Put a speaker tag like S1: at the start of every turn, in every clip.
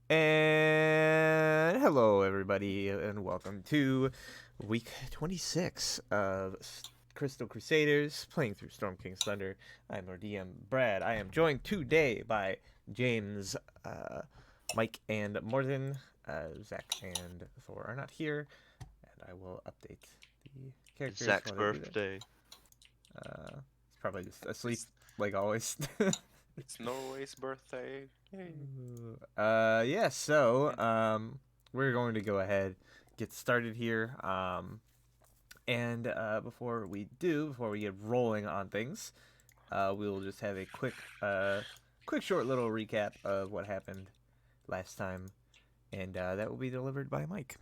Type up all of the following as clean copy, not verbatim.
S1: And hello, everybody, and welcome to week 26 of Crystal Crusaders, playing through Storm King's Thunder. I'm our DM, Brad. I am joined today by James, Mike, and Morgan. Zach and Thor are not here, and I will update the
S2: It's
S1: characters
S2: Zach's
S1: while they do that.
S2: birthday.
S1: He's probably just asleep, like always.
S3: It's Norway's birthday. Yay.
S1: Yeah, so, we're going to go ahead, get started here. And before we get rolling on things, we'll just have a quick short little recap of what happened last time, and that will be delivered by Mike.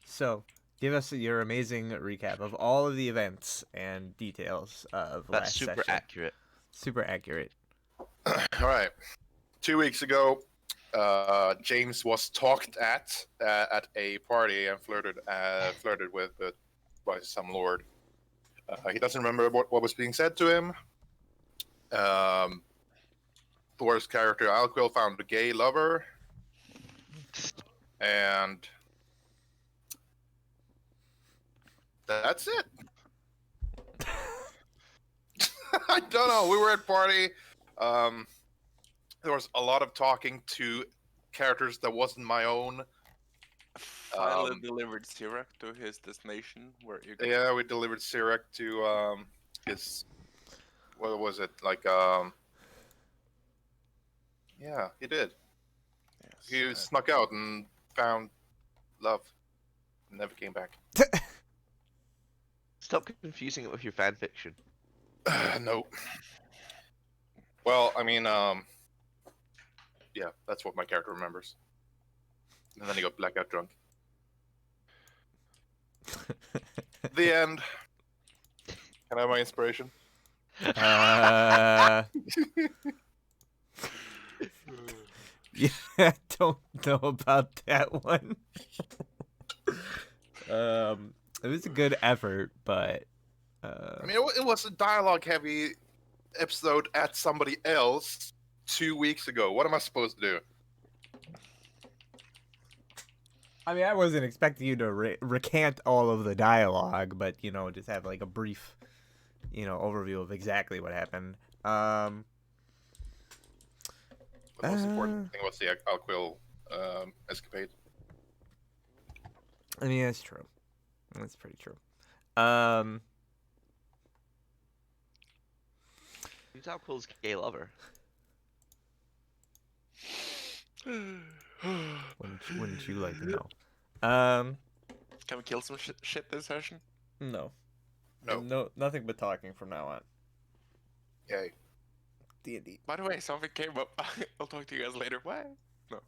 S1: So, give us your amazing recap of all of the events and details of
S2: That's
S1: last
S2: super
S1: session.
S2: accurate.
S1: Super accurate.
S4: All right. 2 weeks ago, James was talked at a party and flirted with by some lord. He doesn't remember what was being said to him. Thor's character Alquil found a gay lover, and that's it. I don't know. We were at party. There was a lot of talking to characters that wasn't my own.
S3: Finally delivered Sirac to his destination where you go.
S4: Yeah, we delivered Sirac to his. What was it like? Yeah, he did.
S3: Yes.
S4: He snuck out and found love. Never came back.
S2: Stop confusing it with your fan fiction.
S4: No. Well, I mean, yeah, that's what my character remembers. And then he got blackout drunk. The end. Can I have my inspiration?
S1: Yeah, don't know about that one. It was a good effort, but
S4: I mean, it was a dialogue-heavy episode at somebody else 2 weeks ago. What am I supposed to do?
S1: I mean, I wasn't expecting you to recant all of the dialogue, but just have like a brief, overview of exactly what happened.
S4: The most important thing was the Alquil escapade.
S1: I mean, that's true. That's pretty true.
S2: Who's Alquil's gay lover?
S1: Wouldn't you like to know?
S3: Can we kill some shit this session?
S1: No,
S4: No.
S1: nothing but talking from now on.
S4: Yay.
S1: D&D.
S3: By the way, something came up. I'll talk to you guys later. Bye. No.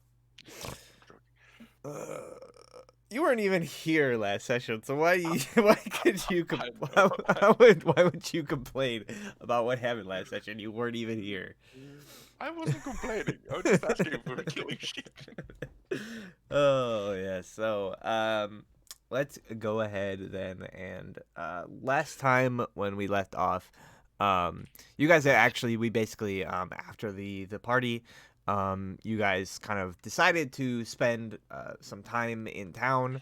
S1: You weren't even here last session, so why could you
S3: I know.
S1: why would you complain about what happened last session? You weren't even here.
S3: I wasn't complaining. I was just asking if we were killing shit.
S1: Oh yeah, so let's go ahead then, and last time when we left off, you guys we basically after the party, you guys kind of decided to spend some time in town.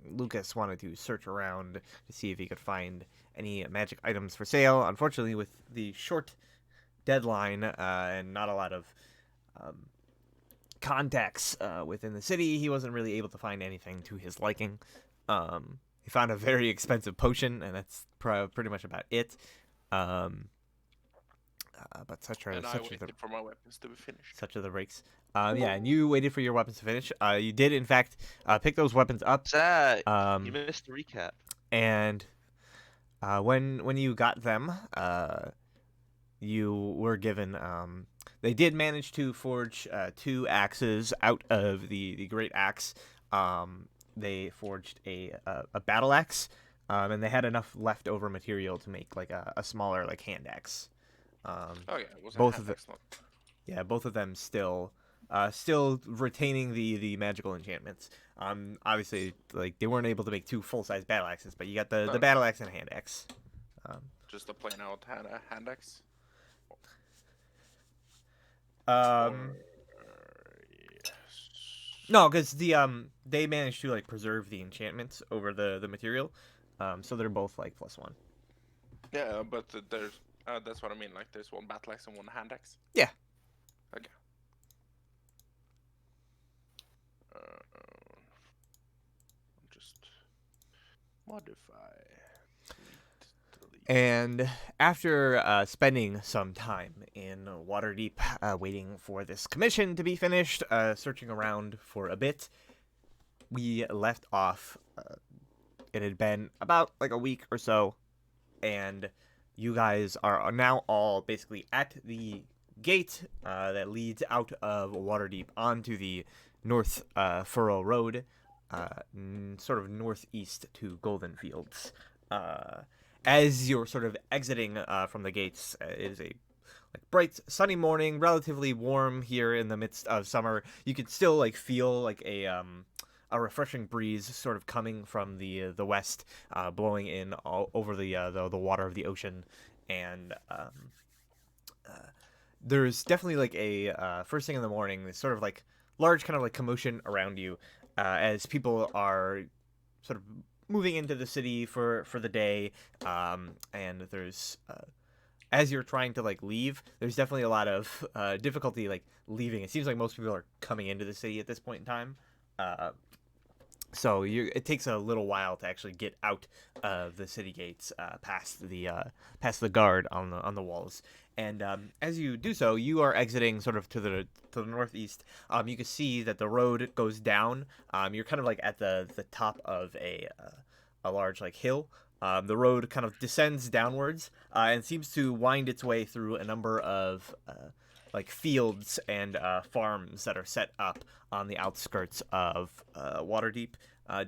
S1: Lucas wanted to search around to see if he could find any magic items for sale. Unfortunately, with the short deadline and not a lot of contacts within the city, he wasn't really able to find anything to his liking. He found a very expensive potion, and that's pretty much about it. But such are
S3: for my weapons to be finished.
S1: such are the breaks. Yeah, and you waited for your weapons to finish. You did, in fact, pick those weapons up.
S2: Zach, you missed the recap.
S1: And when you got them, you were given. They did manage to forge 2 axes out of the great axe. They forged a battle axe, and they had enough leftover material to make like a smaller like hand axe.
S3: Oh yeah, it was
S1: both of them still retaining the magical enchantments. Obviously, like they weren't able to make 2 full-size battle axes, but you got the battle axe and hand axe.
S3: Just a plain old hand axe. Yes.
S1: No, because they managed to like preserve the enchantments over the material, so they're both like +1.
S3: Yeah, but there's that's what I mean. Like there's one battle axe and one hand axe.
S1: Yeah.
S3: Okay. Just modify. Delete.
S1: And after spending some time in Waterdeep, waiting for this commission to be finished, searching around for a bit, we left off. It had been about like a week or so, and you guys are now all basically at the gate that leads out of Waterdeep onto the North Furrow Road, sort of northeast to Goldenfields. As you're sort of exiting from the gates, it is a like bright sunny morning, relatively warm here in the midst of summer. You can still like feel like a refreshing breeze sort of coming from the west, blowing in all over the water of the ocean, and there's definitely like a first thing in the morning, this sort of like large kind of like commotion around you, as people are sort of moving into the city for the day, and there's as you're trying to like leave, there's definitely a lot of difficulty like leaving. It seems like most people are coming into the city at this point in time. So it takes a little while to actually get out of the city gates, past the guard on the walls. And as you do so, you are exiting sort of to the northeast. You can see that the road goes down. You're kind of like at the top of a large like hill. The road kind of descends downwards and seems to wind its way through a number of like fields and farms that are set up on the outskirts of Waterdeep,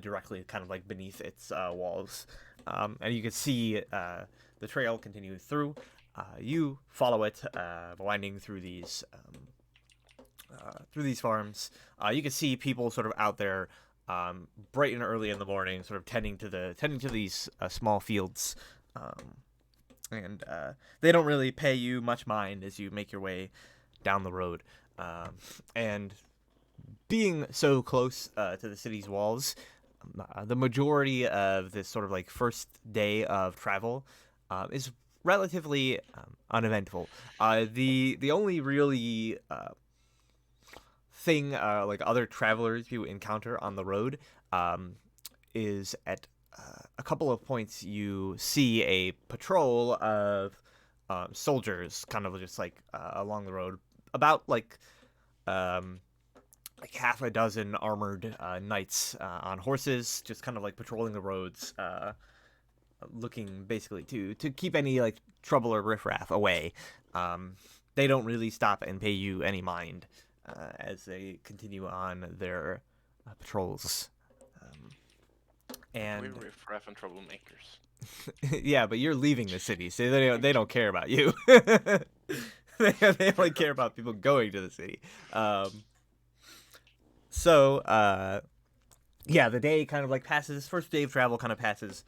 S1: directly kind of like beneath its walls. And you can see the trail continue through. You follow it, winding through these farms. You can see people sort of out there, bright and early in the morning, sort of tending to these small fields. And they don't really pay you much mind as you make your way down the road. And being so close to the city's walls, the majority of this sort of like first day of travel is relatively uneventful. The only really thing like other travelers you encounter on the road is at a couple of points you see a patrol of soldiers kind of just like along the road, about like half a dozen armored knights on horses, just kind of like patrolling the roads, looking basically to keep any like trouble or riffraff away. They don't really stop and pay you any mind as they continue on their patrols. And
S3: we're riffraff and troublemakers.
S1: yeah, but you're leaving the city, so they don't care about you. They only care about people going to the city. So yeah, the day kind of like passes. First day of travel kind of passes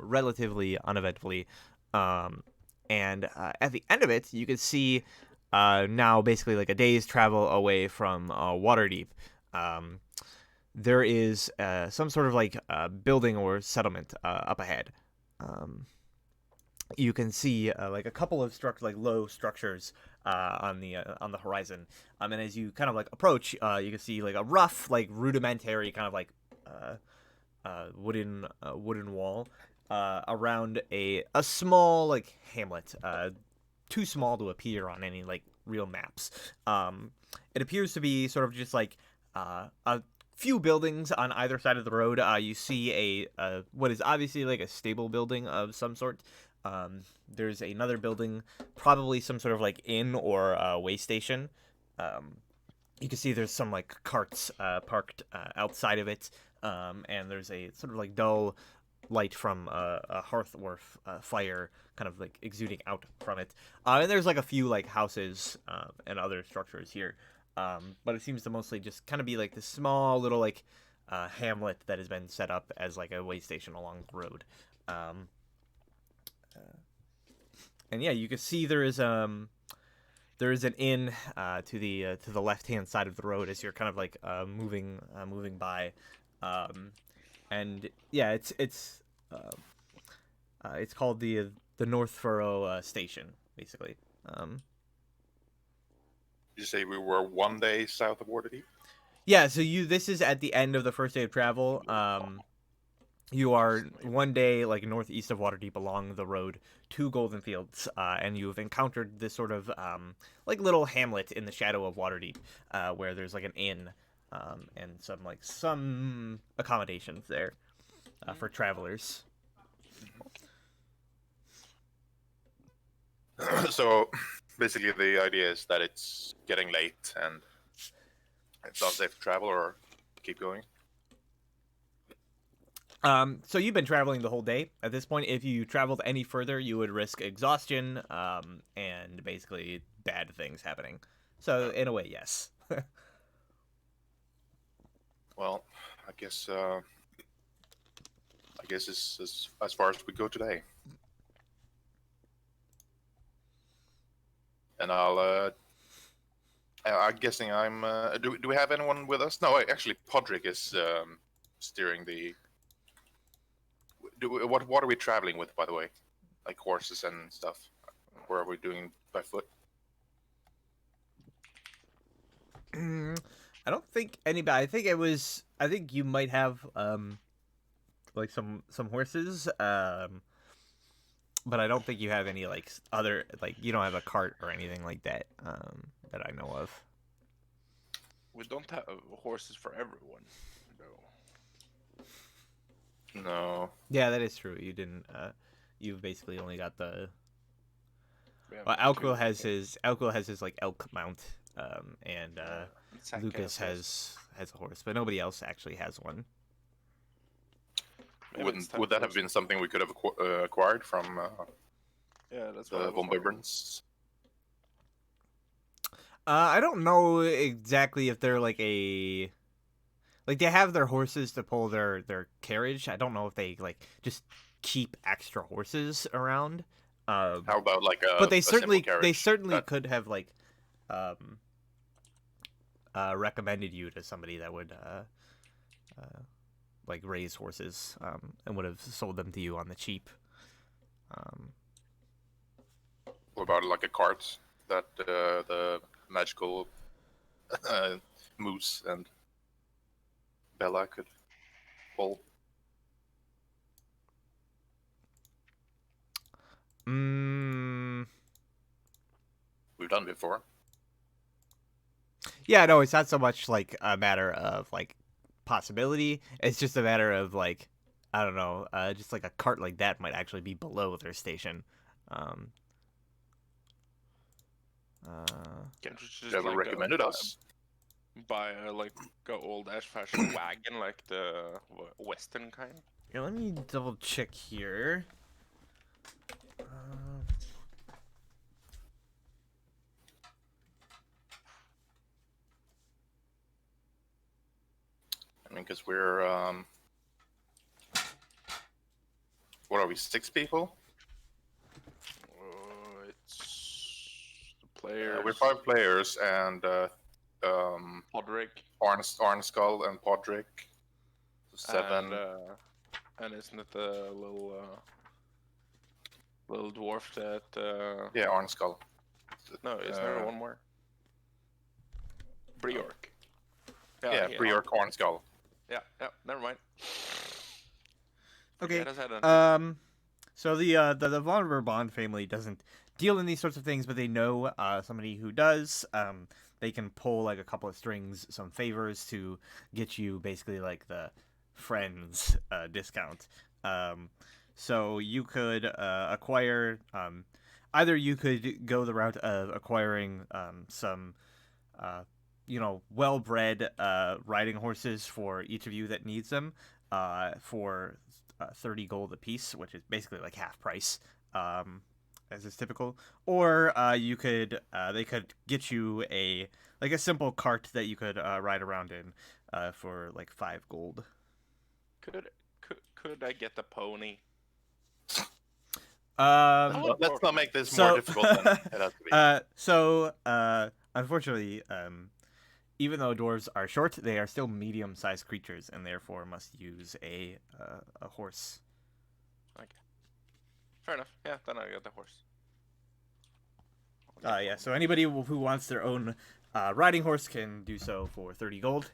S1: relatively uneventfully. And at the end of it, you can see now basically like a day's travel away from Waterdeep. There is some sort of like building or settlement up ahead. You can see like a couple of low structures on the horizon. And as you kind of like approach, you can see like a rough, like rudimentary kind of like wooden wall around a small like hamlet, too small to appear on any like real maps. It appears to be sort of just like a few buildings on either side of the road. You see a what is obviously like a stable building of some sort. There's another building, probably some sort of like inn or way station. You can see there's some like carts parked outside of it, and there's a sort of like dull light from a hearth or fire kind of like exuding out from it. And there's like a few like houses and other structures here. But it seems to mostly just kind of be like this small little like hamlet that has been set up as like a way station along the road. And yeah, you can see there is there is an inn to the left hand side of the road as you're kind of like moving by, and yeah, it's called the North Furrow Station, basically.
S4: You say we were 1 day south of Waterdeep?
S1: Yeah, so this is at the end of the first day of travel. You are 1 day like northeast of Waterdeep along the road to Goldenfields, and you've encountered this sort of like little hamlet in the shadow of Waterdeep, where there's like an inn, and some accommodations there for travelers.
S4: So basically the idea is that it's getting late and it's unsafe to travel, or keep going.
S1: So you've been traveling the whole day. At this point, if you traveled any further, you would risk exhaustion, and basically bad things happening. So in a way, yes.
S4: Well, I guess it's as far as we go today. And I'm guessing I'm. Do we have anyone with us? No, actually, Podrick is steering the. What are we traveling with, by the way? Like horses and stuff. Where are we doing by foot?
S1: I don't think anybody. I think you might have like some horses. But I don't think you have any like other like you don't have a cart or anything like that that I know of.
S3: We don't have horses for everyone. No.
S4: No.
S1: Yeah, that is true. You didn't. You've basically only got the.
S3: We have
S1: Well,
S3: two,
S1: Alco has his like elk mount, and
S3: Zach
S1: Lucas has a horse, but nobody else actually has one.
S3: Maybe
S4: Would that have been something we could have acquired from
S3: Yeah, that's what I
S4: the
S3: was
S4: Von
S3: wondering.
S4: Biberns?
S1: I don't know exactly if they're like a. Like, they have their horses to pull their carriage. I don't know if they, like, just keep extra horses around.
S4: How about like a
S1: but they
S4: a simple
S1: certainly
S4: carriage that-
S1: could have, like, recommended you to somebody that would, like, raise horses, and would have sold them to you on the cheap.
S4: What about like a cart that the magical Moose and Bella could pull? We've done before.
S1: Yeah, no, it's not so much, like, a matter of, like, possibility. It's just a matter of, like, I don't know, just, like, a cart like that might actually be below their station.
S3: Can't you just
S4: Never
S3: like
S4: recommended us.
S3: buy like a old fashioned wagon, like the western kind?
S1: Here, let me double check here.
S4: I mean, because we're what are we? 6 people?
S3: It's the players.
S4: We're 5 players, and
S3: Podrick.
S4: Arnskull and Podrick. 7.
S3: And isn't it the little dwarf that?
S4: Yeah, Arnskull.
S3: No, is there one more? Briork.
S4: Yeah, Briork Arnskull.
S3: Yeah, never mind.
S1: Okay.
S3: Get us ahead on.
S1: So the Von Bond family doesn't deal in these sorts of things, but they know somebody who does. They can pull like a couple of strings, some favors to get you basically like the friends discount. So you could acquire. Either you could go the route of acquiring some, well-bred riding horses for each of you that needs them, for 30 gold apiece, which is basically like half price, as is typical. Or they could get you a simple cart that you could ride around in for like 5 gold.
S3: Could I get the pony?
S4: Let's not make this
S1: so-
S4: more difficult than it has to be.
S1: Unfortunately, even though dwarves are short, they are still medium-sized creatures, and therefore must use a horse.
S3: Fair enough. Yeah, then I get the horse.
S1: Yeah. So anybody who wants their own riding horse can do so for 30 gold.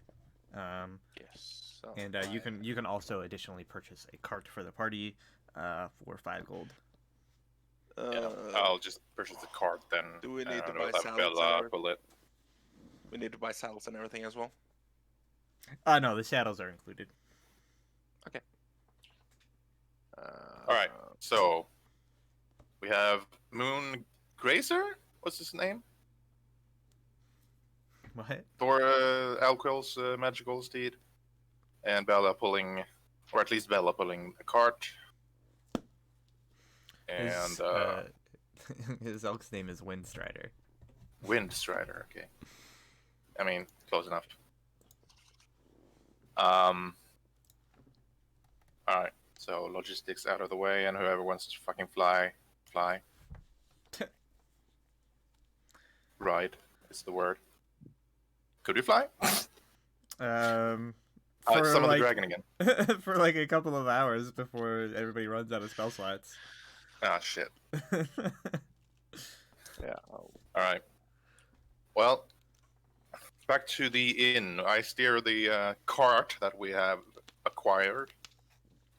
S3: Yes. So
S1: And you can also additionally purchase a cart for the party for 5 gold.
S4: Yeah, I'll just purchase the cart then.
S3: Do we
S4: I
S3: need to
S4: don't know
S3: buy
S4: that
S3: saddles and
S4: Bella
S3: everything?
S4: will it.
S3: We need to buy saddles and everything as well.
S1: No, the saddles are included.
S3: Okay.
S4: All right. So we have Moon Grazer. What's his name?
S1: What?
S4: For Alquil's magical steed, and Bella pulling, or at least Bella pulling a cart. And
S1: His elk's name is Windstrider.
S4: Windstrider. Okay. I mean, close enough. Alright, so logistics out of the way, and whoever wants to fucking fly. Ride is the word. Could we fly?
S1: For
S4: Summon
S1: like,
S4: the dragon again.
S1: for like a couple of hours before everybody runs out of spell slots.
S4: Ah, shit.
S3: Yeah.
S4: Alright. Well, back to the inn. I steer the cart that we have acquired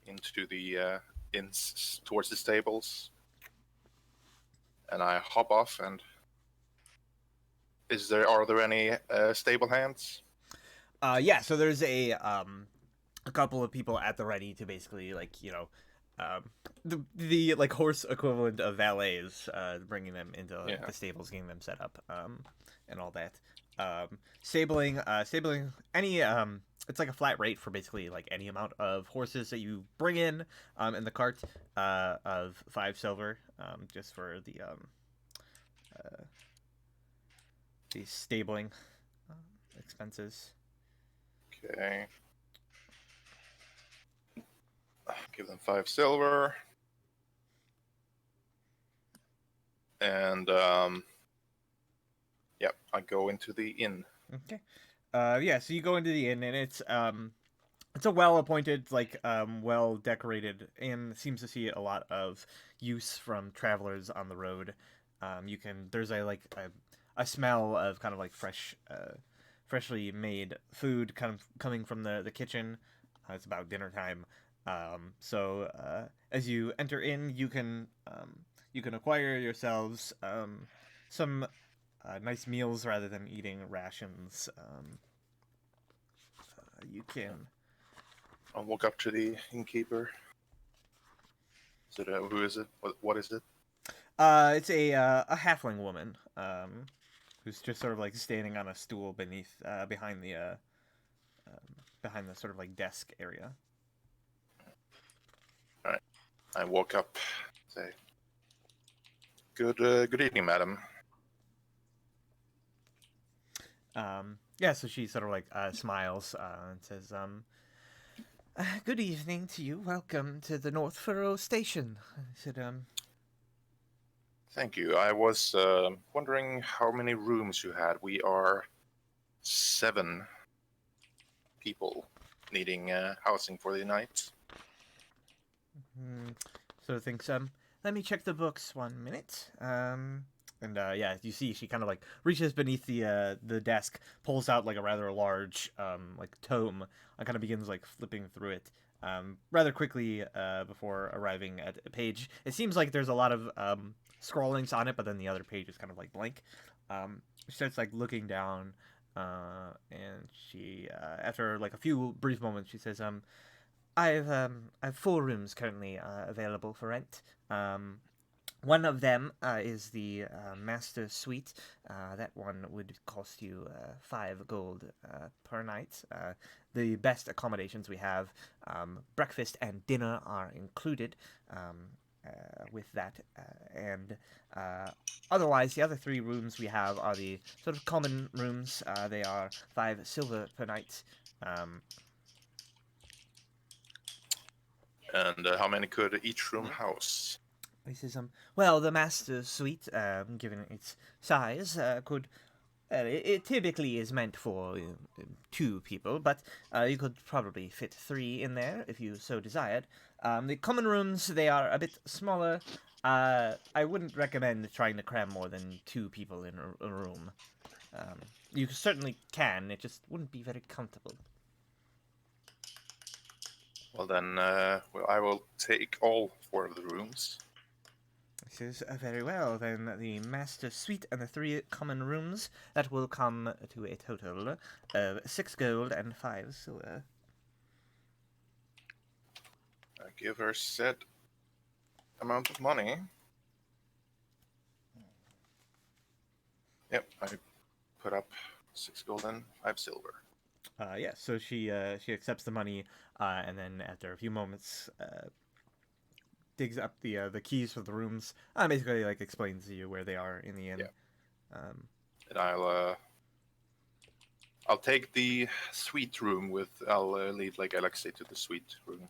S4: into the inns towards the stables. And I hop off and... Are there any stable hands?
S1: Yeah, so there's a couple of people at the ready to basically, like, you know, the like horse equivalent of valets, bringing them into the stables, getting them set up, and all that. Stabling any it's like a flat rate for basically like any amount of horses that you bring in the cart, of 5 silver, just for the stabling expenses.
S4: Okay. Give them 5 silver. And yep, I go into the inn.
S1: Okay. Yeah, so you go into the inn, and it's a well-appointed, like, well-decorated inn. Seems to see a lot of use from travelers on the road. There's a smell of kind of like freshly made food kind of coming from the kitchen. It's about dinner time. So as you enter in, you can acquire yourselves some nice meals rather than eating rations. You can.
S4: I'll walk up to the innkeeper. Who is it? What is it?
S1: It's a halfling woman, who's just sort of like standing on a stool behind the sort of like desk area.
S4: All right. I walk up, say, "Good evening, madam."
S1: Yeah, so she sort of like smiles and says, "Good evening to you. Welcome to the North Furrow Station." I said,
S4: Thank you. I was wondering how many rooms you had. We are 7 people needing housing for the night.
S1: sort of thinks, let me check the books 1 minute. Yeah, you see she kind of like reaches beneath the desk, pulls out like a rather large like tome, and kind of begins like flipping through it rather quickly before arriving at a page. It seems like there's a lot of scrollings on it, but then the other page is kind of like blank. She starts like looking down, and she after like a few brief moments, she says, I've 4 rooms currently available for rent. One of them is the master suite. That one would cost you 5 gold per night. The best accommodations we have, breakfast and dinner are included with that. And otherwise, the other 3 rooms we have are the sort of common rooms. They are 5 silver per night.
S4: And how many could each room house?
S1: He says, well, the master suite, given its size, could. It typically is meant for 2 people, but you could probably fit 3 in there if you so desired. The common rooms, they are a bit smaller. I wouldn't recommend trying to cram more than 2 people in a room. You certainly can, it just wouldn't be very comfortable.
S4: Well then, well, I will take all 4 of the rooms.
S1: He says, very well, then the master suite and the 3 common rooms, that will come to a total of 6 gold and 5 silver.
S4: I give her said amount of money. Yep, I put up 6 gold and 5 silver.
S1: Yeah, so she accepts the money, and then after a few moments, digs up the keys for the rooms. Basically, like explains to you where they are in the inn.
S4: Yeah. And I'll take the suite room with. I'll lead like Alexei to the suite room.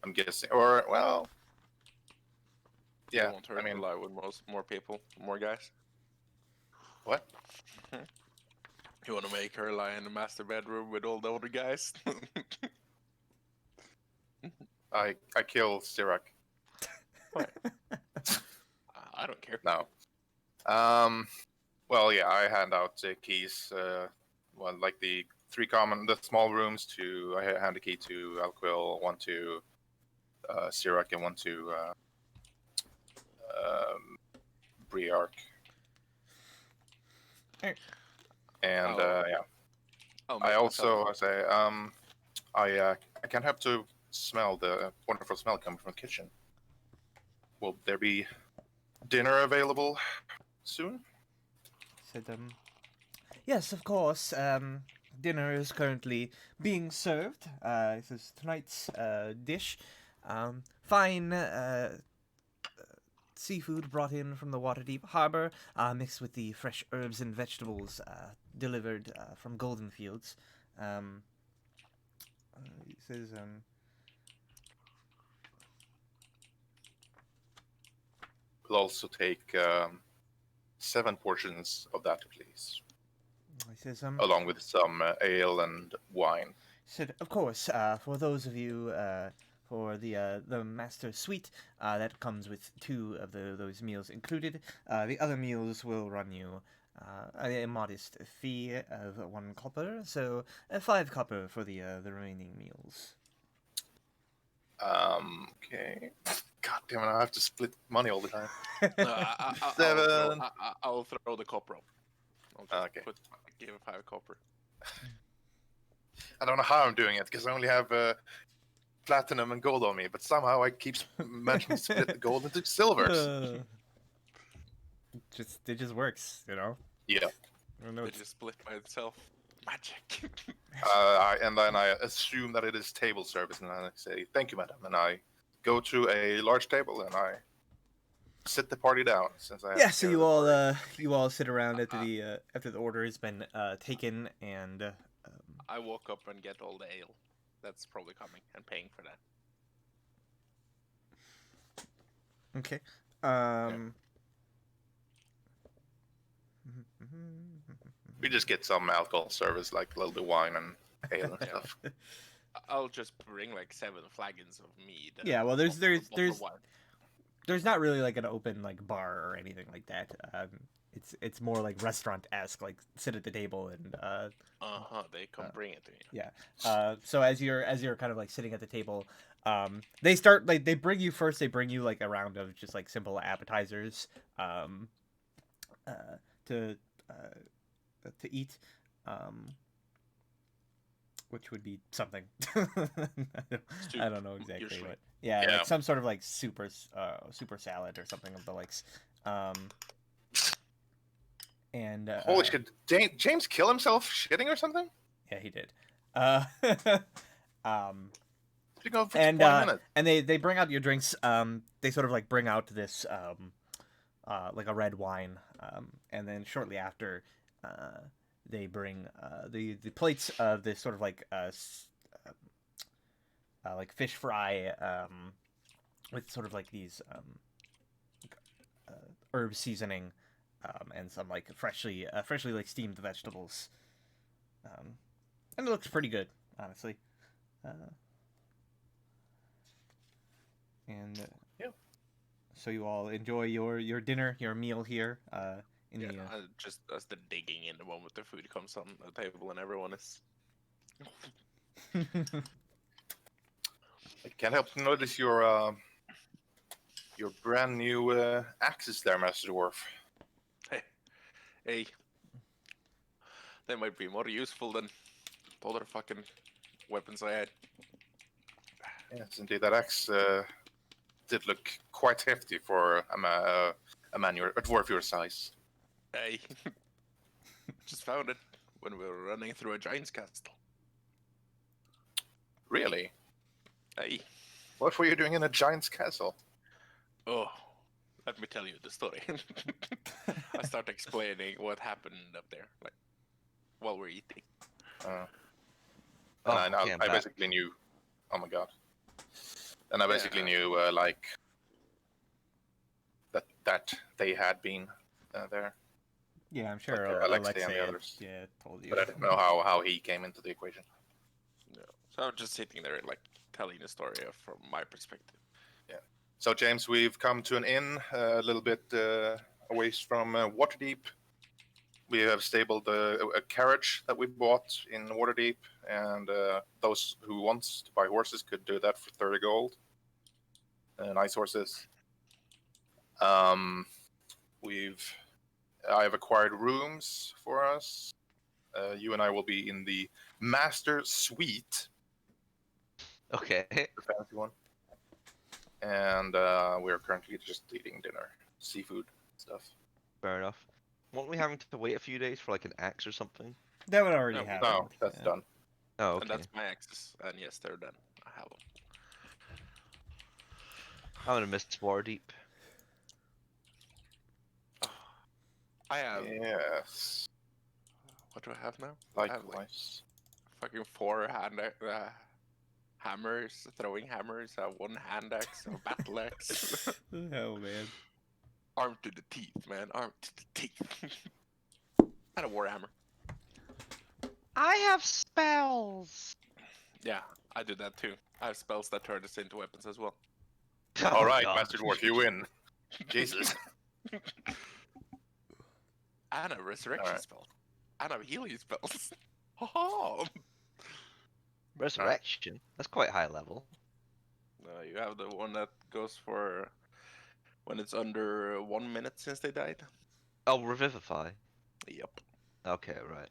S4: I'm guessing, or well, yeah.
S3: You won't hurt
S4: I mean,
S3: a lot with more people, more guys.
S4: what?
S3: You want to make her lie in the master bedroom with all the other guys?
S4: I kill Sirak.
S3: I don't care.
S4: No. Well, yeah, I hand out the keys. Well, like the small rooms to. I hand the key to Alquil, one to Sirak, and one to Briark. And yeah. I also say I can't help to smell the wonderful smell coming from the kitchen. Will there be dinner available soon?
S1: Said, yes, of course. Dinner is currently being served. This is tonight's dish. Fine seafood brought in from the Waterdeep Harbor, mixed with the fresh herbs and vegetables delivered from Goldenfields. He says,
S4: We'll also take 7 portions of that, please.
S1: he says,
S4: Along with some ale and wine.
S1: said, of course, for those of you, for the master suite, that comes with 2 of those meals included. The other meals will run you a modest fee of 1 copper, so 5 copper for the remaining meals.
S4: Okay. God damn it! I have to split money all the time.
S3: I'll throw the copper up. I'll just give 5 copper.
S4: I don't know how I'm doing it because I only have platinum and gold on me, but somehow I keep mentioning split the gold into silvers.
S1: It just works, you know.
S4: Yeah.
S1: I don't know.
S3: It just split by itself. Magic.
S4: And then I assume that it is table service, and I say thank you, madam, and I go to a large table and I sit the party down. Since I
S1: yeah, so you all sit around after the order has been taken, and
S3: I walk up and get all the ale. That's probably coming and paying for that.
S1: okay.
S4: We just get some alcohol service, like a little bit of wine and ale and stuff.
S3: I'll just bring like 7 flagons of mead.
S1: Yeah, well, there's
S3: There's
S1: not really like an open like bar or anything like that. It's more like restaurant-esque, like sit at the table and
S3: they come bring it to you.
S1: yeah. So as you're kind of like sitting at the table, they bring you like a round of just like simple appetizers to eat, which would be something. I don't know exactly,
S3: usually.
S1: but yeah, like some sort of like super salad or something of the likes. And
S4: holy shit! James kill himself shitting or something?
S1: Yeah, he did. And they bring out your drinks. They sort of like bring out this like a red wine, and then shortly after, they bring the plates of this sort of like fish fry, with sort of like these herb seasoning, and some like freshly like steamed vegetables. And it looks pretty good, honestly. And
S4: Yeah.
S1: so you all enjoy your dinner, your meal here. In
S3: Yeah,
S1: the
S3: just as the digging in the moment the food comes on the table and everyone is.
S4: I can't help to notice your brand new axes there, Master Dwarf.
S3: Hey, they might be more useful than the other fucking weapons I had.
S4: Yes, indeed, that axe did look quite hefty for a dwarf your size.
S3: Hey, just found it when we were running through a giant's castle.
S4: Really?
S3: Hey,
S4: What were you doing in a giant's castle?
S3: oh, let me tell you the story. I start explaining what happened up there, like while we're eating.
S4: And
S2: okay, I'm
S4: I
S2: back.
S4: basically knew. Oh my god. And I basically
S3: Yeah.
S4: knew like that they had been there,
S1: yeah, I'm sure
S4: Like, Alexei
S1: Alexei
S4: and the
S1: had,
S4: others.
S1: told you.
S4: but I didn't know how he came into the equation.
S3: No. So I'm just sitting there, like telling the story from my perspective.
S4: So James, we've come to an inn a little bit away from Waterdeep. We have stabled a carriage that we bought in Waterdeep, and those who wants to buy horses could do that for 30 gold. Nice horses. I have acquired rooms for us. You and I will be in the master suite,
S2: Okay.
S4: the fancy one, and we're currently just eating dinner, seafood stuff.
S2: Fair enough. Won't we having to wait a few days for like an axe or something?
S1: That would already
S3: No,
S1: happen.
S4: No, that's
S1: yeah.
S4: done.
S2: Oh,
S3: And
S2: okay.
S3: that's my axes. And yes, they're done. I have them.
S2: I'm gonna miss Waterdeep.
S3: I have.
S4: Yes,
S3: What do I have now? I have like
S4: likewise.
S3: fucking 4 hammers, throwing hammers, one hand axe, a battle axe.
S1: Hell, man.
S3: Armed to the teeth, man. Armed to the teeth. And a warhammer.
S2: I have spells.
S3: Yeah, I do that too. I have spells that turn us into weapons as well.
S2: Oh,
S4: All right,
S2: God.
S4: Master Dwarf, you win. Jesus.
S3: And a resurrection
S4: Alright.
S3: spell. And a healing spells. Ha
S2: Resurrection. That's quite high level.
S3: You have the one that goes for when it's under 1 minute since they died.
S2: Oh, revivify.
S3: Yep.
S2: Okay, right.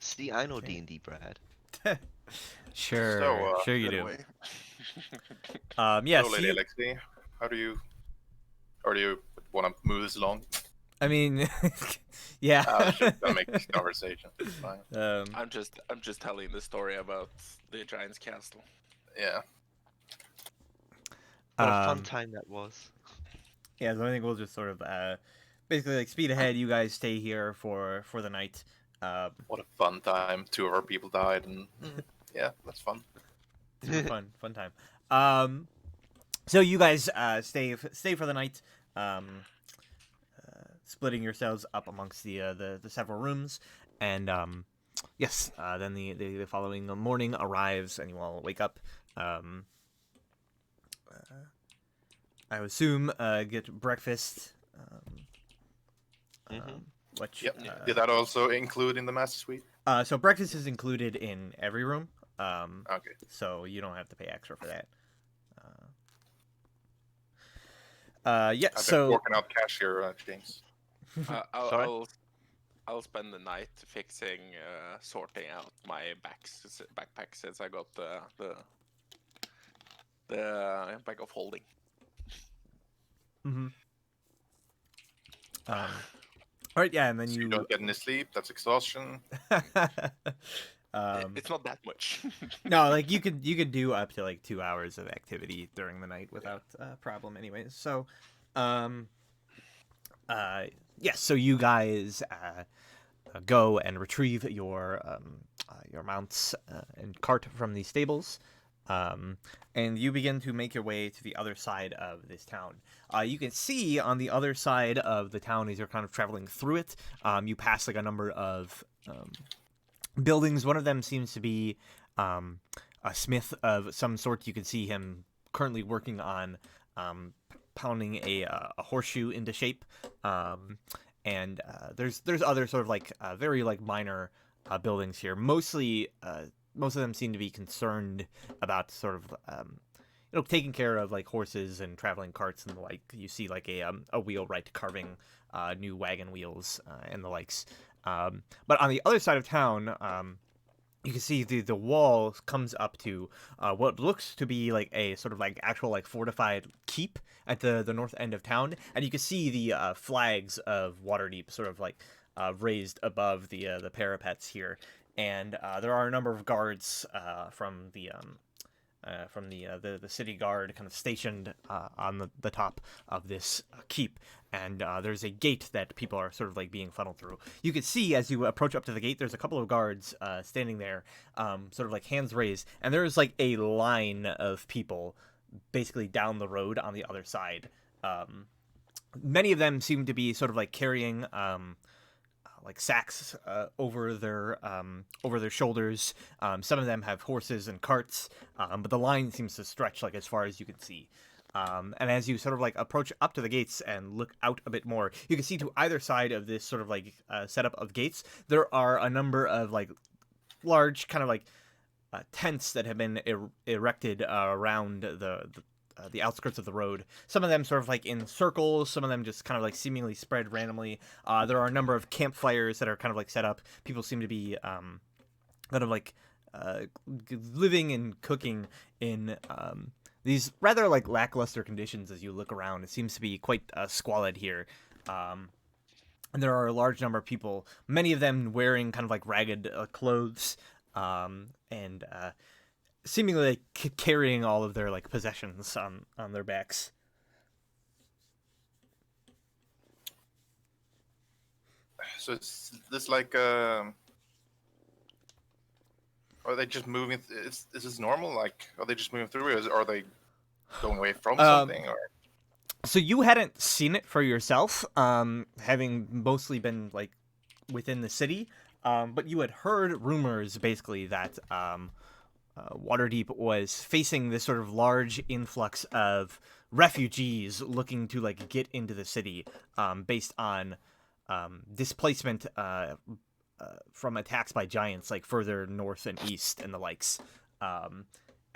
S2: See, I know
S1: Okay.
S2: D&D, Brad.
S1: Sure,
S4: So,
S1: sure you
S3: Good
S1: do.
S3: way.
S1: Yeah,
S4: So, Lady
S1: see,
S4: Alexei, how do you, or do you want to move this along?
S1: I mean, yeah.
S4: I was just gonna make this conversation. Fine.
S3: I'm just telling the story about the giant's castle.
S4: Yeah.
S2: What a fun
S1: Um,
S2: time that was.
S1: Yeah, so I think we'll just sort of basically like speed ahead. You guys stay here for the night.
S4: What a fun time. 2 of our people died, and yeah, that's fun.
S1: Super fun time. So you guys stay for the night, splitting yourselves up amongst the several rooms, and yes, then the following morning arrives, and you all wake up. I would assume get breakfast. Which
S4: Yep. Did that also include in the master suite?
S1: so breakfast is included in every room.
S4: Okay.
S1: So you don't have to pay extra for that. Yeah.
S4: I've been
S1: So
S4: forking out cash here, James.
S2: Sorry?
S3: I'll spend the night fixing, sorting out my backpack since I got the bag of holding.
S1: Mhm. All right. Yeah, and then
S4: So you don't get any sleep. That's exhaustion.
S3: It's not that much.
S1: No, like you could do up to like 2 hours of activity during the night without problem, anyways. So, yes. So you guys go and retrieve your mounts and cart from the stables. And you begin to make your way to the other side of this town. You can see on the other side of the town as you're kind of traveling through it, you pass like a number of buildings. One of them seems to be a smith of some sort. You can see him currently working on pounding a horseshoe into shape. And there's other sort of like very like minor buildings here. Mostly, most of them seem to be concerned about sort of taking care of like horses and traveling carts and the like. You see like a wheelwright carving new wagon wheels and the likes. But on the other side of town, you can see the wall comes up to what looks to be like a sort of like actual like fortified keep at the north end of town, and you can see the flags of Waterdeep sort of like raised above the parapets here, and there are a number of guards from the city guard kind of stationed on the top of this keep, and there's a gate that people are sort of like being funneled through. You can see as you approach up to the gate, there's a couple of guards standing there, sort of like hands raised, and there's like a line of people basically down the road on the other side. Many of them seem to be sort of like carrying like sacks over their shoulders. Some of them have horses and carts, but the line seems to stretch like as far as you can see. And as you sort of like approach up to the gates and look out a bit more, you can see to either side of this sort of like setup of gates, there are a number of like large kind of like tents that have been erected around the outskirts of the road. Some of them sort of like in circles, some of them just kind of like seemingly spread randomly. There are a number of campfires that are kind of like set up. People seem to be kind of like living and cooking in these rather like lackluster conditions as you look around. It seems to be quite squalid here. And there are a large number of people, many of them wearing kind of like ragged clothes, and seemingly like carrying all of their like possessions on their backs.
S4: So is this like are they just moving? Is this normal? Like, are they just moving through? Or are they going away from something? Or
S1: So you hadn't seen it for yourself, having mostly been like within the city, but you had heard rumors basically that Waterdeep was facing this sort of large influx of refugees looking to like get into the city, based on displacement from attacks by giants like further north and east and the likes.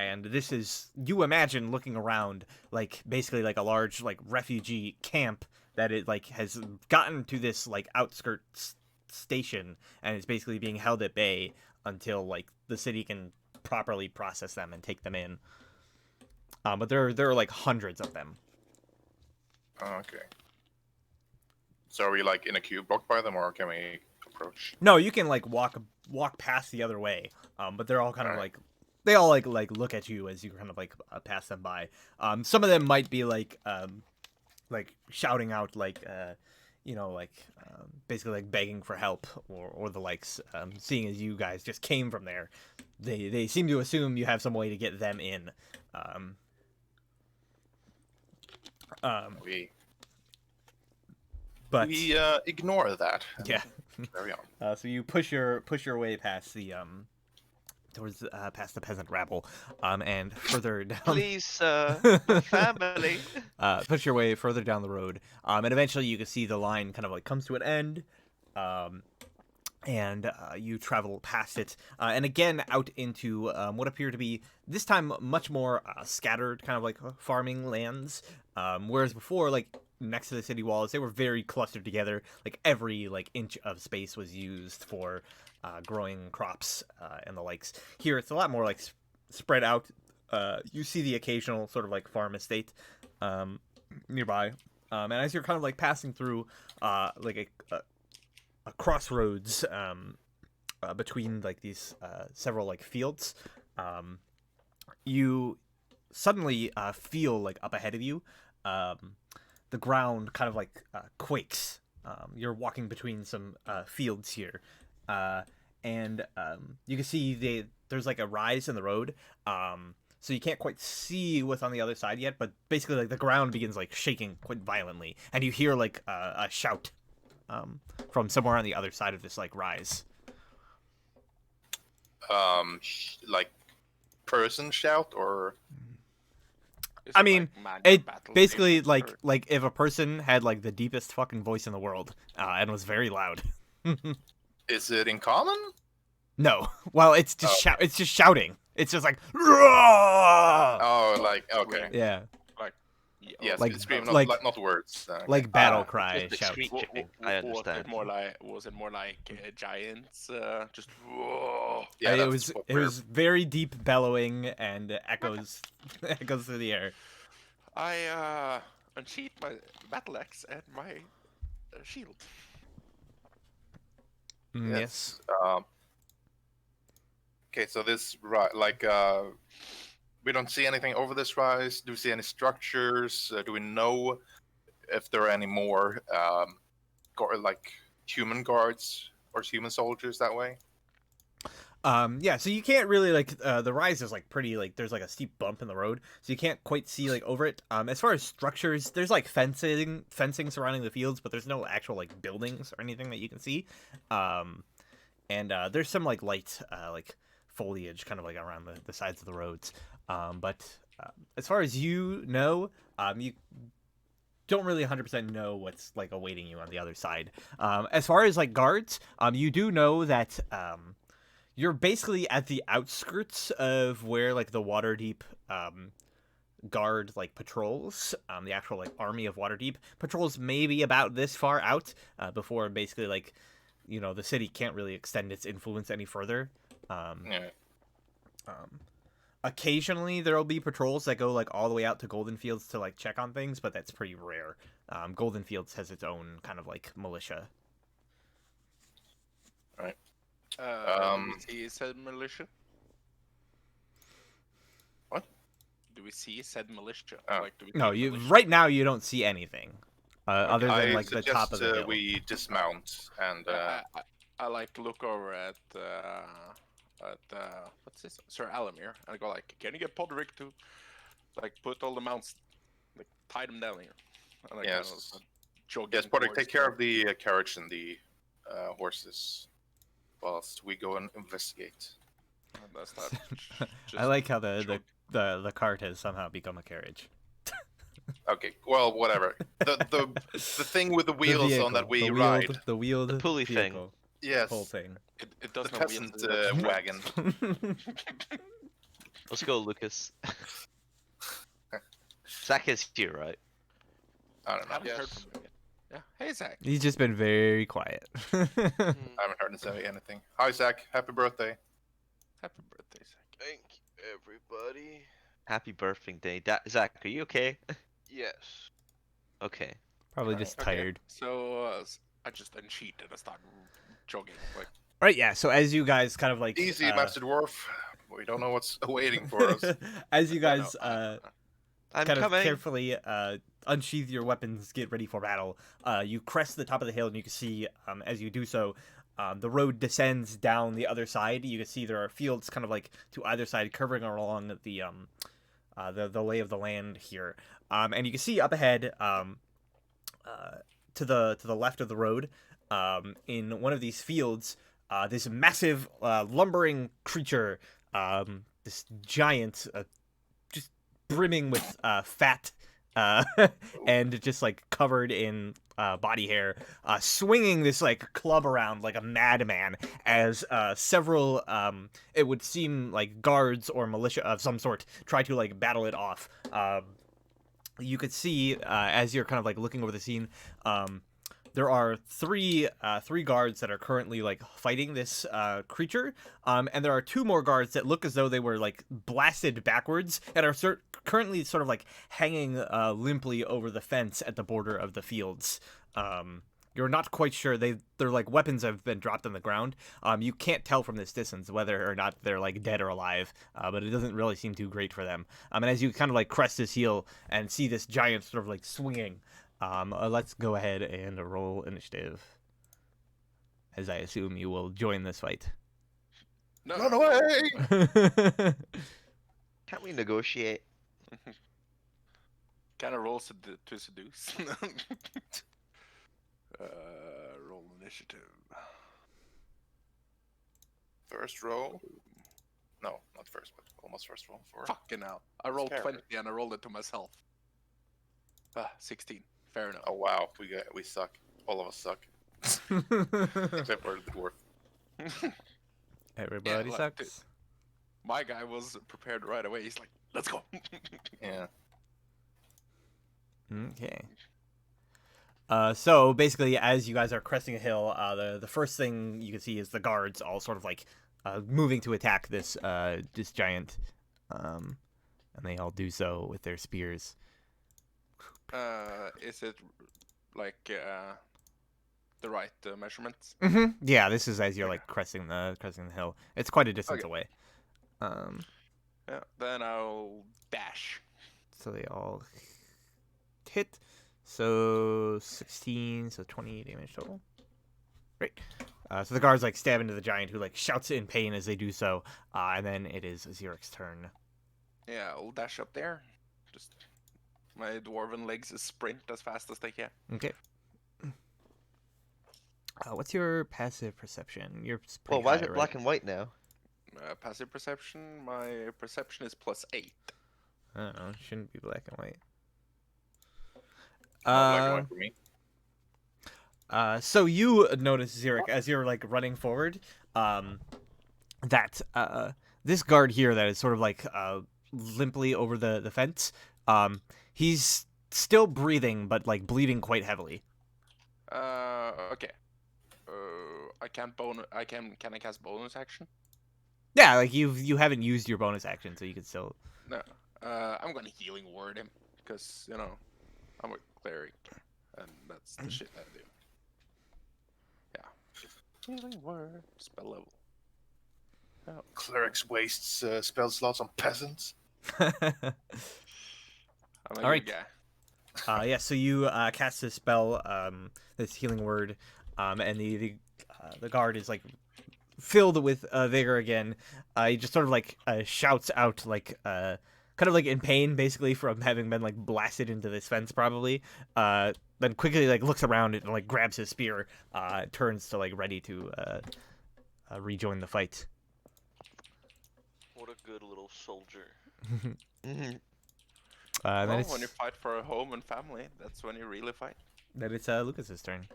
S1: And this is, you imagine looking around, like basically like a large like refugee camp that it like has gotten to this like outskirts station and is basically being held at bay until like the city can properly process them and take them in. But there are like hundreds of them.
S4: okay. So are we like in a queue blocked by them, or can we approach?
S1: No, you can like walk past the other way. But they're all kind of
S4: Alright.
S1: like, they all like look at you as you kind of like pass them by. Some of them might be like shouting out like basically like begging for help or the likes. Seeing as you guys just came from there, they seem to assume you have some way to get them in. But
S4: We ignore that. and
S1: yeah.
S4: Carry on.
S1: So you push your way past the towards past the peasant rabble, and further down.
S2: Please, my family.
S1: Push your way further down the road, and eventually you can see the line kind of like comes to an end, and you travel past it, and again out into what appear to be this time much more scattered kind of like farming lands, whereas before, like next to the city walls, they were very clustered together. Like every like inch of space was used for growing crops and the likes. Here it's a lot more like spread out. You see the occasional sort of like farm estate nearby, and as you're kind of like passing through like a crossroads between like these several like fields, you suddenly feel like up ahead of you the ground kind of like quakes. You're walking between some fields here, and you can see there's like a rise in the road, so you can't quite see what's on the other side yet. But basically, like the ground begins like shaking quite violently, and you hear like a shout from somewhere on the other side of this like rise.
S4: Like person shout or
S3: Is
S1: I
S3: it,
S1: mean,
S3: like, man
S1: it
S3: battle
S1: basically
S3: stations, or-
S1: like if a person had like the deepest fucking voice in the world and was very loud.
S4: is it in common?
S1: No, well, it's just
S4: Oh.
S1: It's just shouting. It's just like, "Roar!"
S4: Oh, like okay.
S1: Yeah,
S3: Yeah,
S4: Yes,
S1: like-
S4: it's scream,
S1: like-
S4: not words. Okay.
S1: like battle
S2: Ah,
S1: cry
S2: just
S1: shouts.
S2: screeching.
S3: wa-
S2: I
S3: wa-
S2: understand.
S3: Was it more like giants? Just whoa.
S4: Yeah,
S1: it
S4: that's
S1: was
S4: what
S1: it
S4: we're-
S1: was very deep bellowing and echoes echoes through the air.
S3: I unsheathed my battle axe and my shield.
S1: Yes.
S4: Okay, so this like we don't see anything over this rise. Do we see any structures? Do we know if there are any more like human guards or human soldiers that way?
S1: Yeah, so you can't really like the rise is like pretty like there's like a steep bump in the road, so you can't quite see like over it. As far as structures, there's like fencing surrounding the fields, but there's no actual like buildings or anything that you can see. And there's some like light like foliage kind of like around the sides of the roads. But as far as you know, you don't really 100% know what's like awaiting you on the other side. As far as like guards, you do know that you're basically at the outskirts of where like the Waterdeep guard like patrols. The actual like army of Waterdeep patrols maybe about this far out before basically like the city can't really extend its influence any further.
S4: Yeah.
S1: Occasionally there'll be patrols that go like all the way out to Goldenfields to like check on things, but that's pretty rare. Goldenfields has its own kind of like militia.
S3: Do we see said militia?
S4: What?
S3: Do we see said militia?
S4: Oh.
S3: Like, do we
S1: No,
S3: see
S1: you
S3: militia?
S1: right now you don't see anything other than
S4: I
S1: like the
S4: suggest,
S1: top of the hill.
S4: we dismount and
S3: I like to look over at what's this, Sir Alamir, and I go like, can you get Podrick to like put all the mounts, like tie them down here? And I
S4: Yes.
S3: jog
S4: yes,
S3: in
S4: Podrick,
S3: towards
S4: take care
S3: them.
S4: of the carriage and the horses whilst we go and investigate.
S3: That's not.
S1: I like how
S3: jog.
S1: the cart has somehow become a carriage.
S4: Okay, well, whatever. The thing with the wheels on that we ride.
S1: The wheeled
S2: The pulley thing.
S1: vehicle,
S4: Yes,
S1: whole thing.
S3: It
S4: the
S3: doesn't have wheels,
S4: peasant
S3: it has
S4: wagon.
S3: tracks.
S2: Let's go, Lucas. Zach is here, right?
S4: I don't
S3: I
S4: know.
S3: haven't heard
S5: Yes.
S3: from him yet. Yeah. Hey Zach.
S1: He's just been very quiet.
S4: I haven't heard him say anything. Hi, Zach. Happy birthday.
S3: Happy birthday, Zach.
S5: Thank you, everybody.
S2: Happy birthday day. Zach, are you okay?
S5: Yes.
S2: Okay.
S1: Probably
S4: Alright.
S1: just tired.
S3: So I just unsheathed and I started jogging. Like,
S1: Right, yeah. So as you guys kind of like
S4: Easy, Master Dwarf. We don't know what's waiting for us.
S1: as you
S3: I know,
S1: guys
S2: I'm
S1: kind of
S2: coming.
S1: carefully unsheath your weapons, get ready for battle. You crest the top of the hill, and you can see as you do so, the road descends down the other side. You can see there are fields kind of like to either side, curving along the lay of the land here. And you can see up ahead, to the left of the road, in one of these fields, this massive lumbering creature, this giant, just brimming with fat, and just like covered in body hair, swinging this like club around like a madman as several it would seem like guards or militia of some sort try to like battle it off. You could see as you're kind of like looking over the scene, there are three guards that are currently like fighting this creature, and there are two more guards that look as though they were like blasted backwards and are currently sort of like hanging limply over the fence at the border of the fields. You're not quite sure. Their like weapons have been dropped on the ground. You can't tell from this distance whether or not they're like dead or alive, but it doesn't really seem too great for them. And as you kind of like crest this hill and see this giant sort of like swinging, let's go ahead and roll initiative, as I assume you will join this fight.
S3: no,
S4: Run away!
S2: Can't we negotiate?
S3: Kind of roll to seduce. Roll initiative.
S4: First roll. No, not first, but almost first roll. For
S3: Fucking hell. I rolled
S4: Scary.
S3: 20 and I rolled it to myself. 16. Fair enough.
S4: Oh wow, we suck. All of us suck, except for the dwarf.
S1: Everybody
S3: like,
S1: sucks.
S3: My guy was prepared right away. He's like, let's go.
S4: Yeah.
S1: Okay. So basically, as you guys are cresting a hill, the first thing you can see is the guards all sort of like moving to attack this giant, and they all do so with their spears.
S3: Is it like the right measurements?
S1: Mm-hmm. Yeah, this is as you're like cresting the hill. It's quite a distance
S3: Okay.
S1: away.
S3: Yeah. Then I'll dash.
S1: So they all hit. So 16, so 20 damage total. Great. So the guards like stab into the giant, who like shouts in pain as they do so, and then it is Xeric's turn.
S3: Yeah, I'll dash up there. Just my dwarven legs sprint as fast as they can.
S1: Okay. What's your passive perception? You're
S2: Well,
S1: pretty
S2: why
S1: high,
S2: is it
S1: right?
S2: black and white now?
S3: Passive perception. My perception is +8.
S1: I don't know. It shouldn't be black and white.
S4: Not black and white for me.
S1: So you notice, Xeric, as you're like running forward, that this guard here that is sort of like limply over the fence, he's still breathing but like bleeding quite heavily.
S3: Okay. I can't Can I cast bonus action?
S1: Yeah, like you haven't used your bonus action, so you can still.
S3: No. I'm gonna healing word him because I'm a cleric, and that's the shit I do. Yeah. Healing word spell level.
S4: Clerics wastes spell slots on peasants.
S3: I'm a
S1: All
S3: good
S1: right.
S3: guy.
S1: Yeah, so you cast this spell, this healing word, and the guard is like filled with vigor again. He just sort of like shouts out like kind of like in pain, basically, from having been like blasted into this fence, probably. Then quickly like looks around and like grabs his spear, turns to like ready to rejoin the fight.
S5: What a good little soldier.
S1: Then
S3: Well,
S1: it's
S3: when you fight for a home and family, that's when you really fight.
S1: Lucas's turn.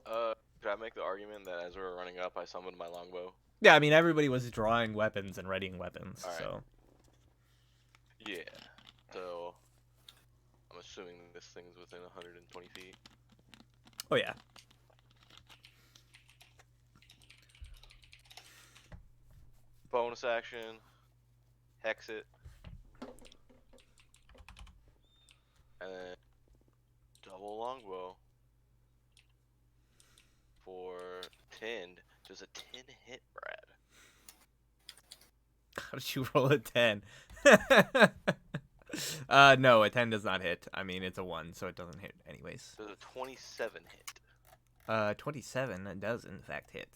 S5: Could I make the argument that as we were running up, I summoned my longbow?
S1: Yeah, I mean everybody was drawing weapons and readying weapons,
S5: All right.
S1: so.
S5: Yeah. So, I'm assuming this thing's within 120 feet.
S1: Oh yeah.
S5: Bonus action. Hex it. And then double longbow. For 10. Does a 10 hit, Brad?
S1: How did you roll a 10? No, a 10 does not hit. I mean, it's a 1, so it doesn't hit anyways.
S5: Does a 27 hit?
S1: 27 does in fact hit.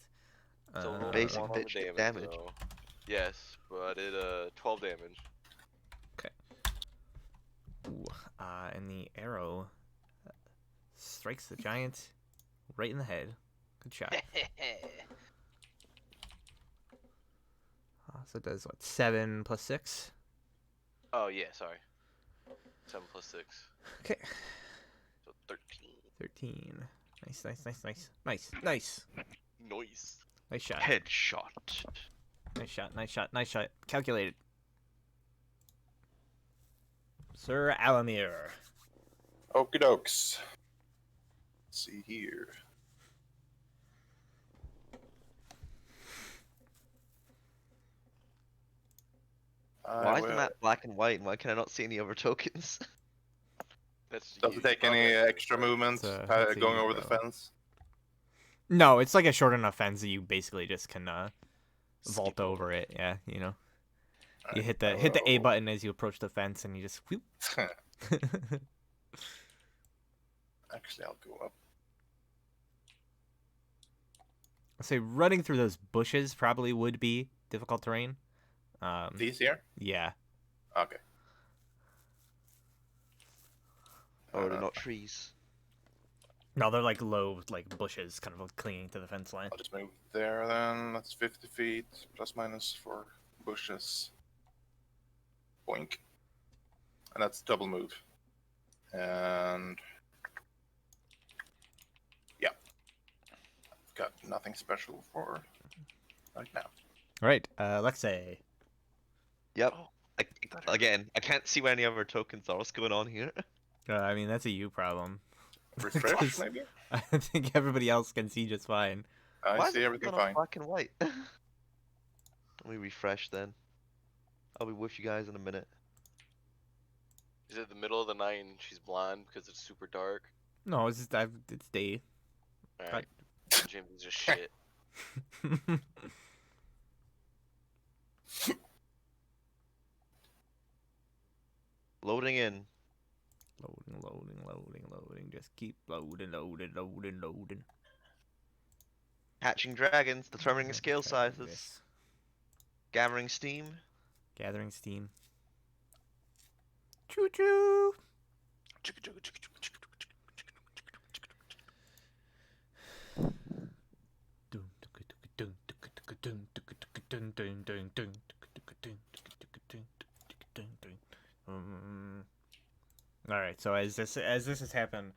S5: So roll
S2: Basic
S5: one on the
S2: bitch damage.
S5: though. Yes, but it 12 damage.
S1: Ooh, and the arrow strikes the giant right in the head. Good shot. So it does what? 7 plus 6.
S5: Oh yeah, sorry. 7 plus 6.
S1: Okay.
S5: So 13.
S1: 13. Nice.
S5: Nice.
S1: Nice shot.
S2: Headshot.
S1: Nice shot. Calculated. Sir Alamir.
S4: Okie dokes. Let's see here.
S2: Why is the map black and white, and why can I not see any other tokens?
S5: That's
S4: Does it take any extra movement
S1: That's a
S4: going over the
S1: roll.
S4: fence?
S1: No, it's like a short enough fence that you basically just can vault
S3: Skip
S1: over it. Yeah, you know. You
S4: Alright,
S1: hit the A button as you approach the fence, and you just whoop.
S4: Actually, I'll go up.
S1: I'll say running through those bushes probably would be difficult terrain.
S4: These here?
S1: Yeah.
S4: Okay.
S2: Oh, they're not trees.
S1: No, they're like low, like bushes, kind of clinging to the fence line.
S4: I'll just move there then. That's 50 feet, plus minus for bushes. Boink. And that's double move. And yeah, got nothing special for right now.
S1: All right, Alexei.
S2: Yep.
S3: Oh,
S2: Again, I can't see where any other tokens are. What's going on here?
S1: I mean, that's a you problem.
S4: Refresh, maybe?
S1: I think everybody else can see just fine.
S4: I
S2: Why is
S4: see
S2: it
S4: everything
S2: not on
S4: fine.
S2: black and white? Let me refresh then. I'll be with you guys in a minute.
S5: Is it the middle of the night and she's blind because it's super dark?
S1: No, it's just it's day.
S5: Alright. James is just shit.
S2: Loading in.
S1: Loading. Just keep loading.
S2: Hatching dragons, determining scale
S1: Try
S2: sizes.
S1: this.
S2: Gathering steam.
S1: Gathering steam. Choo choo. All right. So as this has happened,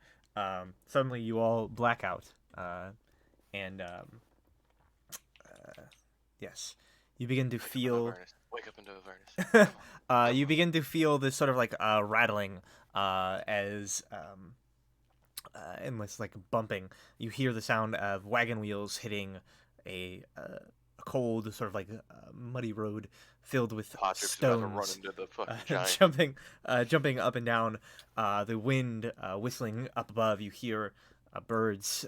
S1: suddenly you all black out, and yes, you begin to feel.
S5: Wake up into awareness.
S1: You begin to feel this sort of like rattling as and this like bumping. You hear the sound of wagon wheels hitting a cold sort of like muddy road filled with
S5: Patrick's about to run
S1: stones.
S5: into the fucking giant.
S1: Jumping up and down. The wind whistling up above. You hear birds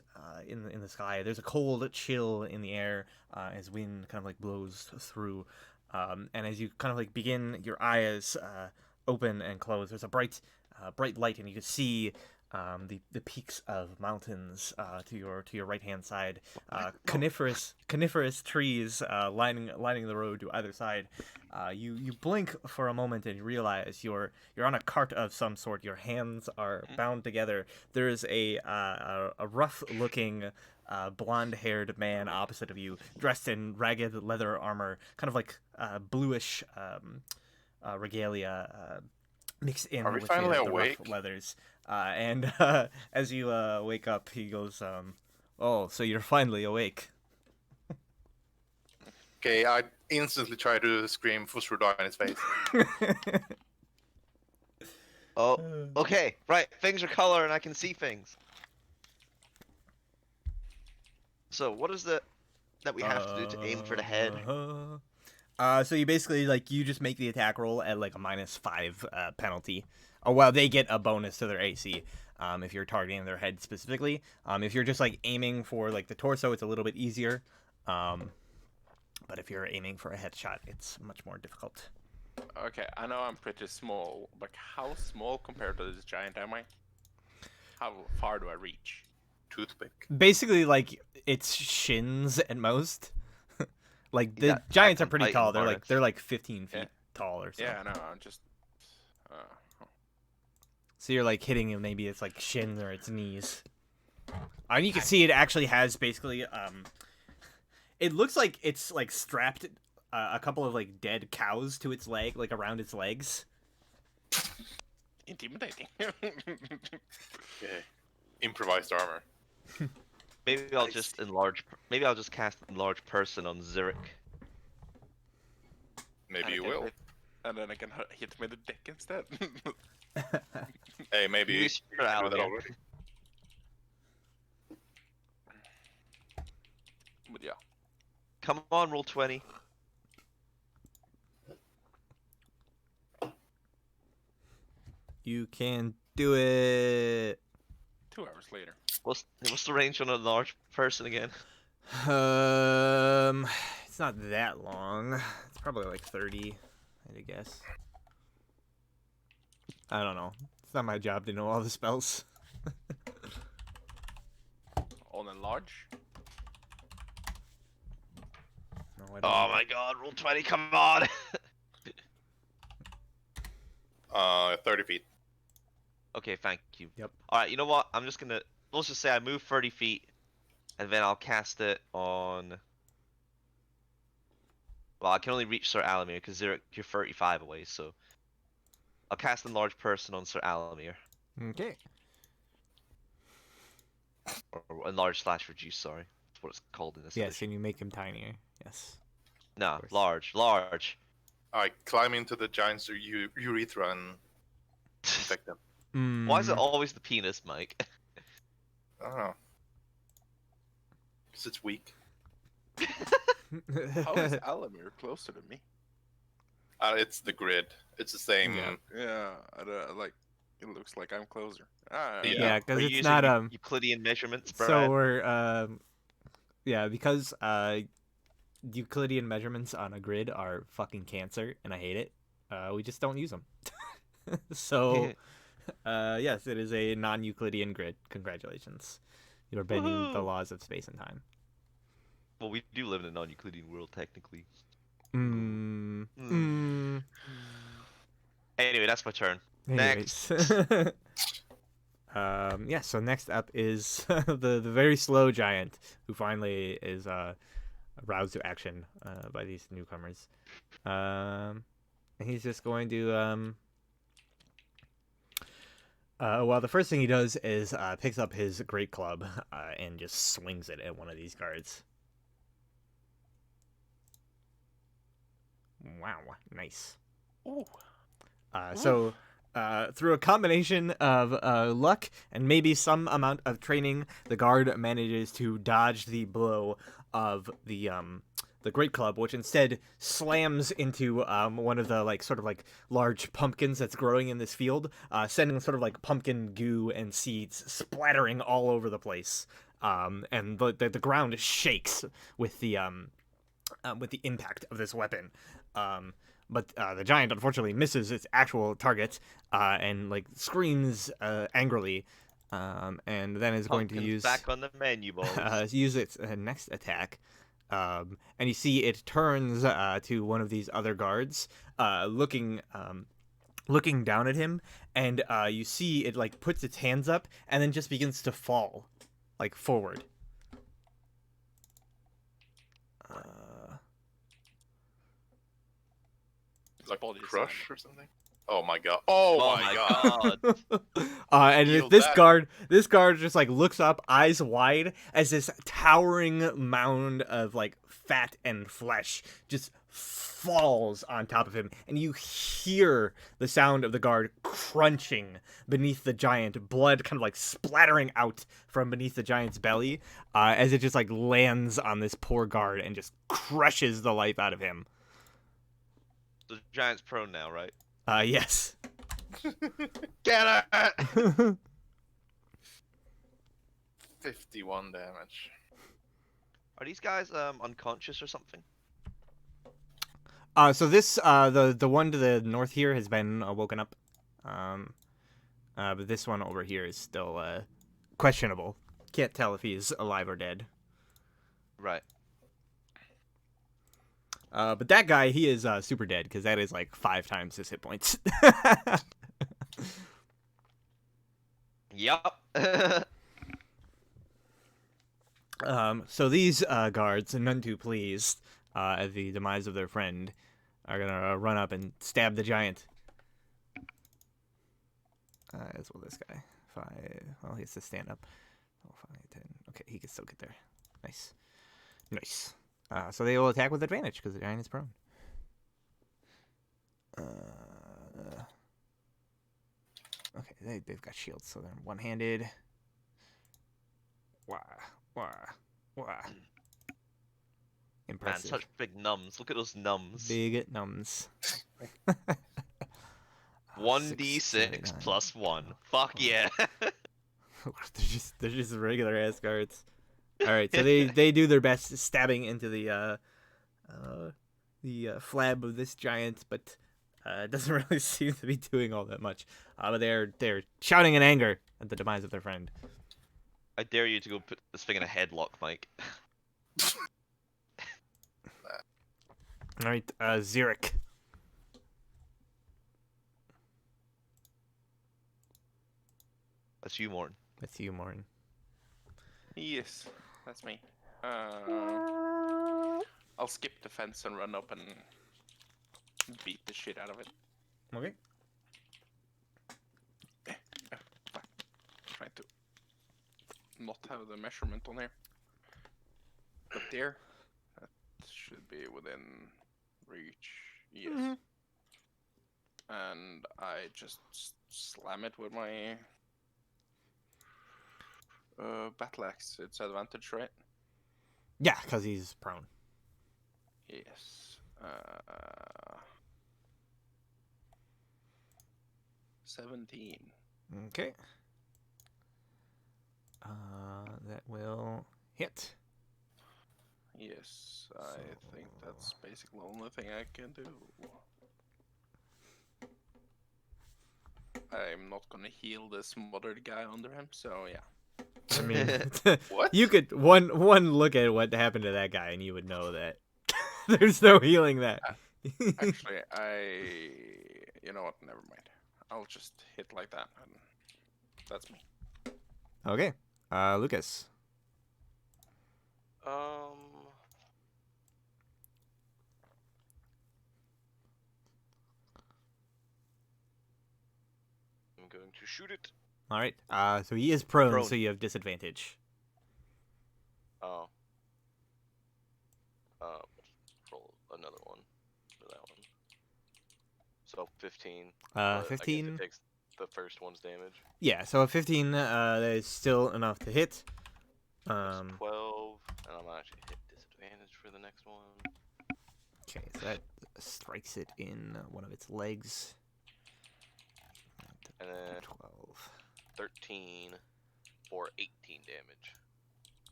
S1: in the sky. There's a cold chill in the air as wind kind of like blows through. And as you kind of like begin, your eyes open and close. There's a bright light, and you can see the peaks of mountains to your right hand side. Coniferous trees lining the road to either side. You blink for a moment and you realize you're on a cart of some sort. Your hands are bound together. There's a rough looking blonde-haired man opposite of you, dressed in ragged leather armor, kind of like bluish regalia mixed in
S4: Are we
S1: with
S4: finally
S1: the
S4: awake?
S1: rough leathers. And as you wake up, he goes, "Oh, so you're finally awake."
S4: Okay, I instantly try to scream Fusruda in his face.
S2: Oh, okay, right. Things are color and I can see things. So what is it that we have to do to aim for the head?
S1: So you basically you just make the attack roll at like a -5 penalty. Oh well, they get a bonus to their AC if you're targeting their head specifically. If you're just like aiming for like the torso, it's a little bit easier. But if you're aiming for a headshot, it's much more difficult.
S3: Okay, I know I'm pretty small, but how small compared to this giant am I? How far do I reach?
S4: Toothpick.
S1: Basically, like it's shins at most. Like the
S2: got
S1: giants are
S2: Attack on
S1: pretty
S2: Titan
S1: tall.
S2: harness.
S1: They're like 15 feet
S3: Yeah.
S1: tall or so.
S3: Yeah, I know. I'm just.
S1: So you're like hitting him. Maybe it's like shins or its knees. And you can see it actually has basically it looks like it's like strapped a couple of like dead cows to its leg, like around its legs.
S3: Intimidating.
S4: Okay. Improvised armor.
S2: Maybe I'll just enlarge. Maybe I'll just cast enlarge person on Zurich.
S4: Maybe you will.
S3: And then I can hit me the dick instead.
S4: Hey, maybe you
S2: Use your
S4: do that
S2: ally.
S4: already.
S3: But yeah.
S2: Come on, roll 20.
S1: You can do it.
S3: 2 hours later.
S2: What's the range on a large person again?
S1: It's not that long. It's probably like 30, I'd guess. I don't know. It's not my job to know all the spells.
S3: On a large.
S1: No, I don't
S2: Oh
S1: know.
S2: my god, roll 20, come on!
S4: 30 feet.
S2: Okay, thank you.
S1: Yep.
S2: Alright, you know what? I'm just gonna... Let's just say I move 30 feet, and then I'll cast it on... Well, I can only reach Sir Alamir, because you're 35 away, so... I'll cast Enlarge Person on Sir Alamir.
S1: Okay.
S2: Or Enlarge/Reduce, sorry. That's what it's called in this
S1: Yes,
S2: edition.
S1: and you make him tinier. Yes.
S2: Nah,
S1: course.
S2: large.
S4: I climb into the giant's urethra and infect them.
S2: Why is it
S1: Mm.
S2: always the penis, Mike?
S4: I don't know. Because it's weak.
S3: How is Alamir closer to me?
S4: It's the grid. It's the same.
S1: Yeah.
S3: Yeah, like it looks like I'm closer.
S1: Yeah, because
S2: Are you
S1: it's
S2: using
S1: not
S2: Euclidean measurements,
S1: So
S2: Brad?
S1: we're yeah, because Euclidean measurements on a grid are fucking cancer, and I hate it. We just don't use them. So yes, it is a non-Euclidean grid. Congratulations, you're bending the
S2: Woohoo!
S1: laws of space and time.
S2: Well, we do live in a non-Euclidean world, technically.
S1: Mm.
S2: Hmm.
S1: Mm.
S2: Anyway, that's my turn.
S1: Anyways. Yeah, so next up is the very slow giant who finally is roused to action by these newcomers. And he's just going to well, the first thing he does is picks up his great club and just swings it at one of these guards. Wow, nice.
S3: Ooh.
S1: So, through a combination of luck and maybe some amount of training, the guard manages to dodge the blow of the great club, which instead slams into one of the sort of large pumpkins that's growing in this field, sending sort of pumpkin goo and seeds splattering all over the place. And the ground shakes with the impact of this weapon. But the giant unfortunately misses its actual target and screams angrily, and then is going to
S2: Pumpkin's
S1: use
S2: back on the menu, boys.
S1: use its next attack. And you see it turns to one of these other guards, looking down at him, and you see it puts its hands up and then just begins to fall forward.
S4: Like
S3: Body
S4: crush or something. Oh my god. Oh, my god.
S1: And
S4: Feel
S1: this
S4: that.
S1: guard just looks up, eyes wide, as this towering mound of fat and flesh just falls on top of him, and you hear the sound of the guard crunching beneath the giant, blood kind of splattering out from beneath the giant's belly, as it just lands on this poor guard and just crushes the life out of him.
S2: The giant's prone now, right?
S1: Yes.
S2: Get it!
S4: 51 damage.
S2: Are these guys unconscious or something?
S1: So this the one to the north here has been woken up, but this one over here is still questionable. Can't tell if he's alive or dead.
S2: Right.
S1: But that guy, he is super dead because that is 5 times his hit points.
S2: Yup.
S1: So these guards, none too pleased at the demise of their friend, are gonna run up and stab the giant. As well, this guy. 5. Well, he has to stand up. 5, 10. Okay, he can still get there. Nice. Nice. So they will attack with advantage because the giant is prone. Okay, they've got shields, so they're one-handed. Wah.
S2: Man,
S1: Impressive.
S2: such big nums. Look at those nums.
S1: Big numbs.
S2: 1d6 plus 1. Fuck yeah.
S1: they're just regular ass guards. All right, so they do their best stabbing into the flab of this giant, but it doesn't really seem to be doing all that much. But they're shouting in anger at the demise of their friend.
S2: I dare you to go put this thing in a headlock, Mike.
S1: All right, Xeric.
S2: That's you, Morton.
S1: That's you, Martin.
S3: Yes, that's me. I'll skip the fence and run up and beat the shit out of it.
S1: Okay.
S3: Fuck. Trying to not have the measurement on here. But there, that should be within reach. Yes. And I just slam it with my battle axe. It's advantage, right?
S1: Yeah, because he's prone.
S3: Yes. 17.
S1: Okay. That will hit.
S3: Yes, I think that's basically the only thing I can do. I'm not gonna heal the smothered guy under him, so yeah.
S1: I mean,
S4: What?
S1: you could one look at what happened to that guy, and you would know that there's no healing that.
S3: Actually, you know what? Never mind. I'll just hit like that, and that's me.
S1: Okay. Lucas.
S5: I'm going to shoot it.
S1: All right. So he is prone,
S2: Prone.
S1: so you have disadvantage.
S5: Oh. Roll another one for that one. So 15. but I guess
S1: 15.
S5: It takes the first one's damage.
S1: Yeah. So a 15. That is still enough to hit.
S5: That's 12, and I'm gonna actually hit disadvantage for the next one.
S1: Okay. So that strikes it in one of its legs.
S5: And then
S1: 12.
S5: 13 for 18 damage.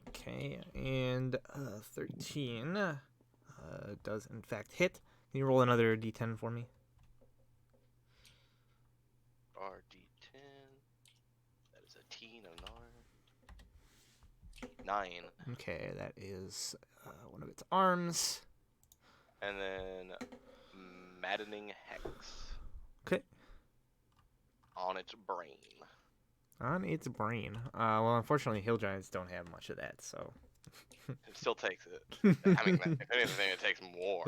S1: Okay, and 13 does in fact hit. Can you roll another d10 for me?
S5: RD10. That is a teen of 9.
S1: Okay, that is one of its arms.
S5: And then maddening hex
S1: Okay,
S5: on its brain.
S1: on its brain. Well, unfortunately, hill giants don't have much of that, so.
S5: It still takes it. I mean, if anything, it takes more.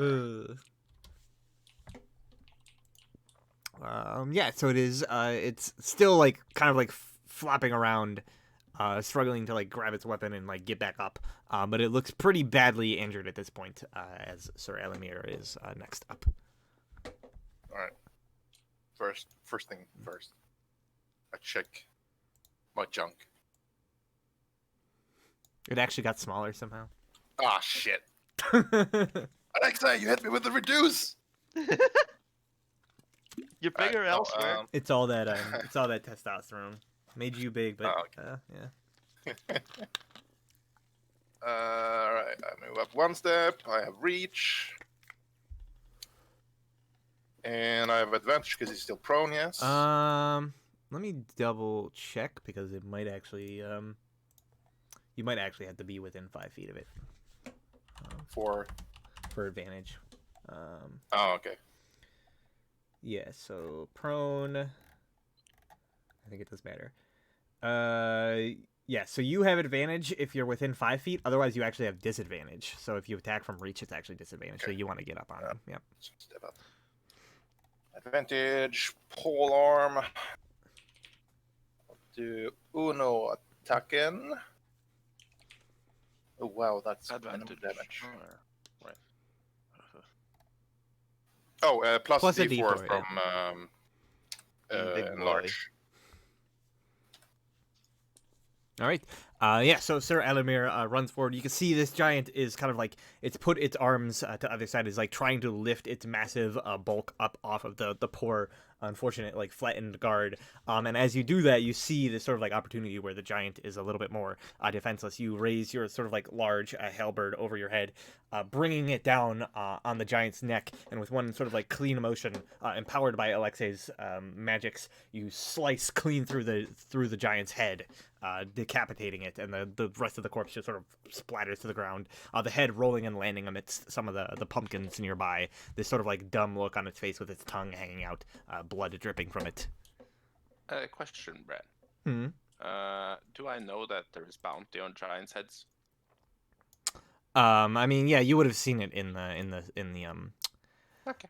S1: Yeah, so it is. It's still like kind of like flopping around, struggling to like grab its weapon and like get back up. But it looks pretty badly injured at this point. As Sir Elamir is next up.
S4: All right. First thing first. I check my junk.
S1: It actually got smaller somehow.
S4: Ah, shit. Alexa, you hit me with the reduce.
S2: You're bigger
S4: Alright,
S2: elsewhere.
S1: It's all that. It's all that testosterone. Made you big, but
S4: Oh,
S1: yeah.
S4: Alright, I move up one step. I have reach. And I have advantage because he's still prone, yes?
S1: Let me double check because it might actually you might actually have to be within 5 feet of it
S4: For...
S1: for advantage.
S4: Oh, okay.
S1: Yeah, so prone. I think it does matter. Yeah, so you have advantage if you're within 5 feet. Otherwise, you actually have disadvantage. So if you attack from reach, it's actually disadvantage. So
S4: Okay.
S1: you want to get up on him. Yep.
S4: Step up. Advantage, pole arm. Do uno attacken. Oh wow, that's minimum
S3: Advantage.
S4: damage.
S3: Right.
S4: Oh, plus
S1: Plus a
S4: D4
S1: D4,
S4: from
S2: Big boy.
S4: enlarge.
S1: All right. Yeah, so Sir Elamir runs forward. You can see this giant is kind of like, it's put its arms to the other side, is like trying to lift its massive bulk up off of the poor, unfortunate, like flattened guard. And as you do that, you see this sort of like opportunity where the giant is a little bit more defenseless. You raise your sort of like large halberd over your head, bringing it down on the giant's neck. And with one sort of like clean motion, empowered by Alexei's magics, you slice clean through the giant's head, decapitating it, and the rest of the corpse just sort of splatters to the ground. The head rolling and landing amidst some of the pumpkins nearby. This sort of like dumb look on its face with its tongue hanging out, blood dripping from it.
S3: Question, Brad.
S1: Hmm.
S3: Do I know that there is bounty on giants' heads?
S1: I mean, yeah, you would have seen it in the
S3: Okay.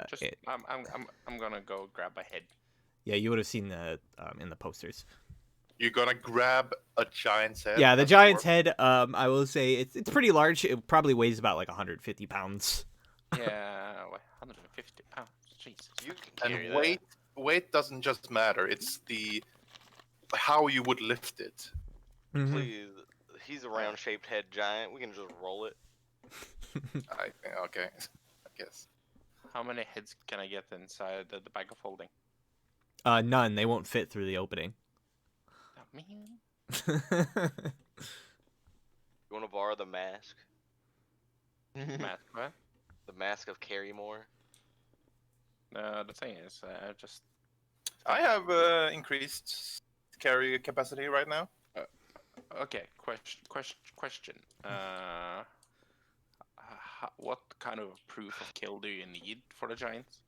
S3: Just I'm gonna go grab a head.
S1: yeah, you would have seen the in the posters.
S4: You're gonna grab a giant's head?
S1: Yeah, the
S4: as a
S1: giant's
S4: dwarf?
S1: head. I will say it's pretty large. It probably weighs about like 150 pounds.
S3: Yeah, 150 pounds. Jesus.
S5: You can carry
S4: And weight doesn't just matter. It's the how you would lift it.
S5: that. Please, he's a round-shaped head giant. We can just roll it.
S4: Okay, I guess.
S3: How many heads can I get inside the bag of holding?
S1: None. They won't fit through the opening.
S3: Oh, man.
S5: You want to borrow the mask?
S3: Matt, what?
S5: The mask of Carrymore?
S3: The thing is,
S4: I have increased carry capacity right now.
S3: Okay, question. What kind of proof of kill do you need for the giants?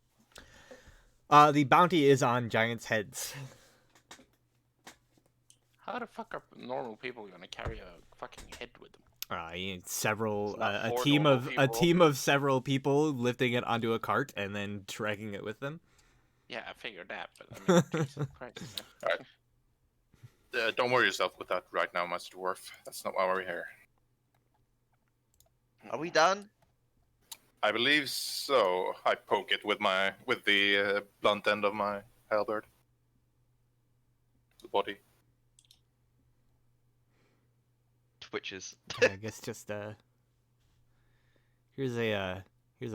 S1: The bounty is on giants' heads.
S3: How the fuck are normal people gonna carry a fucking head with them?
S1: You need several
S5: It's not
S1: a
S5: for
S1: team
S5: normal
S1: of
S5: people.
S1: several people lifting it onto a cart and then dragging it with them.
S3: Yeah, I figured that, but I mean, Jesus Christ, man.
S4: Don't worry yourself with that right now, Master Dwarf. That's not why we're here.
S2: Are we done?
S4: I believe so. I poke it with the blunt end of my halberd. The body.
S2: Twitches.
S1: I guess just here's a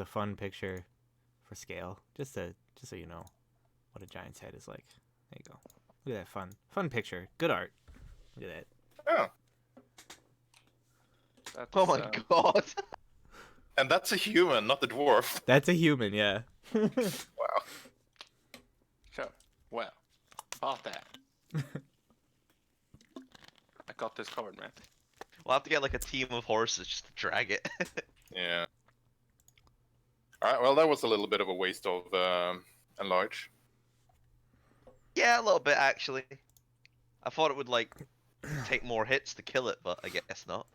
S1: fun picture for scale, just so you know what a giant's head is like. There you go. Look at that fun picture. Good art. Look at that.
S4: Oh,
S3: That's,
S2: Oh my god.
S4: and that's a human, not the dwarf.
S1: That's a human, yeah.
S4: Wow.
S3: So, well, about that. I got this covered, man.
S2: We'll have to get like a team of horses just to drag it.
S4: Yeah. All right. Well, that was a little bit of a waste of enlarge.
S2: Yeah, a little bit actually. I thought it would like take more hits to kill it, but I guess not.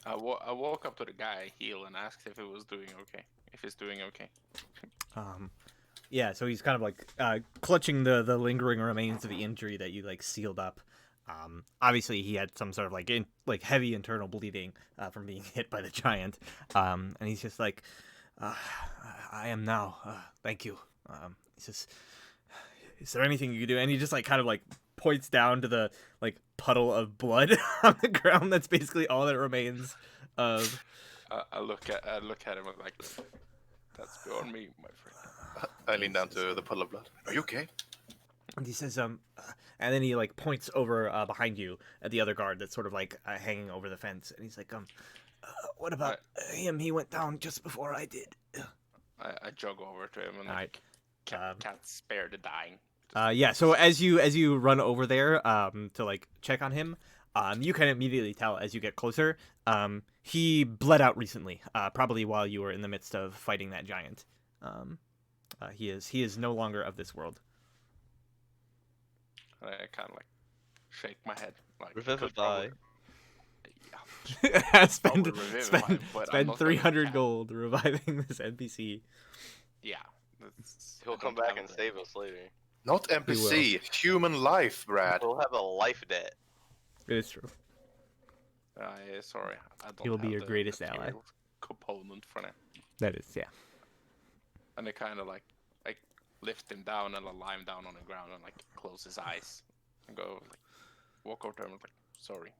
S3: I walk up to the guy, heal, and asked if it was doing okay. If he's doing okay.
S1: Yeah, so he's kind of like clutching the lingering remains of the injury that you like sealed up. Obviously he had some sort of like heavy internal bleeding from being hit by the giant. And he's just like, I am now. Thank you. He says, is there anything you can do? And he just like kind of like points down to the like puddle of blood on the ground. That's basically all that remains of.
S3: I look at him and like, that's beyond me, my friend.
S4: I lean down to the puddle of blood. Are you okay?
S1: And he says, and then he like points over behind you at the other guard that's sort of like hanging over the fence, and he's like, what about him? He went down just before I did.
S3: I jog over to him and
S1: All
S3: like, can't spare the dying.
S1: Yeah. So as you run over there to like check on him, you can immediately tell as you get closer, he bled out recently, probably while you were in the midst of fighting that giant. He is no longer of this world.
S3: I kind of like shake my head. Like,
S2: Revivify.
S3: Yeah.
S1: spend
S3: Revivify, but I'm not gonna
S1: 300
S3: count.
S1: gold reviving this NPC.
S3: Yeah.
S5: He'll come back and save us later.
S4: Not NPC. Human life, Brad.
S5: We'll have a life debt.
S1: It is true.
S3: Yeah, sorry. I don't
S1: He will be
S3: have
S1: your
S3: the
S1: greatest ally.
S3: material component for that.
S1: That is, yeah.
S3: And I kind of like lift him down and I lie him down on the ground and like close his eyes and go like walk over to him and like, sorry,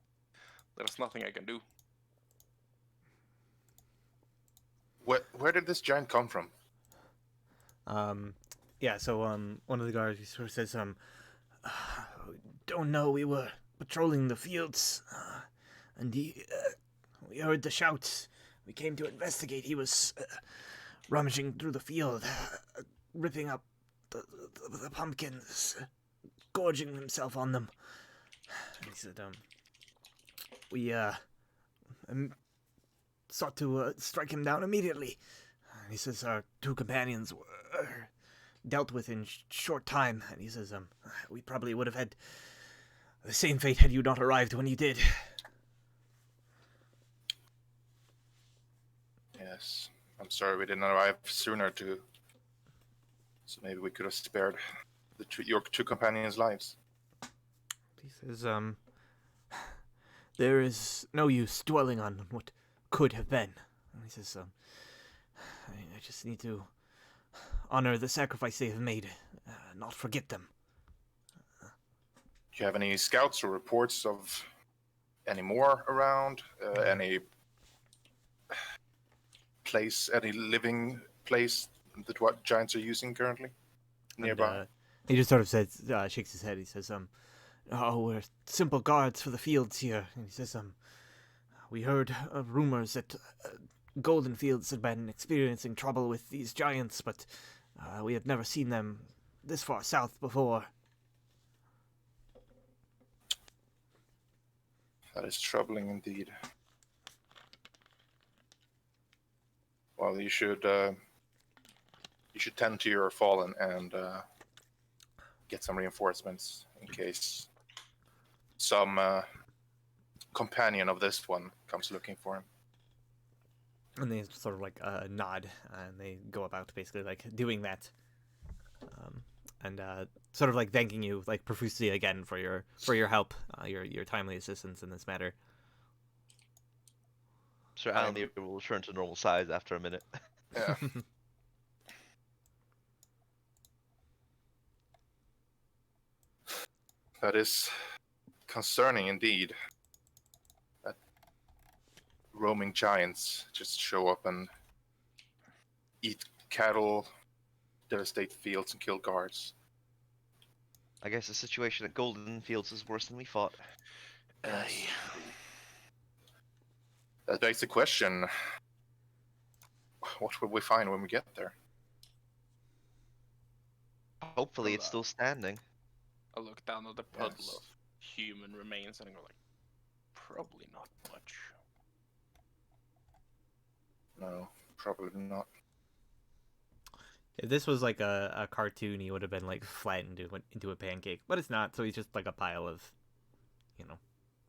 S3: there's nothing I can do.
S4: Where did this giant come from?
S1: Yeah, so one of the guards sort of says, don't know, we were patrolling the fields, and we heard the shouts. We came to investigate. He was rummaging through the field, ripping up the pumpkins, gorging himself on them. And he said, we sought to strike him down immediately. And he says our two companions were dealt with in short time. And he says, we probably would have had the same fate had you not arrived when you did.
S4: Yes. I'm sorry we didn't arrive sooner too. So maybe we could have spared your two companions' lives.
S1: He says, there is no use dwelling on what could have been. And he says, I just need to honor the sacrifice they have made, not forget them.
S4: Do you have any scouts or reports of any more around? Any place, any living place that what giants are using currently nearby?
S1: And, he just sort of says, shakes his head. He says, oh, we're simple guards for the fields here. And he says, we heard rumors that Goldenfields had been experiencing trouble with these giants, but we had never seen them this far south before.
S4: That is troubling indeed. Well, you should tend to your fallen and get some reinforcements in case some companion of this one comes looking for him.
S1: And they sort of like nod, and they go about basically like doing that, and sort of like thanking you like profusely again for your help, your timely assistance in this matter.
S2: Sir Alan will return to normal size after a minute.
S4: Yeah. That is concerning indeed. That roaming giants just show up and eat cattle, devastate fields, and kill guards.
S2: I guess the situation at Goldenfields is worse than we thought.
S4: That begs the question, what will we find when we get there?
S2: Hopefully it's still standing.
S3: I look down at the puddle
S4: Yes.
S3: of human remains and I go like, probably not much.
S4: No, probably not.
S1: If this was like a cartoon, he would have been like flattened into a pancake, but it's not. So he's just like a pile of,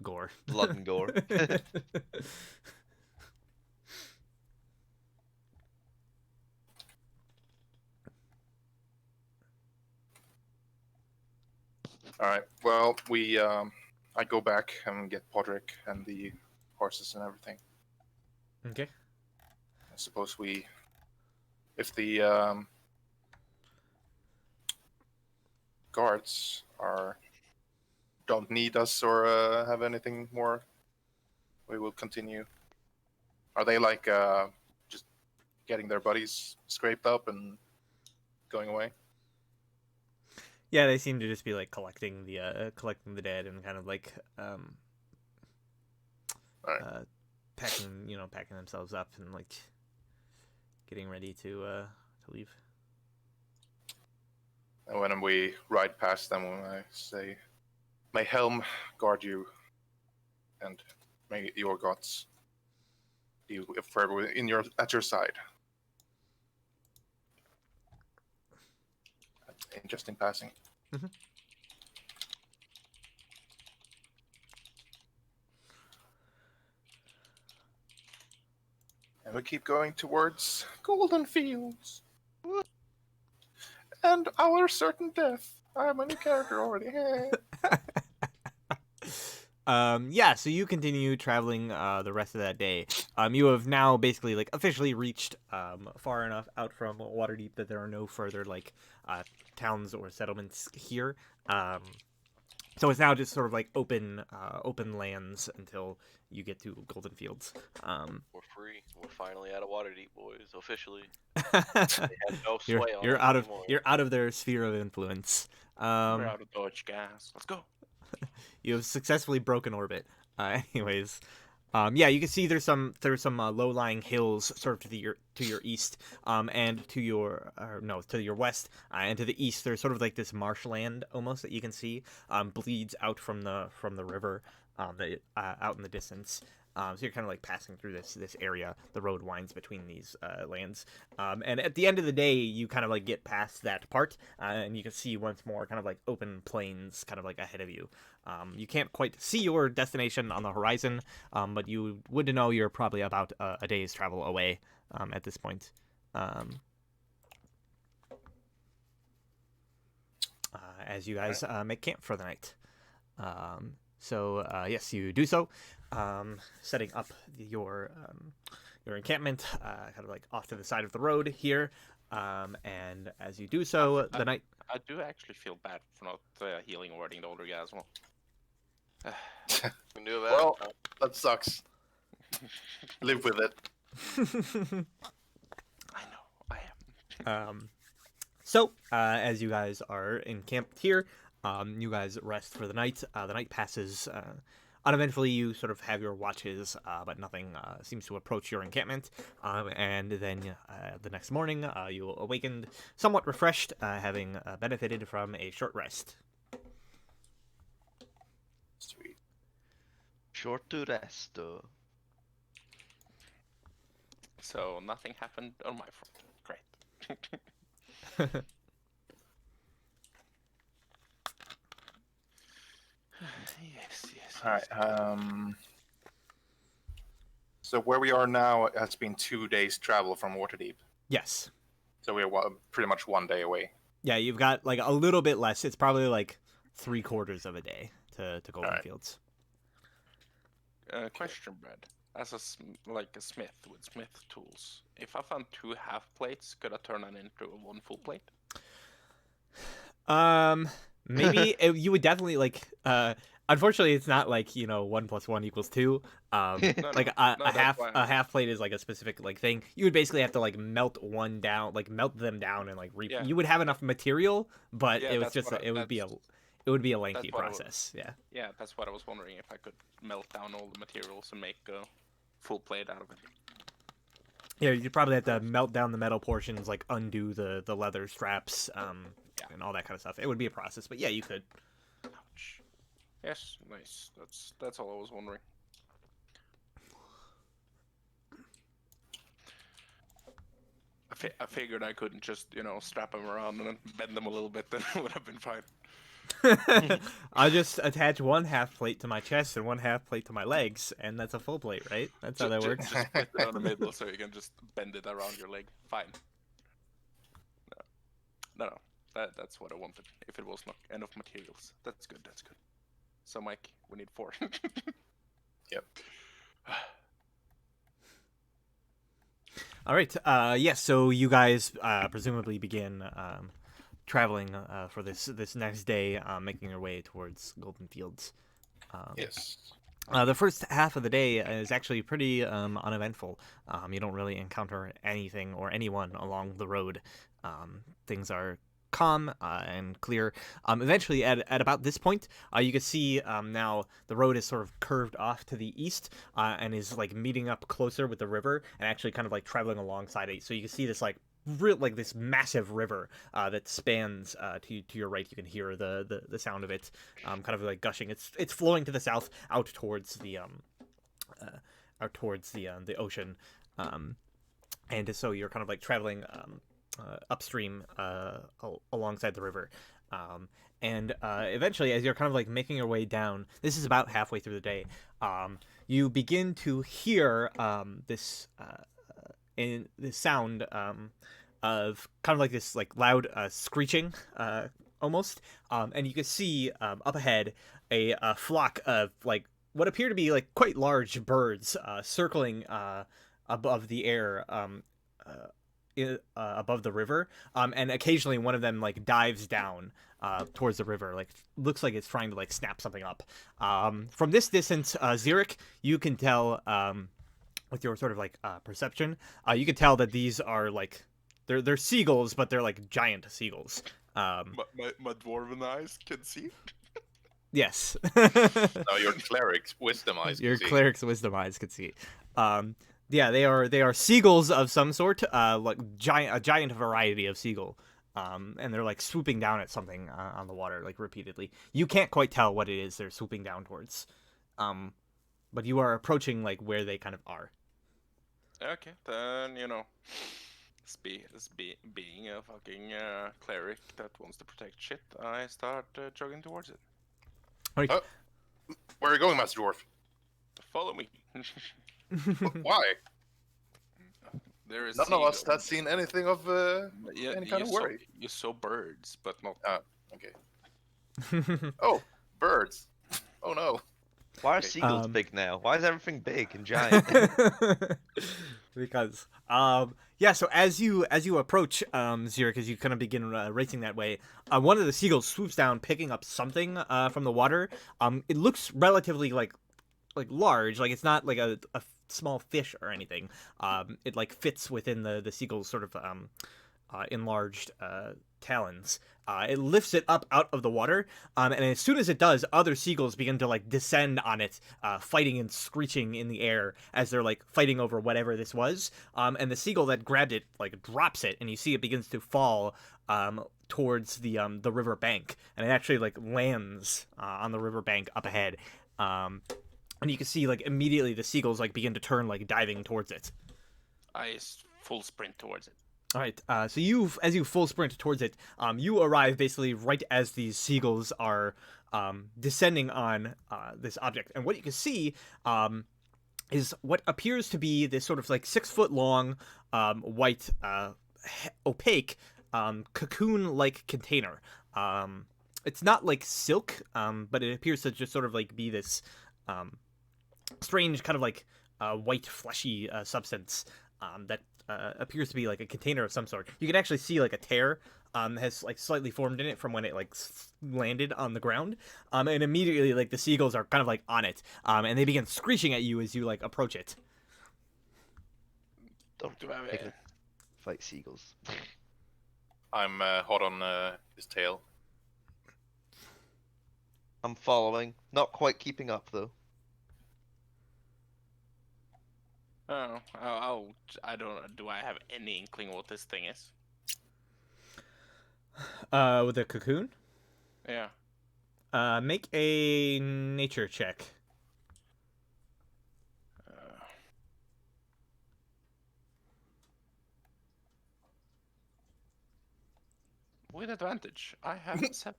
S1: gore.
S2: Blood and gore.
S4: All right. Well, I go back and get Podrick and the horses and everything.
S1: Okay.
S4: I suppose if the guards don't need us or have anything more, we will continue. Are they like just getting their bodies scraped up and going away?
S1: Yeah, they seem to just be like collecting the dead and kind of like
S4: Alright.
S1: packing themselves up and like getting ready to leave.
S4: And when we ride past them, when I say, "May Helm guard you, and may your gods be forever at your side." Just in passing.
S1: Mhm.
S4: And we keep going towards Goldenfields. And our certain death. I am a new character already.
S1: Yeah, so you continue traveling the rest of that day. You have now basically like officially reached far enough out from Waterdeep that there are no further like towns or settlements here. So it's now just sort of like open lands until you get to Goldenfields.
S5: We're free. We're finally out of Waterdeep, boys. Officially. They have no sway on
S1: you're
S5: us
S1: out of
S5: anymore.
S1: you're out of their sphere of influence.
S3: We're out of dodge gas. Let's go.
S1: You have successfully broken orbit. Anyways, yeah, you can see there's some low-lying hills sort of to your east, and to your west, and to the east. There's sort of like this marshland almost that you can see bleeds out from the river. out in the distance. So you're kind of like passing through this area. The road winds between these lands, and at the end of the day, you kind of like get past that part, and you can see once more kind of like open plains, kind of like ahead of you. You can't quite see your destination on the horizon, but you would know you're probably about a day's travel away at this point. As you guys make camp for the night. So yes, you do so, setting up your encampment, kind of like off to the side of the road here. And as you do so, the night.
S3: I do actually feel bad for not healing or wording the older guy as well.
S5: We knew that.
S4: Well, that sucks. Live with it.
S3: I know, I am.
S1: So as you guys are encamped here, you guys rest for the night. The night passes uneventfully. You sort of have your watches, but nothing seems to approach your encampment. And then the next morning, you awakened somewhat refreshed, having benefited from a short rest.
S4: Sweet.
S2: Short to rest, though.
S3: So nothing happened on my front. Great. Yes.
S4: All right. So where we are now has been 2 days travel from Waterdeep.
S1: Yes.
S4: So we're pretty much 1 day away.
S1: Yeah, you've got like a little bit less. It's probably like 3/4 of a day to Goldenfields.
S3: Question, Brad. As a like a smith with smith tools, if I found 2 half plates, could I turn that into 1 full plate?
S1: Maybe you would definitely like. Unfortunately, it's not like 1 + 1 = 2. Like a half plate is like a specific like thing. You would basically have to like melt one down, like melt them down, and like
S3: Yeah.
S1: You would have enough material, but
S3: Yeah,
S1: it was
S3: that's
S1: just
S3: what I-
S1: it would be a lengthy
S3: that's what I would-
S1: process. Yeah.
S3: Yeah, that's what I was wondering, if I could melt down all the materials and make a full plate out of it.
S1: Yeah, you'd probably have to melt down the metal portions, like undo the leather straps, and all that kind of stuff. It would be a process, but yeah, you could.
S3: Ouch. Yes, nice. That's all I was wondering. I figured I couldn't just, strap them around and then bend them a little bit, then it would have been fine.
S1: I'll just attach 1 half plate to my chest and 1 half plate to my legs, and that's a full plate, right? That's how that works.
S3: Just split it down the middle so you can just bend it around your leg. Fine. No. That's what I wanted. If it was not enough materials. That's good, So, Mike, we need 4.
S4: Yep.
S1: All right. Yes. So you guys presumably begin traveling for this next day, making your way towards Goldenfields.
S4: Yes.
S1: The first half of the day is actually pretty uneventful. You don't really encounter anything or anyone along the road. Things are calm and clear. Eventually, at about this point, you can see now the road is sort of curved off to the east and is like meeting up closer with the river and actually kind of like traveling alongside it. So you can see this like this massive river that spans to your right. You can hear the sound of it, kind of like gushing. It's flowing to the south out towards the ocean, and so you're kind of like traveling upstream alongside the river, and eventually, as you're kind of like making your way down, this is about halfway through the day, you begin to hear this sound of kind of like this like loud screeching almost, and you can see up ahead a flock of like what appear to be like quite large birds circling above the air, above the river, and occasionally one of them like dives down towards the river, like looks like it's trying to like snap something up. From this distance, Xeric, you can tell with your sort of like perception, you can tell that these are like they're seagulls, but they're like giant seagulls.
S3: My dwarven eyes can see.
S1: Yes.
S4: No, your cleric's wisdom eyes.
S1: Your cleric's wisdom eyes could see. Yeah, they are seagulls of some sort, like a giant variety of seagull, and they're like swooping down at something on the water, like repeatedly. You can't quite tell what it is they're swooping down towards. but you are approaching like where they kind of are.
S3: Okay, then being a fucking cleric that wants to protect shit, I start jogging towards it.
S1: All right.
S4: Oh. Where are you going, Master Dwarf?
S3: Follow me.
S4: Why?
S3: There is
S4: None of us
S3: seagull.
S4: has seen anything of any kind of worry.
S3: You saw birds, but not.
S4: Okay. Oh, birds. Oh no.
S2: Why are
S4: Okay.
S2: seagulls big now? Why is everything big and giant?
S1: Because yeah, so as you approach Xeric, as you kind of begin racing that way, one of the seagulls swoops down, picking up something from the water. It looks relatively like large, like it's not like a small fish or anything. It like fits within the seagull's sort of enlarged talons. It lifts it up out of the water, and as soon as it does, other seagulls begin to like descend on it, fighting and screeching in the air as they're like fighting over whatever this was. And the seagull that grabbed it like drops it, and you see it begins to fall towards the river bank, and it actually like lands on the river bank up ahead. And you can see like immediately the seagulls like begin to turn, like diving towards it.
S3: I full sprint towards it.
S1: All right, so as you full sprint towards it, you arrive basically right as these seagulls are descending on this object, and what you can see is what appears to be this sort of like 6 foot long, white, opaque, cocoon-like container. It's not like silk, but it appears to just sort of like be this strange kind of like white, fleshy substance that appears to be like a container of some sort. You can actually see like a tear has like slightly formed in it from when it like landed on the ground, and immediately like the seagulls are kind of like on it, and they begin screeching at you as you like approach it.
S2: Don't
S3: Do I have
S2: take
S3: a-
S2: it. Fight seagulls.
S4: I'm hot on his tail.
S2: I'm following. Not quite keeping up though.
S3: Oh, I don't know. Do I have any inkling what this thing is?
S1: With the cocoon,
S3: Yeah.
S1: make a nature check.
S3: With advantage, I have 7.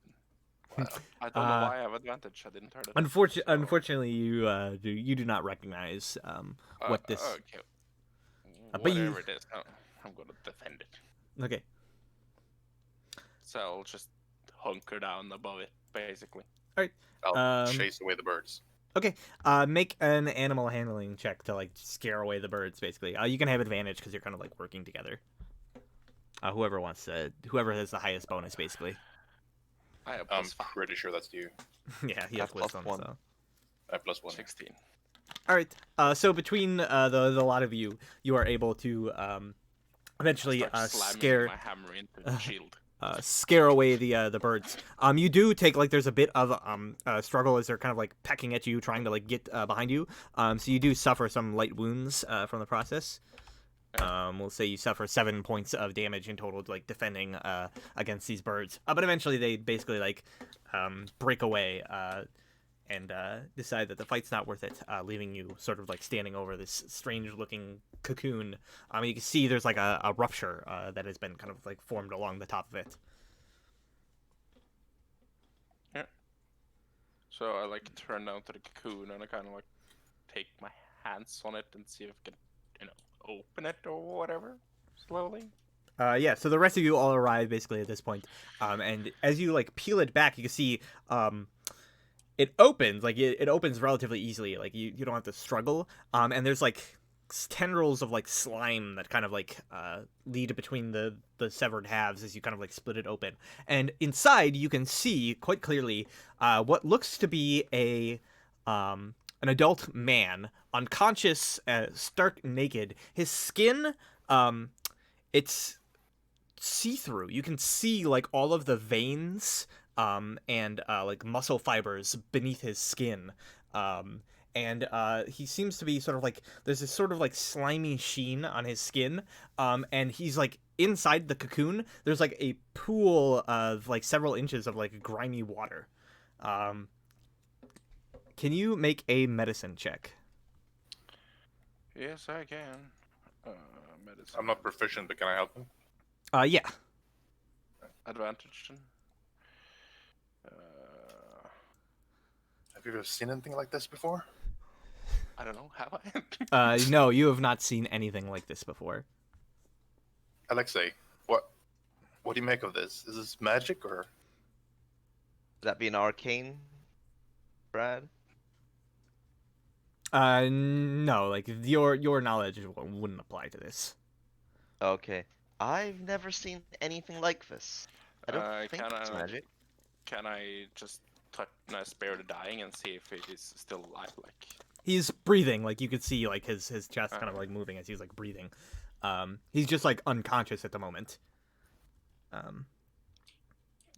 S3: I don't know why I have advantage. I didn't hear it.
S1: Unfortunately, you do not recognize what this.
S3: Okay.
S1: but you-
S3: Whatever it is, I'm gonna defend it.
S1: Okay.
S3: So I'll just hunker down above it, basically.
S4: I'll
S1: Um,
S4: chase away the birds.
S1: Okay. Make an animal handling check to like scare away the birds. Basically, you can have advantage because you're kind of like working together. Whoever has the highest bonus, basically.
S3: I have
S4: I'm
S3: plus 5,
S4: pretty sure that's you.
S1: Yeah, he has
S2: Plus
S1: wisdom.
S2: one.
S1: So.
S4: I have +1.
S3: 16.
S1: All right. So between the lot of you, you are able to eventually
S3: Start slamming
S1: scare
S3: my hammer into the shield.
S1: scare away the birds. You do take like there's a bit of struggle as they're kind of like pecking at you, trying to like get behind you. So you do suffer some light wounds from the process. We'll say you suffer 7 points of damage in total, like defending against these birds. But eventually they basically like break away and decide that the fight's not worth it, leaving you sort of like standing over this strange-looking cocoon. You can see there's like a rupture that has been kind of like formed along the top of it.
S3: Yeah. So I like turn down to the cocoon and I kind of like take my hands on it and see if I can, open it or whatever, slowly.
S1: Yeah, so the rest of you all arrive basically at this point, and as you like peel it back, you can see it opens, like it opens relatively easily, like you don't have to struggle, and there's like tendrils of like slime that kind of like lead between the severed halves as you kind of like split it open, and inside you can see quite clearly what looks to be an adult man, unconscious, stark naked. His skin, it's see-through. You can see like all of the veins and like muscle fibers beneath his skin. And he seems to be sort of like, there's this sort of like slimy sheen on his skin. And he's like inside the cocoon, there's like a pool of like several inches of like grimy water. Can you make a medicine check?
S3: Yes, I can. Medicine.
S4: I'm not proficient, but can I help him?
S1: Yeah.
S3: Advantage then.
S4: Have you ever seen anything like this before?
S3: I don't know. Have I?
S1: No, you have not seen anything like this before.
S4: Alexei, what do you make of this? Is this magic or?
S2: Would that be an arcane, Brad?
S1: No, like your knowledge wouldn't apply to this.
S2: Okay. I've never seen anything like this. I don't think it's magic.
S3: Can I just spare the dying and see if he's still alive? Like
S1: He's breathing, like you could see like his chest kind of like moving as he's like breathing. He's just like unconscious at the moment.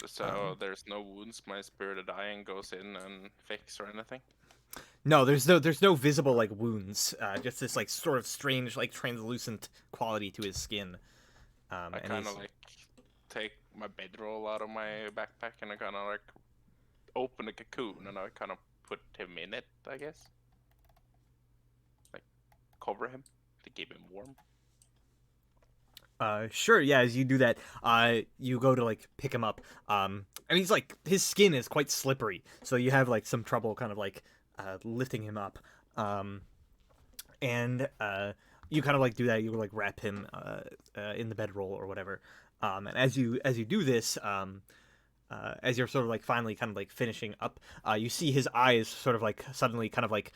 S3: So there's no wounds. My spirit of dying goes in and fix or anything.
S1: No, there's no visible like wounds. Just this like sort of strange like translucent quality to his skin.
S3: I
S1: And
S3: kind of
S1: he's-
S3: like take my bedroll out of my backpack and I kind of like open the cocoon and I kind of put him in it, I guess. Like cover him to keep him warm.
S1: Sure, yeah, as you do that, you go to like pick him up. And he's like his skin is quite slippery, so you have like some trouble kind of like lifting him up. And you kind of like do that, you like wrap him in the bedroll or whatever. And as you do this, as you're sort of like finally kind of like finishing up, you see his eyes sort of like suddenly kind of like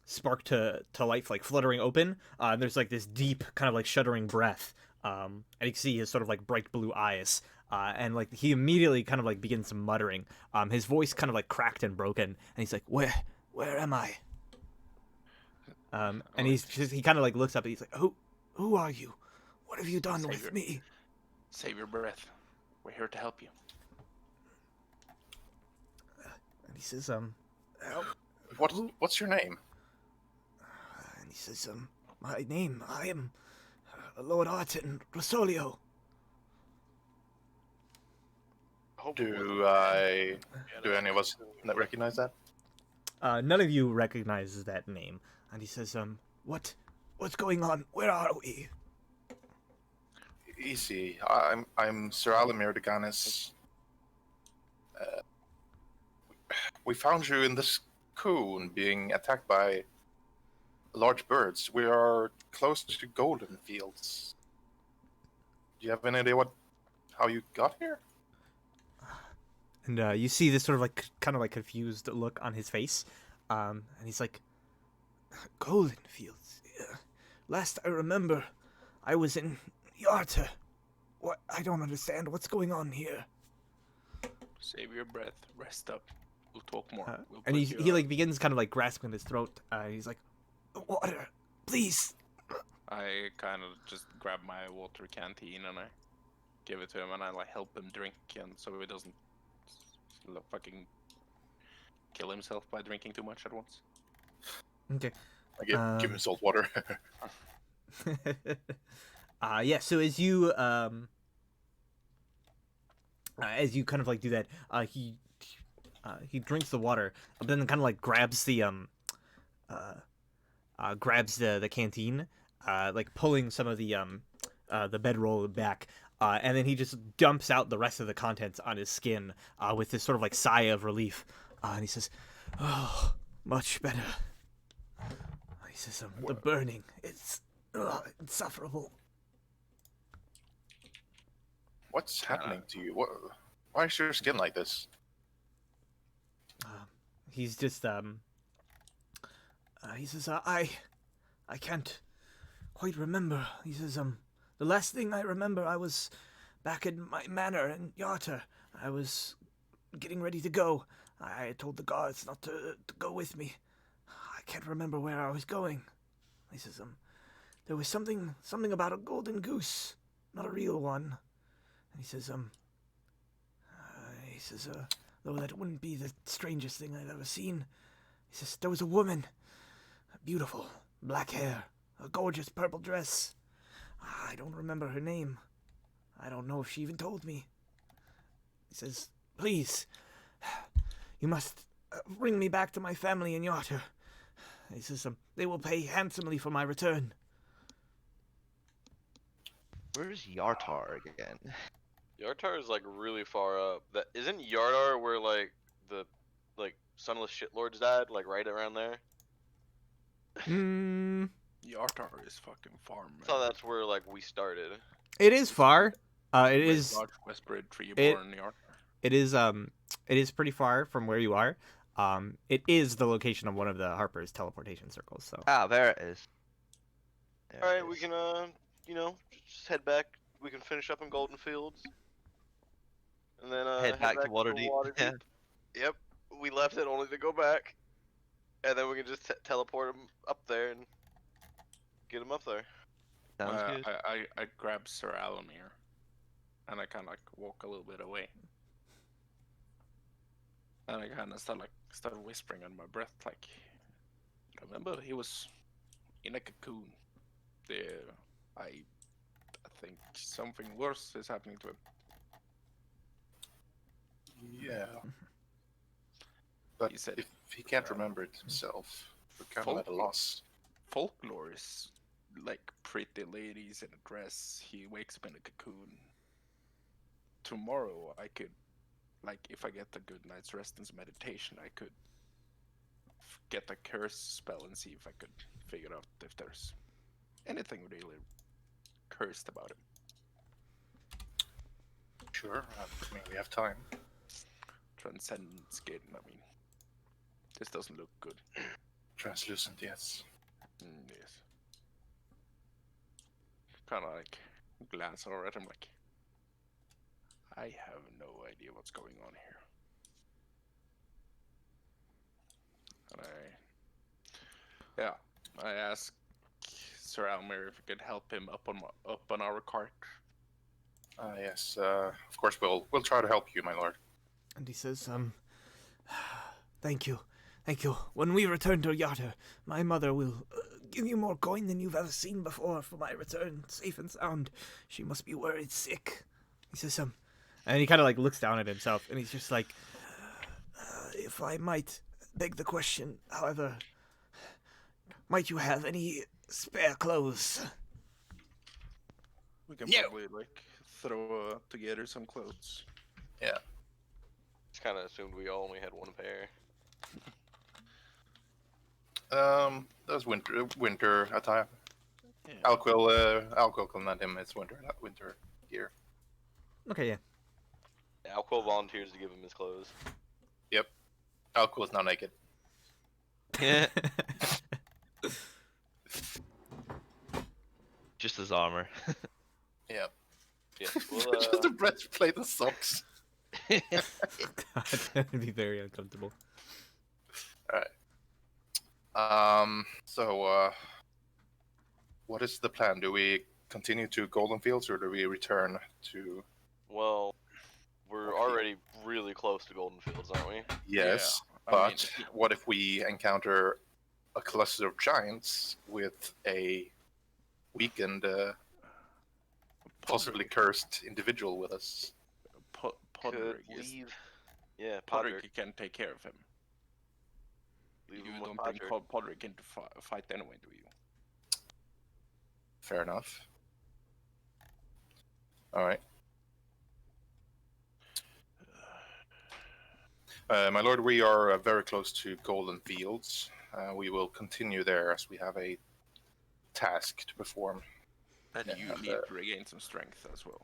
S1: spark to life, like fluttering open. And there's like this deep kind of like shuddering breath. And you can see his sort of like bright blue eyes. And like he immediately kind of like begins muttering. His voice kind of like cracked and broken, and he's like, "Where am I?" And he kind of like looks up and he's like, "Who are you? What have you done
S3: Savior.
S1: with me?"
S3: Save your breath. We're here to help you.
S1: And he says,
S4: What's your name?
S1: and he says, "My name, I am Lord Arton Rosolio."
S4: Do any of us recognize that?
S1: None of you recognizes that name. And he says, what's going on? Where are we?"
S4: Easy. I'm Sir Alamir Daganis. We found you in this coon being attacked by large birds. We are close to Goldenfields. Do you have any idea how you got here?
S1: And you see this sort of like kind of like confused look on his face. And he's like, "Goldenfields. Yeah. Last I remember, I was in Yarta. What? I don't understand. What's going on here?"
S3: Save your breath. Rest up. We'll talk more. We'll
S1: And
S3: put
S1: he
S3: you
S1: like begins kind of like grasping his throat. He's like, "Water, please."
S3: I kind of just grab my water canteen and I give it to him and I like help him drink and so he doesn't fucking kill himself by drinking too much at once.
S1: Okay.
S4: I give him salt water.
S1: Yeah, so as you kind of like do that, he drinks the water, but then kind of like grabs the canteen, like pulling some of the bedroll back, and then he just dumps out the rest of the contents on his skin with this sort of like sigh of relief, and he says, "Oh, much better." He says, "The burning, it's insufferable."
S4: What's happening to you? Why is your skin like this?
S1: He's just he says, I can't quite remember." He says, "The last thing I remember, I was back in my manor in Yarta. I was getting ready to go. I told the guards not to go with me. I can't remember where I was going." He says, "There was something about a golden goose, not a real one." And he says, "Though that wouldn't be the strangest thing I've ever seen." He says, "There was a woman, beautiful, black hair, a gorgeous purple dress. I don't remember her name. I don't know if she even told me." He says, "Please, you must bring me back to my family in Yarter. He says they will pay handsomely for my return.
S2: Where's Yartar again?
S5: Yartar is like really far up. That isn't Yardar where like the sunless shitlords died, like right around there.
S3: Yartar is fucking far, man.
S5: I thought that's where like we started.
S1: It is far. It is.
S3: Large Westbred Treeborn Yartar.
S1: It is pretty far from where you are. It is the location of one of the Harper's teleportation circles. So.
S2: Ah, there it is. There
S5: All
S2: it
S5: right, we
S2: is.
S5: can just head back. We can finish up in Goldenfields, and then
S2: Head back to
S5: the
S2: Waterdeep. Yeah.
S5: Yep, we left it only to go back, and then we can just teleport him up there and get him up there.
S2: Sounds good.
S3: I grab Sir Alamir, and I kind of like walk a little bit away, and I kind of start whispering under my breath, like, remember he was in a cocoon. There, I think something worse is happening to him.
S4: Yeah. But
S3: He said,
S4: if he can't remember it himself, we're kind of at a loss.
S3: Folklore is like pretty ladies in a dress. He wakes up in a cocoon. Tomorrow, I could, like, if I get a good night's rest and some meditation, I could get a curse spell and see if I could figure out if there's anything really cursed about him.
S4: Sure, I mean, we have time.
S3: Transcendent skin, I mean, this doesn't look good.
S4: Translucent, yes.
S3: Yes. Kind of like glance over at him like, I have no idea what's going on here. And I asked Sir Almir if we could help him up on our cart.
S4: Yes, of course we'll try to help you, my lord.
S1: And he says, thank you. Thank you. When we return to Yarter, my mother will give you more coin than you've ever seen before for my return, safe and sound. She must be worried sick. He says, and he kind of like looks down at himself, and he's just like, if I might beg the question, however, might you have any spare clothes?
S3: We can
S1: Yeah.
S3: probably like throw together some clothes.
S4: Yeah.
S5: Just kind of assumed we only had one pair.
S4: That's winter attire.
S3: Yeah.
S4: Alquil can lend him his winter gear.
S1: Okay, yeah.
S5: Alquil volunteers to give him his clothes.
S4: Alquil is now naked.
S2: Yeah. Just his armor.
S4: Yeah.
S5: Yeah, we'll,
S4: Just the breastplate and socks.
S1: God, that'd be very uncomfortable.
S4: So, what is the plan? Do we continue to Goldenfields or do we return to...
S5: well, we're already really close to Goldenfields, aren't we?
S4: Yes,
S3: I
S4: but
S3: mean,
S4: what if we encounter a cluster of giants with a weakened, possibly cursed individual with us?
S5: Could
S3: Podrick is
S5: leave. Yeah,
S3: Podrick
S5: Podrick.
S3: can take care of him.
S5: Leave
S3: You
S5: him with
S3: don't bring
S5: Podrick.
S3: Podrick into fight anyway, do you?
S4: Fair enough. All right. My lord, we are very close to Goldenfields. We will continue there as we have a task to perform.
S3: And
S4: Yeah,
S3: you
S4: and,
S3: need to regain some strength as well.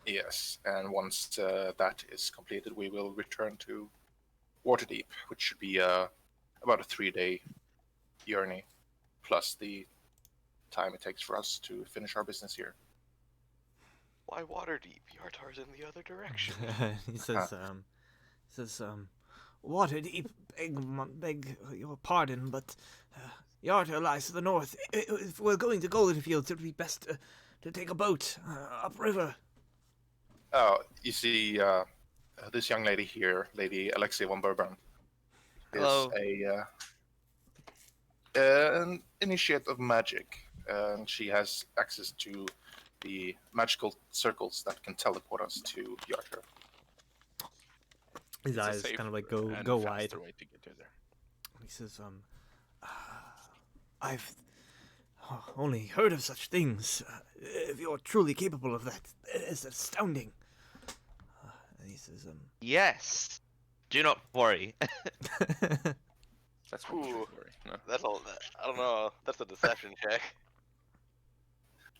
S4: Yes, and once that is completed, we will return to Waterdeep, which should be about a 3-day journey, plus the time it takes for us to finish our business here.
S5: Why Waterdeep? Yartar's in the other direction.
S1: he says, Waterdeep, beg your pardon, but Yarter lies to the north. If we're going to Goldenfields, it would be best to take a boat upriver.
S4: Oh, you see, this young lady here, Lady Alexia von Bourbon, is
S2: Hello.
S4: an initiate of magic, and she has access to the magical circles that can teleport us to Yarter.
S1: His
S3: It's a
S1: eyes
S3: safer
S1: kind of like
S3: and
S1: go wide.
S3: faster way to get to there.
S1: He says, I've only heard of such things. If you're truly capable of that, it is astounding. And he says,
S2: Yes. Do not worry.
S3: That's what you
S5: Ooh.
S3: should worry. No.
S5: That's all. I don't know. That's a deception check.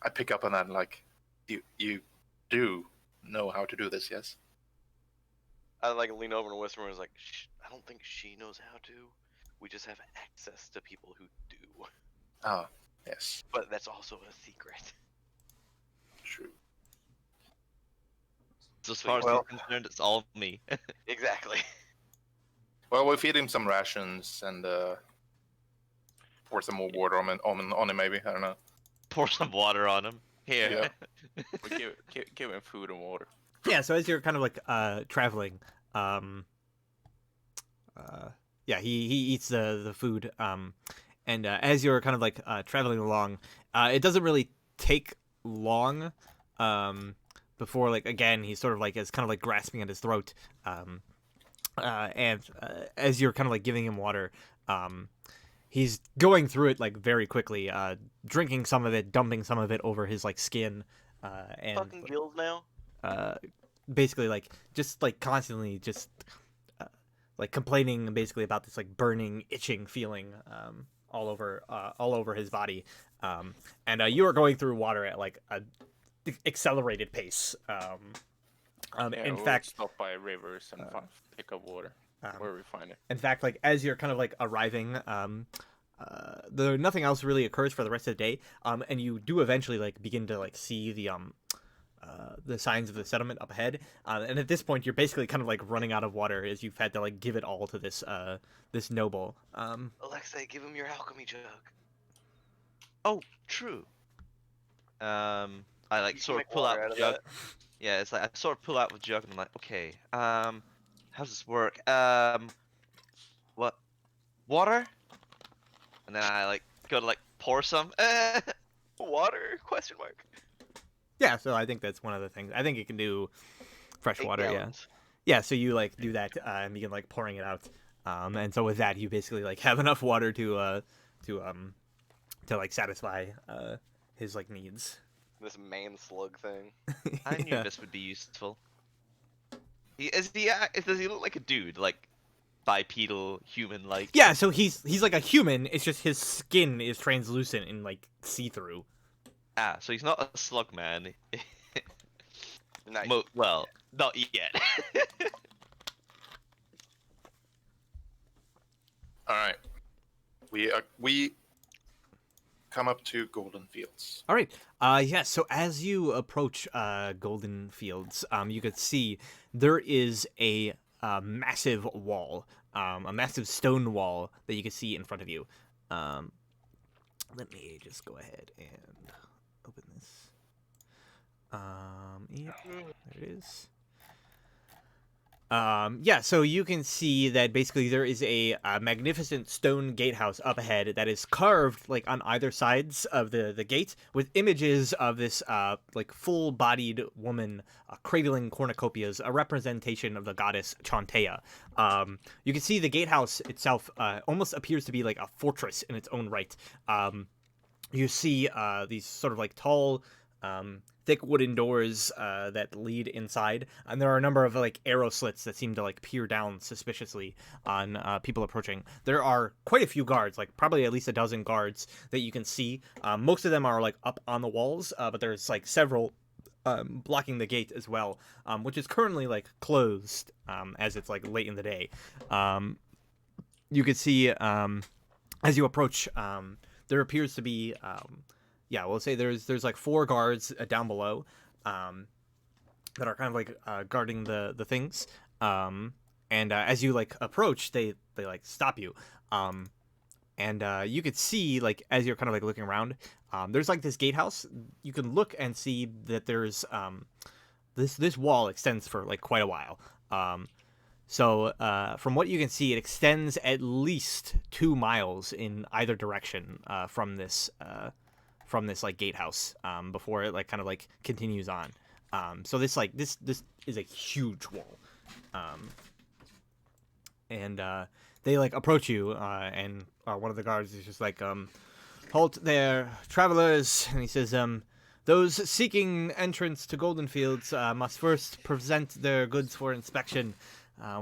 S4: I pick up on that like, you do know how to do this, yes?
S5: I like lean over and whisper and was like, I don't think she knows how to. We just have access to people who do.
S4: Ah, yes,
S5: But that's also a secret.
S4: true.
S2: So as far as
S4: Well-
S2: he's concerned, it's all me.
S5: Exactly.
S4: Well, we feed him some rations and pour some more water on him, maybe. I don't know.
S2: Pour some water on him. Here.
S4: Yeah.
S3: We give him food and water.
S1: yeah. So as you're kind of like traveling, yeah, he eats the food, and as you're kind of like traveling along, it doesn't really take long, before like again he's sort of like is kind of like grasping at his throat, and as you're kind of like giving him water, he's going through it like very quickly, drinking some of it, dumping some of it over his like skin, and
S5: Fucking gills now.
S1: basically like just like constantly just like complaining basically about this like burning, itching feeling all over his body, and you are going through water at like a accelerated pace.
S3: Yeah,
S1: In
S3: we'll
S1: fact,
S3: stop by rivers and pick up water where we find it.
S1: in fact, like as you're kind of like arriving, nothing else really occurs for the rest of the day, and you do eventually like begin to like see the signs of the settlement up ahead, and at this point you're basically kind of like running out of water as you've had to like give it all to this noble.
S5: Alexei, give him your alchemy jug.
S2: Oh, true. I like
S5: You can
S2: sort of
S5: make
S2: pull
S5: water
S2: out
S5: out
S2: the
S5: of
S2: jug.
S5: that.
S2: Yeah, it's like I sort of pull out the jug and I'm like, okay, how does this work? What? Water? And then I like go to like pour some.
S5: Water? Question mark.
S1: Yeah, so I think that's one of the things. I think it can do fresh
S5: 8
S1: water. Yeah.
S5: gallons.
S1: Yeah, so you like do that and begin like pouring it out, and so with that you basically like have enough water to like satisfy his like needs.
S5: This man slug thing.
S2: I knew
S1: Yeah.
S2: this would be useful. Does he look like a dude, like bipedal, human-like?
S1: Yeah, so he's like a human. It's just his skin is translucent and like see through.
S2: Ah, so he's not a slug man.
S5: Nice.
S2: Well, not yet.
S4: All right. We come up to Goldenfields.
S1: All right. Yeah. So as you approach Goldenfields, you could see there is a massive wall, a massive stone wall that you can see in front of you. Let me just go ahead and open this. Yeah, there it is. Yeah, so you can see that basically there is a magnificent stone gatehouse up ahead that is carved like on either sides of the gate with images of this like full-bodied woman cradling cornucopias, a representation of the goddess Chantea. You can see the gatehouse itself almost appears to be like a fortress in its own right. You see these sort of like tall thick wooden doors that lead inside, and there are a number of like arrow slits that seem to like peer down suspiciously on people approaching. There are quite a few guards, like probably at least a dozen guards that you can see. Most of them are like up on the walls, but there's like several blocking the gate as well, which is currently like closed as it's like late in the day. You can see as you approach, there appears to be yeah, we'll say there's like 4 guards down below that are kind of like guarding the things. And as you like approach, they like stop you. And you could see like as you're kind of like looking around, there's like this gatehouse. You can look and see that there's this wall extends for like quite a while. So from what you can see, it extends at least 2 miles in either direction from this like gatehouse before it like kind of like continues on. So this is a huge wall. and they like approach you, and one of the guards is just like, "Halt there, travelers!" And he says, "Those seeking entrance to Goldenfields must first present their goods for inspection.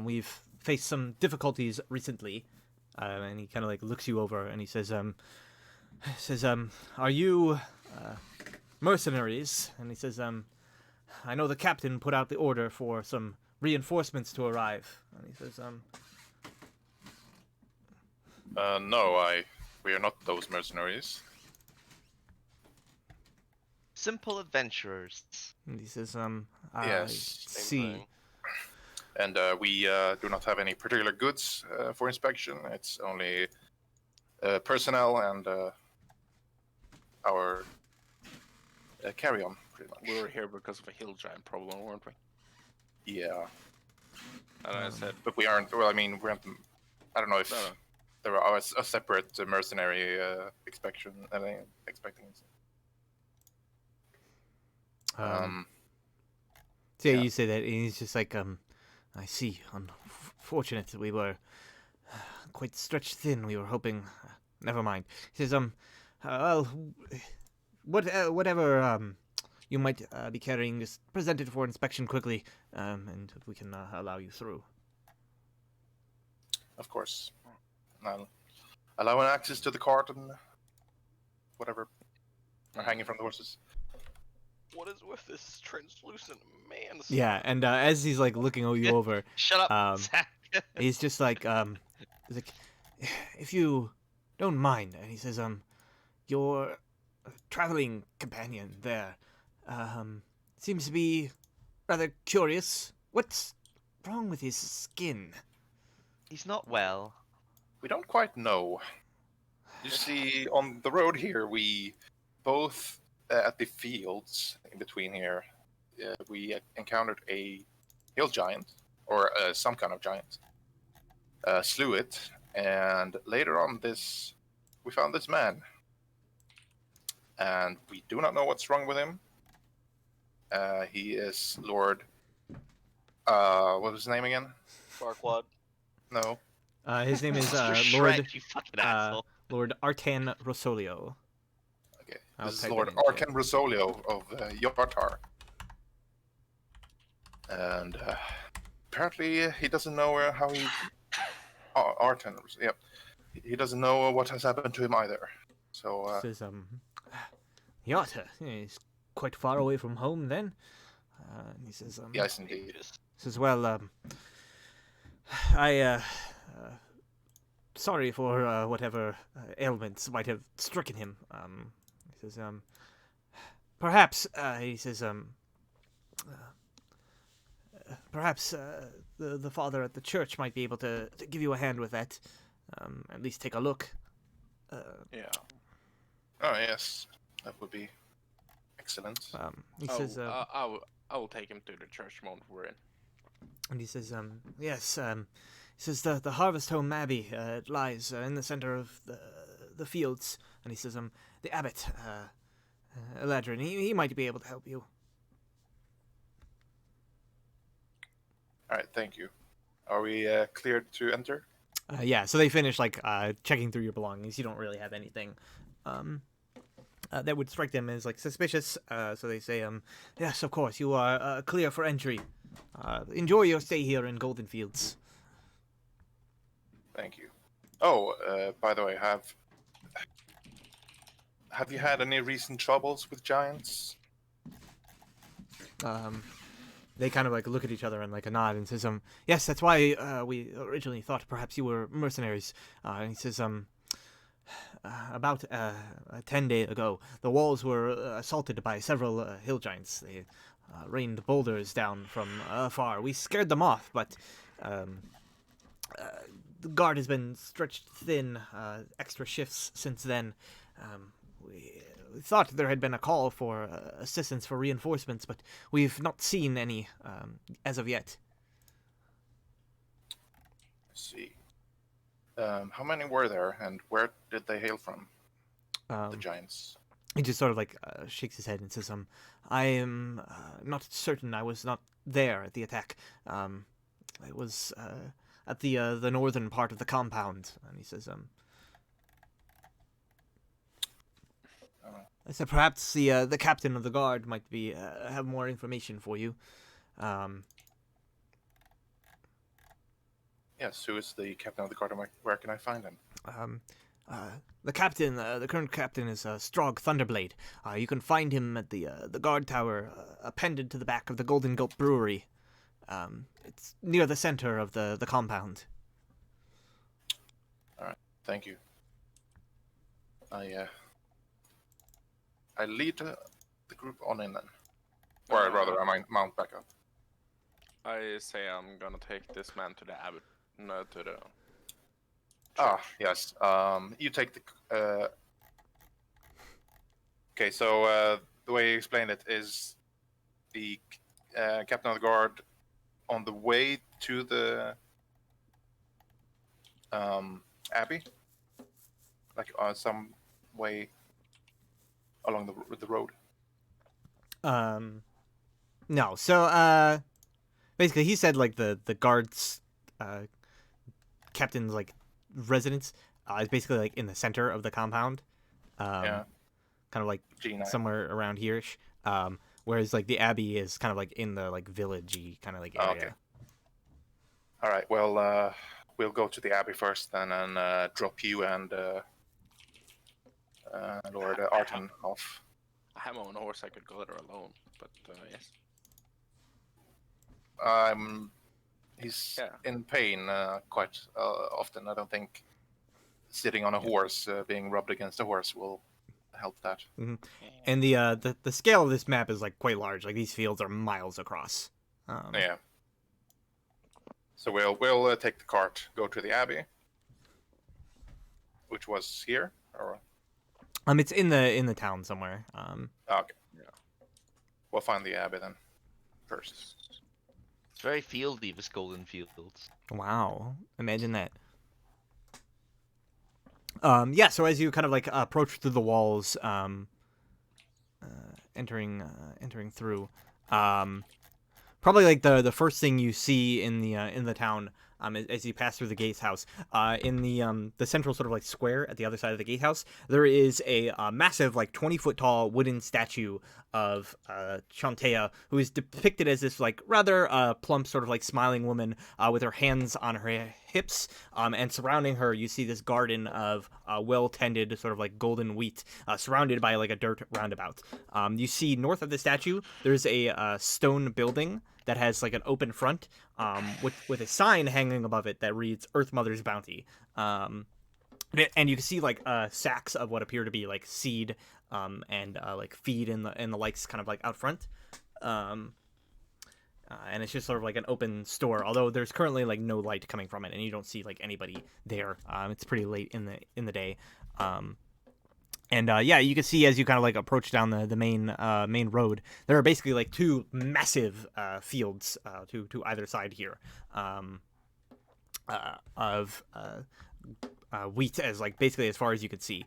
S1: We've faced some difficulties recently." And he kind of like looks you over, and he says, "Are you mercenaries?" And he says, "I know the captain put out the order for some reinforcements to arrive." And he says,
S4: No, we are not those mercenaries.
S2: Simple adventurers.
S1: And he says,
S4: Yes,
S5: Same
S1: see."
S5: thing.
S4: And we do not have any particular goods for inspection. It's only personnel and our carry-on, pretty much.
S3: We were here because of a hill giant problem, weren't we?
S4: Yeah,
S3: And I said,
S4: but we aren't. Well, I mean, we aren't. I don't know if
S3: No.
S4: there are a separate mercenary expecting.
S1: So
S4: yeah.
S1: you say that, and he's just like, "I see. Unfortunate, we were quite stretched thin. We were hoping. Never mind." He says, "Well, whatever you might be carrying, just present it for inspection quickly, and we can allow you through."
S4: Of course, I'll allow an access to the cart and whatever are hanging from the horses.
S5: What is with this translucent man?
S1: Yeah, and as he's like looking you over,
S2: Shut up, Zach.
S1: he's just like, he's like, "If you don't mind," and he says, "your traveling companion there, seems to be rather curious. What's wrong with his skin?"
S2: He's not well.
S4: We don't quite know. You see, on the road here, we both at the fields in between here, we encountered a hill giant, or some kind of giant. Slew it, and later on, we found this man, and we do not know what's wrong with him. He is Lord. What was his name again?
S5: Farquad.
S4: No.
S1: His name is
S2: Mr.
S1: Lord
S2: Shrek, you fucking asshole.
S1: Lord Artan Rosolio.
S4: Okay.
S1: I'll
S4: This is
S1: type it
S4: Lord
S1: in the chat.
S4: Arkan Rosolio of Yartar. And apparently he doesn't know how he... Artan, yep. He doesn't know what has happened to him either. So,
S1: Says, Yata, he's quite far away from home then. And he says,
S4: yes, indeed.
S1: says, "Well, I, sorry for whatever ailments might have stricken him." He says, "Perhaps," he says, "perhaps the father at the church might be able to give you a hand with that. At least take a look."
S3: yeah.
S4: Oh, yes. That would be excellent.
S1: He says,
S3: I will take him to the church moment we're in.
S1: and he says, "Yes, he says the Harvest Home Abbey lies in the center of the fields." And he says, "The abbot, Eladrin, he might be able to help you."
S4: All right, thank you. Are we cleared to enter?
S1: Yeah, so they finish like checking through your belongings. You don't really have anything that would strike them as like suspicious. So they say, "Yes, of course, you are clear for entry. Enjoy your stay here in Goldenfields."
S4: Thank you. Oh, by the way, have you had any recent troubles with giants?
S1: They kind of like look at each other and like a nod and says, "Yes, that's why we originally thought perhaps you were mercenaries." And he says, "About 10 days ago, the walls were assaulted by several hill giants. They rained boulders down from afar. We scared them off, but the guard has been stretched thin. Extra shifts since then. We thought there had been a call for assistance for reinforcements, but we've not seen any as of yet."
S4: I see. How many were there, and where did they hail from? The giants.
S1: He just sort of like shakes his head and says, "I am not certain. I was not there at the attack. It was at the northern part of the compound. And he says, I said perhaps the captain of the guard might be have more information for you.
S4: Yes, who is the captain of the guard? Where can I find him?
S1: The captain, the current captain is Strog Thunderblade. You can find him at the guard tower appended to the back of the Golden Goat Brewery. It's near the center of the compound.
S4: All right, thank you. I lead the group on in then, or rather, I might mount back up.
S3: I say I'm gonna take this man to the abbot, no, to the.
S4: Ah, yes. You take the. Okay, so the way you explained it is the captain of the guard on the way to the abbey, like some way along the road.
S1: No. So basically, he said like the guards captain's like residence is basically like in the center of the compound.
S4: Yeah.
S1: Kind of like
S4: G9.
S1: somewhere around here-ish. Whereas like the abbey is kind of like in the like villagey kind of like area.
S4: Okay. All right. Well, we'll go to the abbey first, then, and drop you and Lord Arton off.
S3: I have my own horse. I could go there alone, but yes.
S4: He's
S3: Yeah.
S4: in pain quite often. I don't think sitting on a horse, being rubbed against a horse, will help that.
S1: And the scale of this map is like quite large. Like these fields are miles across.
S4: Yeah. So we'll take the cart, go to the abbey, which was here, or
S1: It's in the town somewhere.
S4: okay. Yeah. We'll find the abbey then first.
S2: It's very fieldy, this Goldenfields.
S1: Wow, imagine that. Yeah. So as you kind of like approach through the walls, entering through, probably like the first thing you see in the town, as you pass through the gatehouse, in the central sort of like square at the other side of the gatehouse, there is a massive like 20-foot tall wooden statue of Chantea, who is depicted as this like rather plump sort of like smiling woman with her hands on her hips, and surrounding her you see this garden of well-tended sort of like golden wheat, surrounded by like a dirt roundabout. You see north of the statue there's a stone building that has like an open front, with a sign hanging above it that reads Earth Mother's Bounty. And you can see like sacks of what appear to be like seed, and like feed and the likes kind of like out front. And it's just sort of like an open store, although there's currently like no light coming from it, and you don't see like anybody there. It's pretty late in the day. And yeah, you can see as you kind of like approach down the main road, there are basically like two massive fields to either side here, of wheat, as like basically as far as you could see,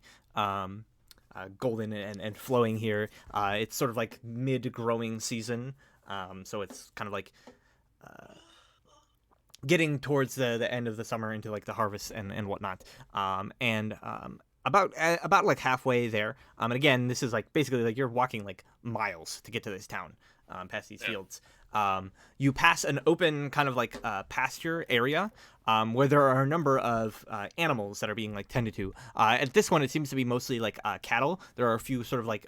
S1: golden and flowing here. It's sort of like mid-growing season, so it's kind of like getting towards the end of the summer into like the harvest and whatnot. About like halfway there, and again, this is like basically like you're walking like miles to get to this town, past these fields. You pass an open kind of like pasture area, where there are a number of animals that are being like tended to. At this one, it seems to be mostly like cattle. There are a few sort of like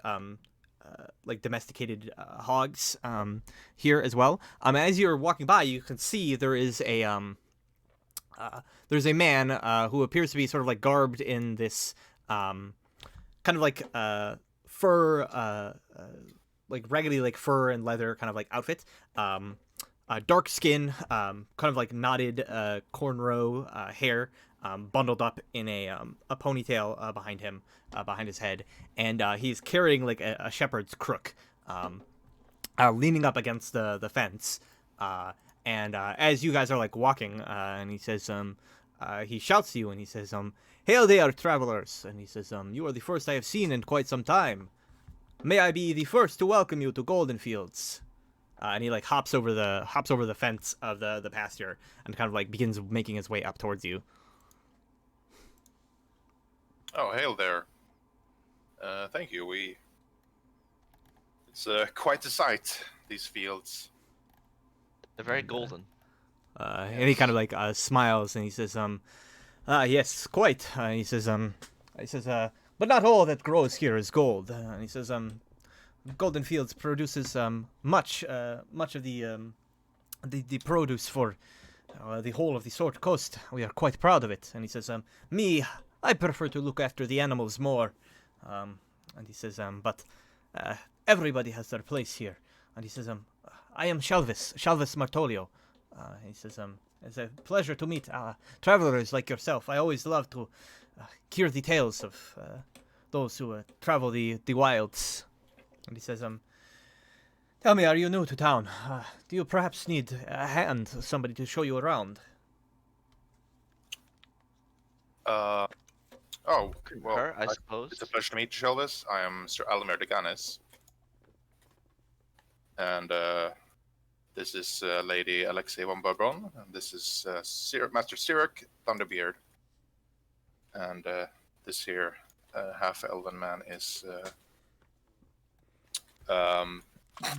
S1: domesticated hogs here as well. As you're walking by, you can see there is there's a man who appears to be sort of like garbed in this kind of like fur, like raggedy like fur and leather kind of like outfit. Dark skin, kind of like knotted cornrow hair, bundled up in a ponytail behind him, behind his head, and he's carrying like a shepherd's crook, leaning up against the fence. And as you guys are like walking, and he says, he shouts to you and he says, "Hail there, travelers!" And he says, "You are the first I have seen in quite some time. May I be the first to welcome you to Goldenfields." and he like hops over the fence of the pasture and kind of like begins making his way up towards you.
S4: Oh, hail there. Thank you. It's quite a sight, these fields.
S2: They're very
S1: And,
S2: golden.
S1: And he kind of like smiles and he says, yes, quite. He says, but not all that grows here is gold. And he says, Goldenfields produces much of the produce for the whole of the Sword Coast. We are quite proud of it. And he says, me, I prefer to look after the animals more. And he says, but everybody has their place here. And he says, I am Shalvis Martolio. He says, it's a pleasure to meet travelers like yourself. I always love to hear the tales of those who travel the wilds. And he says, tell me, are you new to town? Do you perhaps need a hand, somebody to show you around?
S4: Oh, well,
S2: Her, I suppose.
S4: it's a pleasure to meet you, Shelvis. I am Sir Alamir de Ganis. And this is Lady Alexei von Bourbon. And this is Master Sirik Thunderbeard. And this here half-elven man is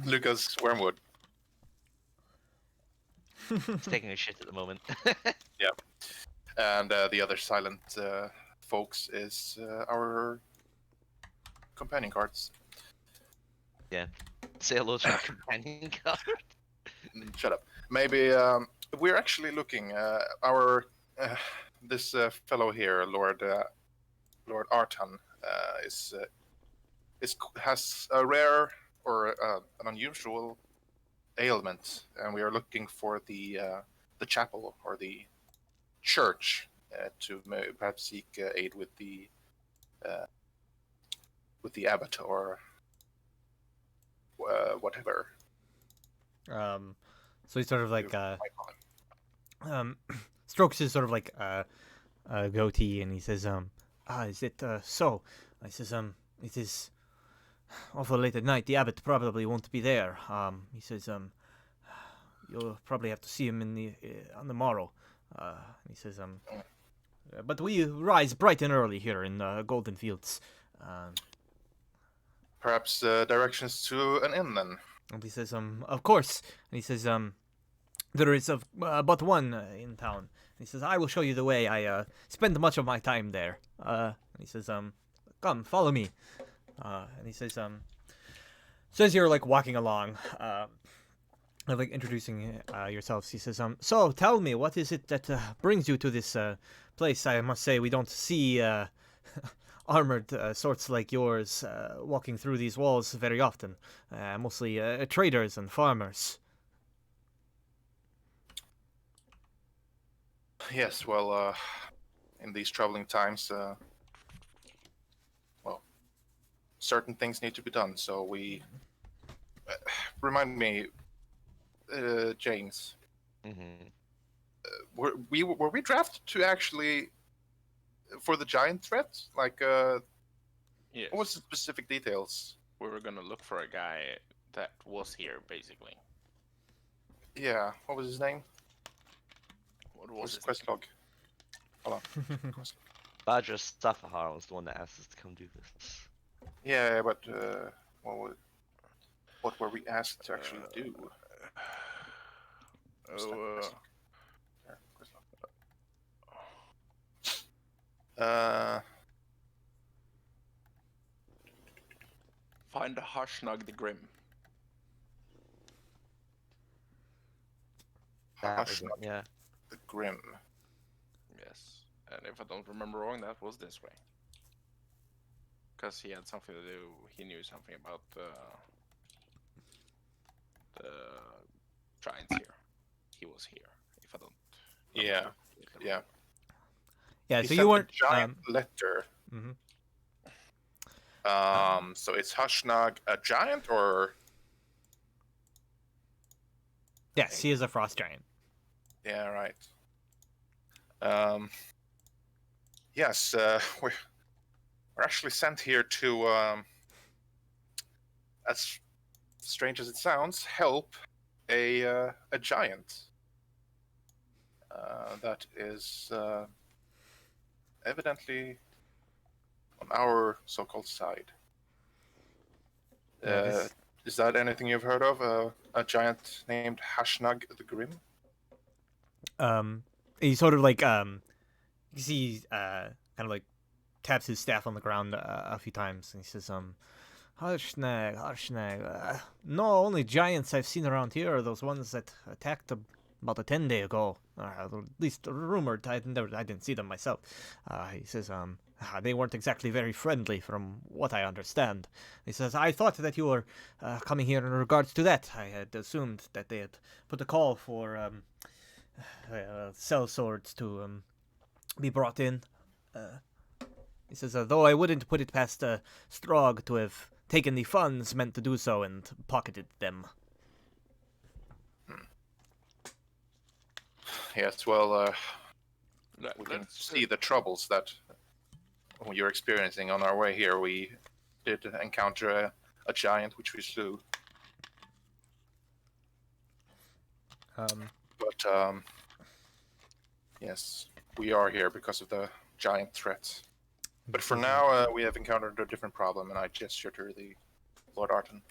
S4: Lucas Wormwood.
S2: He's taking a shit at the moment.
S4: And the other silent folks is our companion cards.
S2: Say hello to our companion card.
S4: Shut up. Maybe we're actually looking. Our this fellow here, Lord Artan, has a rare or an unusual ailment, and we are looking for the chapel or the church to perhaps seek aid with the abbot or whatever.
S1: So he sort of like strokes his sort of like goatee, and he says, is it so? I says, it is awful late at night. The abbot probably won't be there. He says, you'll probably have to see him on the morrow. He says, but we rise bright and early here in Goldenfields.
S4: Perhaps directions to an inn then.
S1: And he says, of course. And he says, there is but one in town. And he says, I will show you the way. I spend much of my time there. And he says, come, follow me. And he says, so as you're like walking along, like introducing yourselves, he says, so tell me, what is it that brings you to this place? I must say, we don't see armored sorts like yours walking through these walls very often. Mostly traders and farmers.
S4: Yes, well, in these troubling times, well, certain things need to be done. So we remind me, James.
S2: Mm-hmm.
S4: Were we drafted to actually for the giant threat? Like,
S3: Yes.
S4: what was the specific details?
S3: We were gonna look for a guy that was here, basically.
S4: Yeah, what was his name?
S3: What
S4: What was
S3: was
S4: his
S3: his
S4: quest log? Hold on.
S2: Badger Safahar was the one that asked us to come do this.
S4: Yeah, but what were we asked to actually do? What's that
S3: Oh,
S4: quest log? There, quest log.
S3: find Harshnag the Grim.
S2: That was it,
S4: Harshnag
S2: yeah.
S4: the Grim.
S3: Yes, and if I don't remember wrong, that was this way. Because he had something to do. He knew something about the giants here. He was here. If I don't.
S4: Yeah, yeah.
S1: Yeah,
S4: He
S1: so
S4: sent
S1: you
S4: a
S1: weren't.
S4: giant letter.
S1: Mhm.
S4: So is Hashnag a giant or?
S1: Yes, he is a frost giant.
S4: Yeah, right. Yes, we're actually sent here to, as strange as it sounds, help a giant that is evidently on our so-called side.
S1: Yeah,
S4: Is that anything you've heard of? A giant named Hashnag the Grim?
S1: He sort of like you see kind of like taps his staff on the ground a few times, and he says Harshnag, Harshnag. No, only giants I've seen around here are those ones that attacked about a 10-day ago. At least rumored. I didn't see them myself. He says they weren't exactly very friendly from what I understand. He says, I thought that you were coming here in regards to that. I had assumed that they had put a call for cell swords to be brought in. He says, though I wouldn't put it past Strog to have taken the funds meant to do so and pocketed them.
S4: Yes, well,
S3: Let-
S4: we can
S3: let's,
S4: see the troubles that you're experiencing on our way here. We did encounter a giant which we slew. But yes, we are here because of the giant threat. But for now, we have encountered a different problem, and I gesture to the Lord Arton.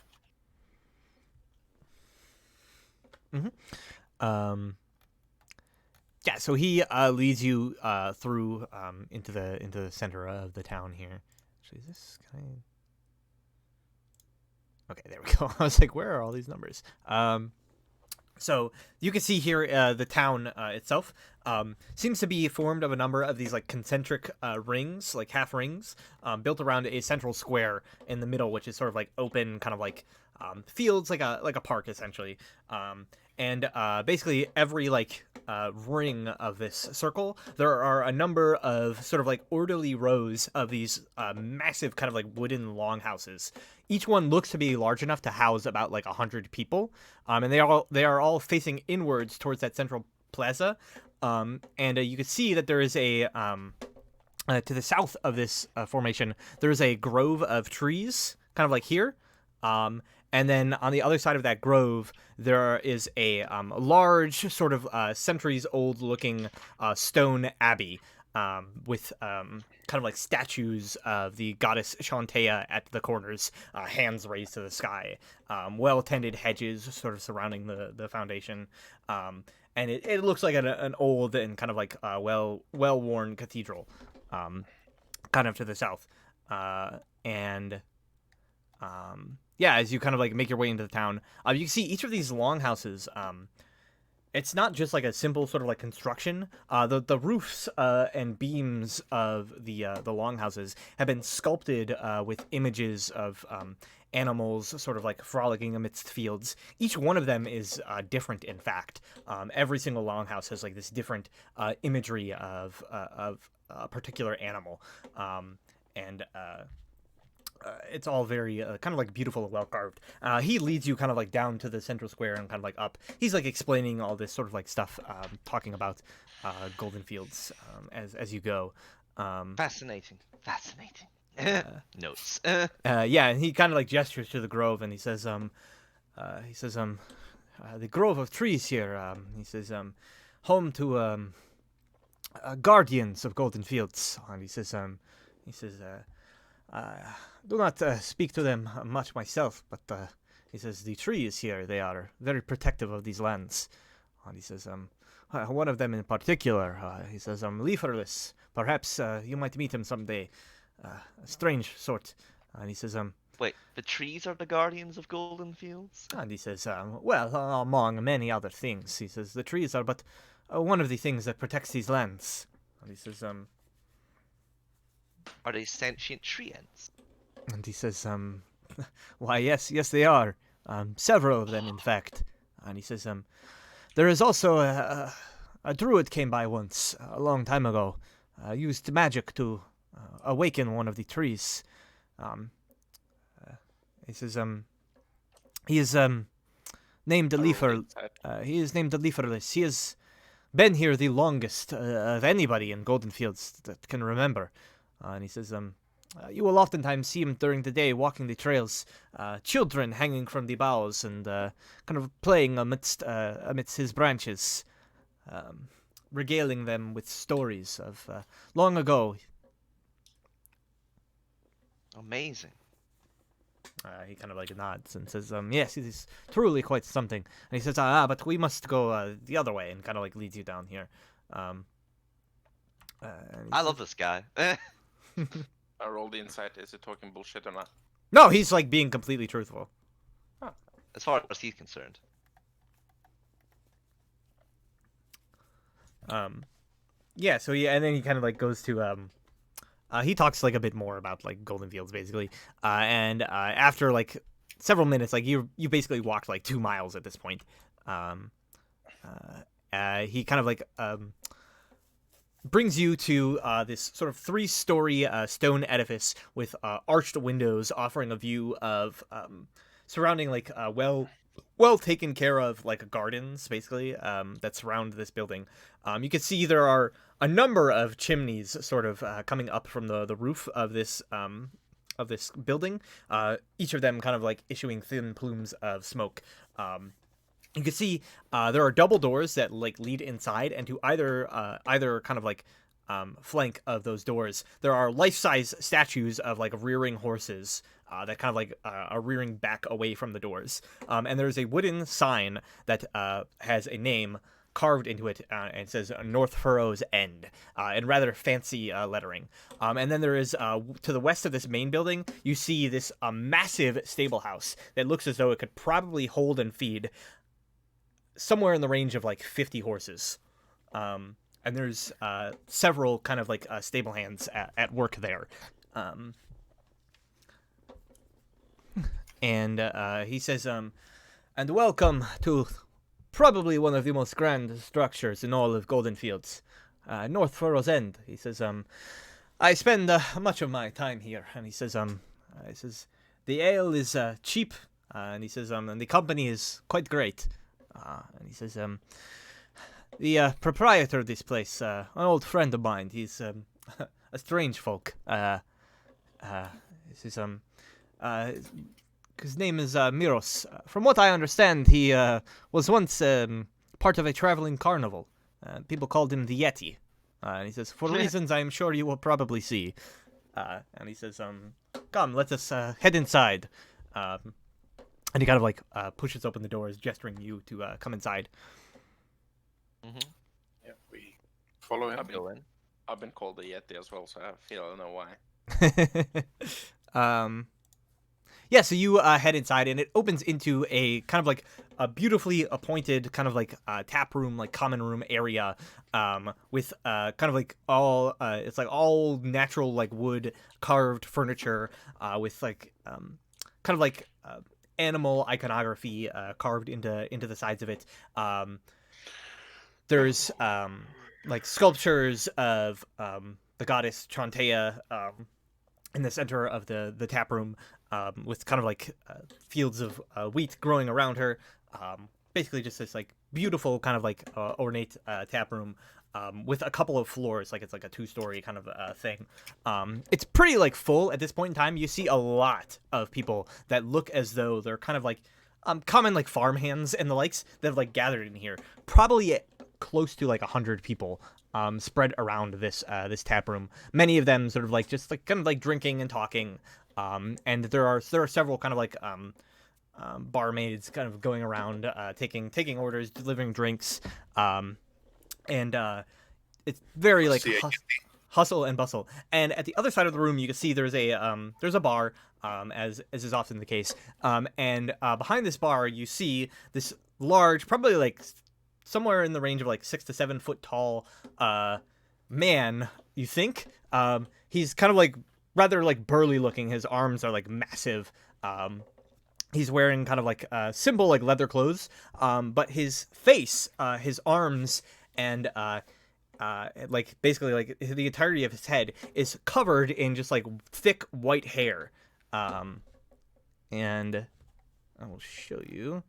S1: Yeah, so he leads you through into the center of the town here. Actually, is this kind of... Okay, there we go. I was like, where are all these numbers? So you can see here the town itself seems to be formed of a number of these like concentric rings, like half rings, built around a central square in the middle, which is sort of like open, kind of like fields, like a park essentially. And basically every like ring of this circle, there are a number of sort of like orderly rows of these massive kind of like wooden longhouses. Each one looks to be large enough to house about like 100 people, and they are all facing inwards towards that central plaza. And you can see that there is a to the south of this formation, there is a grove of trees, kind of like here. And then on the other side of that grove, there is a large, sort of centuries-old-looking stone abbey with kind of like statues of the goddess Shantea at the corners, hands raised to the sky, well-tended hedges sort of surrounding the foundation, and it looks like an old and kind of like well-worn cathedral, kind of to the south, and yeah, as you kind of like make your way into the town, you can see each of these longhouses. It's not just like a simple sort of like construction. The roofs and beams of the longhouses have been sculpted with images of animals sort of like frolicking amidst fields. Each one of them is different, in fact. Every single longhouse has like this different imagery of a particular animal, and it's all very kind of like beautiful and well carved. He leads you kind of like down to the central square and kind of like up. He's like explaining all this sort of like stuff, talking about Goldenfields as you go.
S2: Fascinating. Notes.
S1: Yeah, and he kind of like gestures to the grove and he says, the grove of trees here. He says, home to guardians of Goldenfields. And he says, do not speak to them much myself, but he says the trees here, they are very protective of these lands. And he says, one of them in particular, he says, leaferless. Perhaps you might meet him someday. A strange sort. And he says,
S2: Wait, the trees are the guardians of Goldenfields?
S1: and he says, well, among many other things, he says, the trees are but one of the things that protects these lands. And he says,
S2: Are they sentient tree ants?
S1: and he says, why, yes, they are. Several of them, in fact. And he says, there is also a druid came by once, a long time ago, used magic to awaken one of the trees. He says, he is named Leafer. He is named Leaferless. He has been here the longest of anybody in Goldenfields that can remember. And he says, you will oftentimes see him during the day walking the trails, children hanging from the boughs and kind of playing amidst his branches, regaling them with stories of long ago.
S2: Amazing.
S1: He kind of like nods and says, yes, it is truly quite something. And he says, but we must go the other way, and kind of like leads you down here. And he
S2: I
S1: says-
S2: love this guy.
S3: I rolled the insight. Is it talking bullshit or not?
S1: No, he's like being completely truthful.
S2: As far as he's concerned.
S1: Yeah, so yeah, and then he kind of like goes to he talks like a bit more about like Goldenfields basically, and after like several minutes, like you basically walked like 2 miles at this point. He kind of like brings you to this sort of 3-story stone edifice with arched windows, offering a view of surrounding like well taken care of like gardens basically that surround this building. You can see there are a number of chimneys sort of coming up from the roof of this building, each of them kind of like issuing thin plumes of smoke. You can see there are double doors that like lead inside, and to either kind of like flank of those doors, there are life-size statues of like rearing horses that kind of like are rearing back away from the doors. And there's a wooden sign that has a name carved into it, and it says North Furrow's End in rather fancy lettering. And then there is to the west of this main building, you see this massive stable house that looks as though it could probably hold and feed somewhere in the range of like 50 horses. And there's several kind of like stable hands at work there. And he says, and welcome to probably one of the most grand structures in all of Goldenfields, North Furrow's End. He says, I spend much of my time here, and he says, the ale is cheap, and he says, and the company is quite great. And he says, the proprietor of this place, an old friend of mine, he's a strange folk. He says, his name is Miros. From what I understand, he was once part of a traveling carnival. People called him the Yeti. And he says, for reasons I'm sure you will probably see. And he says, come, let us head inside. And he kind of like pushes open the doors, gesturing you to come inside.
S2: Mm-hmm.
S4: Yeah, we follow him.
S3: I've been called a Yeti as well, so I don't know why.
S1: Yeah, so you head inside, and it opens into a kind of like a beautifully appointed kind of like tap room, like common room area, with kind of like all it's like all natural like wood carved furniture, with like kind of like animal iconography carved into the sides of it. There's like sculptures of the goddess Chantea in the center of the tap room, with kind of like fields of wheat growing around her. Basically just this like beautiful kind of like ornate tap room, with a couple of floors, like it's like a 2-story kind of thing. It's pretty like full at this point in time. You see a lot of people that look as though they're kind of like common like farmhands and the likes that have like gathered in here. Probably close to like 100 people spread around this tap room. Many of them sort of like just like kind of like drinking and talking. And there are several kind of like barmaids kind of going around taking orders, delivering drinks. And it's very like hustle and bustle. And at the other side of the room, you can see there's a bar, as is often the case. And behind this bar, you see this large, probably like somewhere in the range of like 6 to 7 foot tall man. You think he's kind of like rather like burly looking. His arms are like massive. He's wearing kind of like simple like leather clothes. But his face, his arms, and like basically like the entirety of his head is covered in just like thick white hair. And I will show you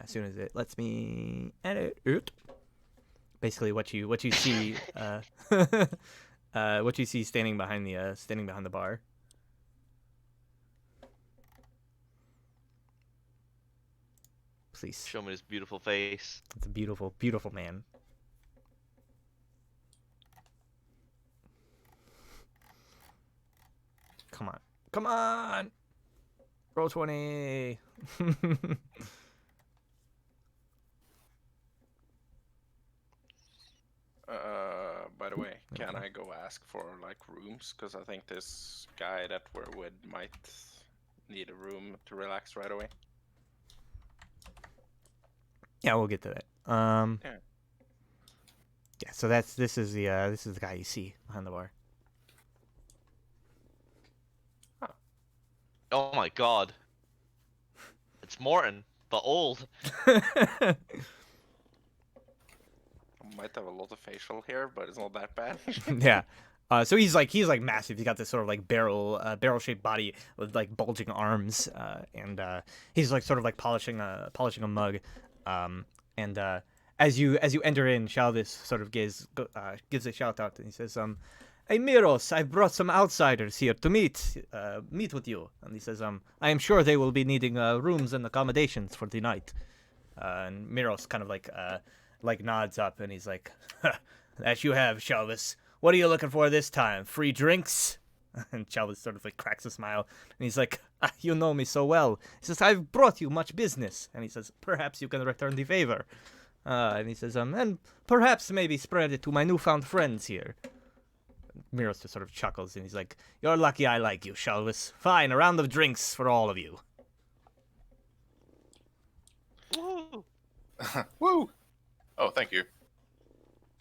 S1: as soon as it lets me edit it. Basically what you see what you see standing behind the bar. Please.
S2: Show me his beautiful face.
S1: It's a beautiful, beautiful man. Come on. Come on! Roll 20!
S3: By the way, can I go ask for like rooms? Because I think this guy that we're with might need a room to relax right away.
S1: Yeah, we'll get to that.
S3: Yeah.
S1: Yeah, so this is the guy you see behind the bar.
S2: Oh my god. It's Morton, but old.
S3: I might have a lot of facial hair, but it's not that bad.
S1: Yeah. So he's like massive. He's got this sort of like barrel shaped body with like bulging arms, and he's like sort of like polishing a mug. And as you enter in, Shalvis sort of gives a shout out, and he says, "Hey Miros, I've brought some outsiders here to meet with you." And he says, "I am sure they will be needing rooms and accommodations for the night." And Miros kind of like nods up, and he's like, "That you have, Shalvis. What are you looking for this time? Free drinks?" And Shalvis sort of like cracks a smile, and he's like, "You know me so well." He says, "I've brought you much business." And he says, "Perhaps you can return the favor." And he says, "And perhaps maybe spread it to my newfound friends here." Miros just sort of chuckles, and he's like, "You're lucky I like you, Shalvis. Fine, a round of drinks for all of you."
S2: Woo!
S4: Woo! Oh, thank you.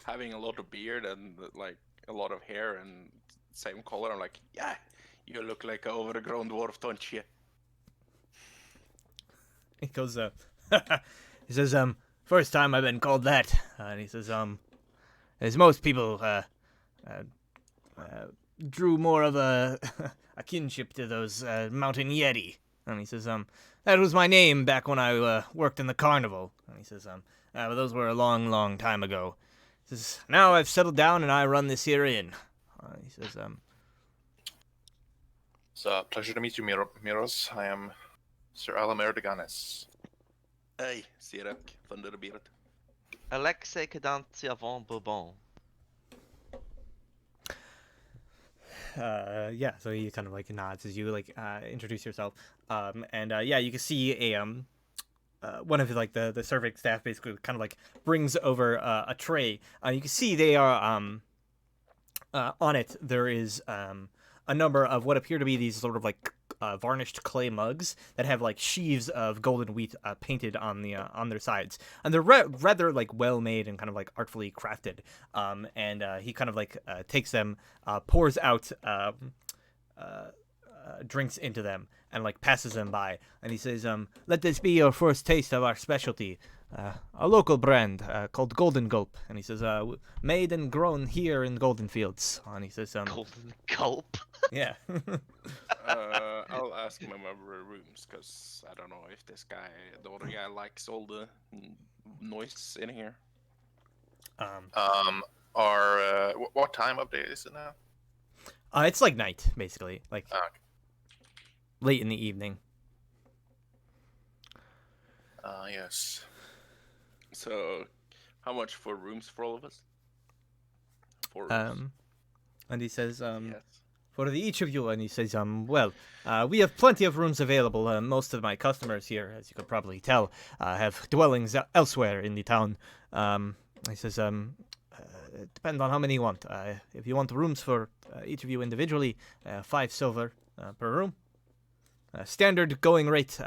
S3: Having a lot of beard and like a lot of hair and same color, I'm like, yeah, you look like an overgrown dwarf, don't you?
S1: He goes, he says, "First time I've been called that." And he says, "As most people, drew more of a kinship to those mountain yeti." And he says, "That was my name back when I worked in the carnival." And he says, "But those were a long, long time ago." He says, "Now I've settled down and I run this here inn." He says,
S4: It's a pleasure to meet you, Miros. I am Sir Alamer de Ganes.
S3: Hey, Sirak, Thunderbeard.
S2: Alexei Cadantia von Bourbon.
S1: yeah, so he kind of like nods as you like introduce yourself. And yeah, you can see a one of like the serving staff basically kind of like brings over a tray. You can see they are on it. There is a number of what appear to be these sort of like varnished clay mugs that have like sheaves of golden wheat painted on their sides, and they're rather like well made and kind of like artfully crafted. And he kind of like takes them, pours out drinks into them, and like passes them by, and he says, "Let this be your first taste of our specialty, a local brand called Golden Gulp." And he says, "Made and grown here in Goldenfields." And he says,
S2: Golden Gulp.
S1: "Yeah."
S3: I'll ask my member rooms, because I don't know if the other guy likes all the noise in here.
S4: What time of day is it now?
S1: It's like night, basically, like
S4: Okay.
S1: late in the evening.
S4: Yes.
S3: So, how much for rooms for all of us? 4 rooms.
S1: And he says,
S3: Yes.
S1: "For each of you," and he says, "Well, we have plenty of rooms available. Most of my customers here, as you could probably tell, have dwellings elsewhere in the town." He says, "It depends on how many you want. If you want rooms for each of you individually, 5 silver per room. Standard going rate.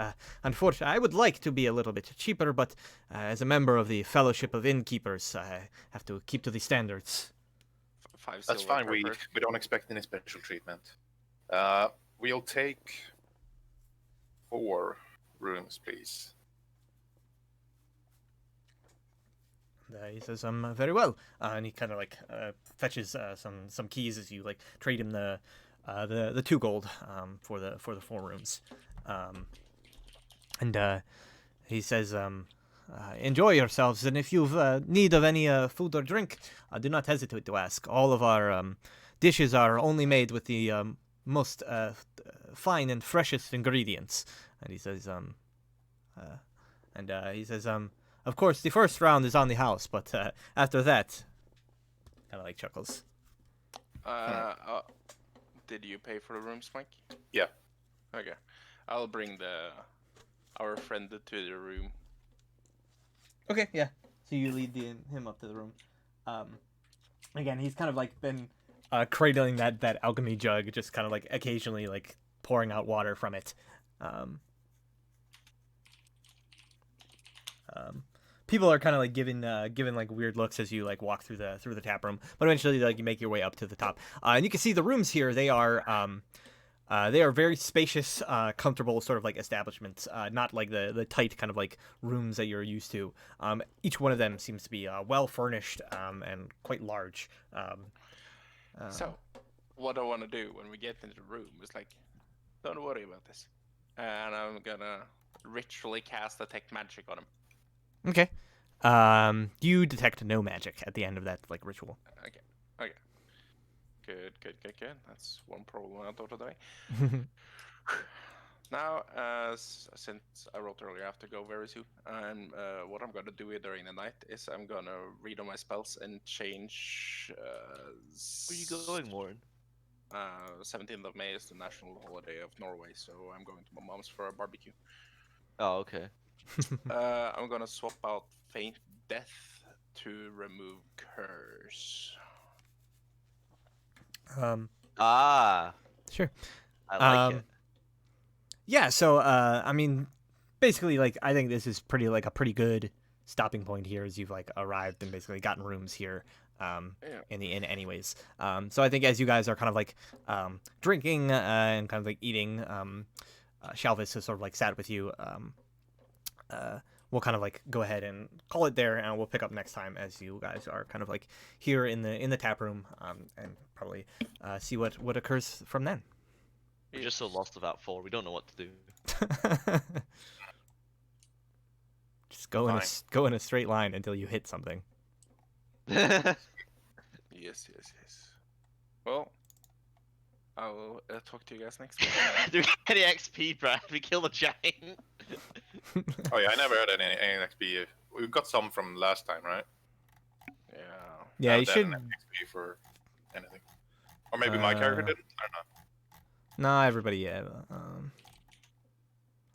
S1: Unfortunately, I would like to be a little bit cheaper, but as a member of the Fellowship of Innkeepers, I have to keep to the standards."
S3: 5
S4: That's
S3: silver
S4: fine.
S3: per
S4: We
S3: person.
S4: don't expect any special treatment. We'll take 4 rooms, please.
S1: And he says, "Very well." And he kind of like fetches some keys as you like trade him the 2 gold for the 4 rooms. And he says, "Enjoy yourselves, and if you've need of any food or drink, do not hesitate to ask. All of our dishes are only made with the most fine and freshest ingredients. And he says, of course, the first round is on the house, but after that, kind of like chuckles.
S3: Did you pay for the rooms, Mike?
S4: Yeah.
S3: Okay. I'll bring our friend to the room.
S1: Okay, yeah. So you lead him up to the room. Again, he's kind of like been cradling that alchemy jug, just kind of like occasionally like pouring out water from it. People are kind of like giving like weird looks as you like walk through the tap room, but eventually like you make your way up to the top, and you can see the rooms here. They are very spacious, comfortable sort of like establishments, not like the tight kind of like rooms that you're used to. Each one of them seems to be well furnished and quite large.
S3: So, what I want to do when we get into the room is like, don't worry about this, and I'm gonna ritually cast detect magic on him.
S1: Okay. You detect no magic at the end of that like ritual.
S3: Okay. Good. That's one problem out of the way. Now, since I wrote earlier, I have to go very soon. And what I'm gonna do during the night is I'm gonna read on my spells and change.
S2: Where are you going, Warren?
S3: 17th of May is the national holiday of Norway, so I'm going to my mom's for a barbecue.
S2: Oh, okay.
S3: I'm gonna swap out Faint Death to remove Curse.
S1: Sure.
S2: I like it.
S1: Yeah, so I mean, basically, like I think this is a pretty good stopping point here, as you've like arrived and basically gotten rooms here, in the inn, anyways. So I think as you guys are kind of like drinking and kind of like eating, Shalvis has sort of like sat with you. We'll kind of like go ahead and call it there, and we'll pick up next time as you guys are kind of like here in the tap room, and probably see what occurs from then.
S2: We're just so lost without 4. We don't know what to do.
S1: Just go in a straight line until you hit something.
S3: Yes. Well, I will talk to you guys next week.
S2: Do we get any XP, Brad? We killed a giant.
S4: Oh yeah, I never had any XP. We got some from last time, right?
S3: Yeah.
S1: Yeah, you
S4: Not that
S1: should.
S4: an XP for anything. Or maybe my character didn't. I don't know.
S1: No, everybody. Yeah.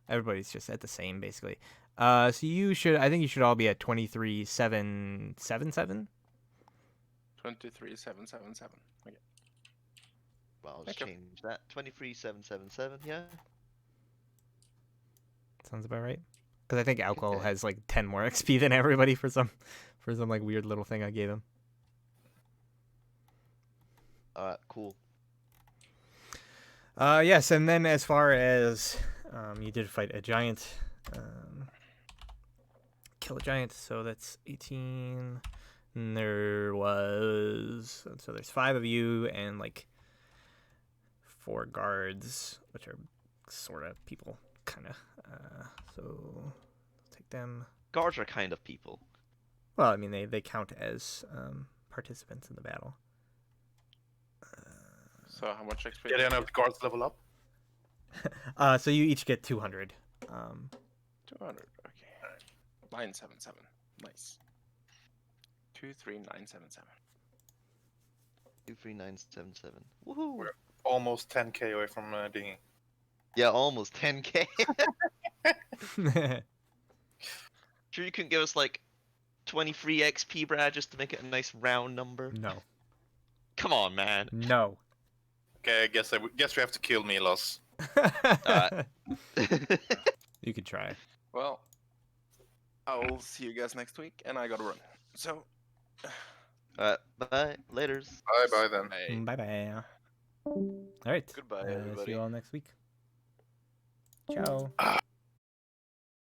S1: Everybody's just at the same basically. So you should. I think you should all be at 23,777.
S3: 23,777. Okay.
S2: Well, I'll just
S3: Okay.
S2: change that. 23,777. Yeah.
S1: Sounds about right. Because I think alcohol
S2: Okay.
S1: has like 10 more XP than everybody for some like weird little thing I gave him.
S2: Cool.
S1: Yes, and then as far as you did fight a giant, kill a giant, so that's 18. And there's 5 of you and like 4 guards, which are sort of people, kind of. So take them.
S2: Guards are kind of people.
S1: Well, I mean they count as participants in the battle.
S3: So how much XP?
S4: Did any of the guards level up?
S1: So you each get 200.
S3: 200. Okay. 977. Nice. 23977.
S2: 23977. Woohoo!
S4: We're almost 10k away from dinging.
S2: Yeah, almost 10k. Sure, you couldn't give us like 23 XP, Brad, just to make it a nice round number?
S1: No.
S2: Come on, man.
S1: No.
S4: Okay, I guess we have to kill Milos.
S1: You could try.
S3: Well, I'll see you guys next week, and I gotta run. So.
S2: Bye. Laters.
S4: Bye then.
S3: Bye.
S1: Bye bye. All right.
S5: Goodbye,
S1: See
S5: everybody.
S1: you all next week. Ciao.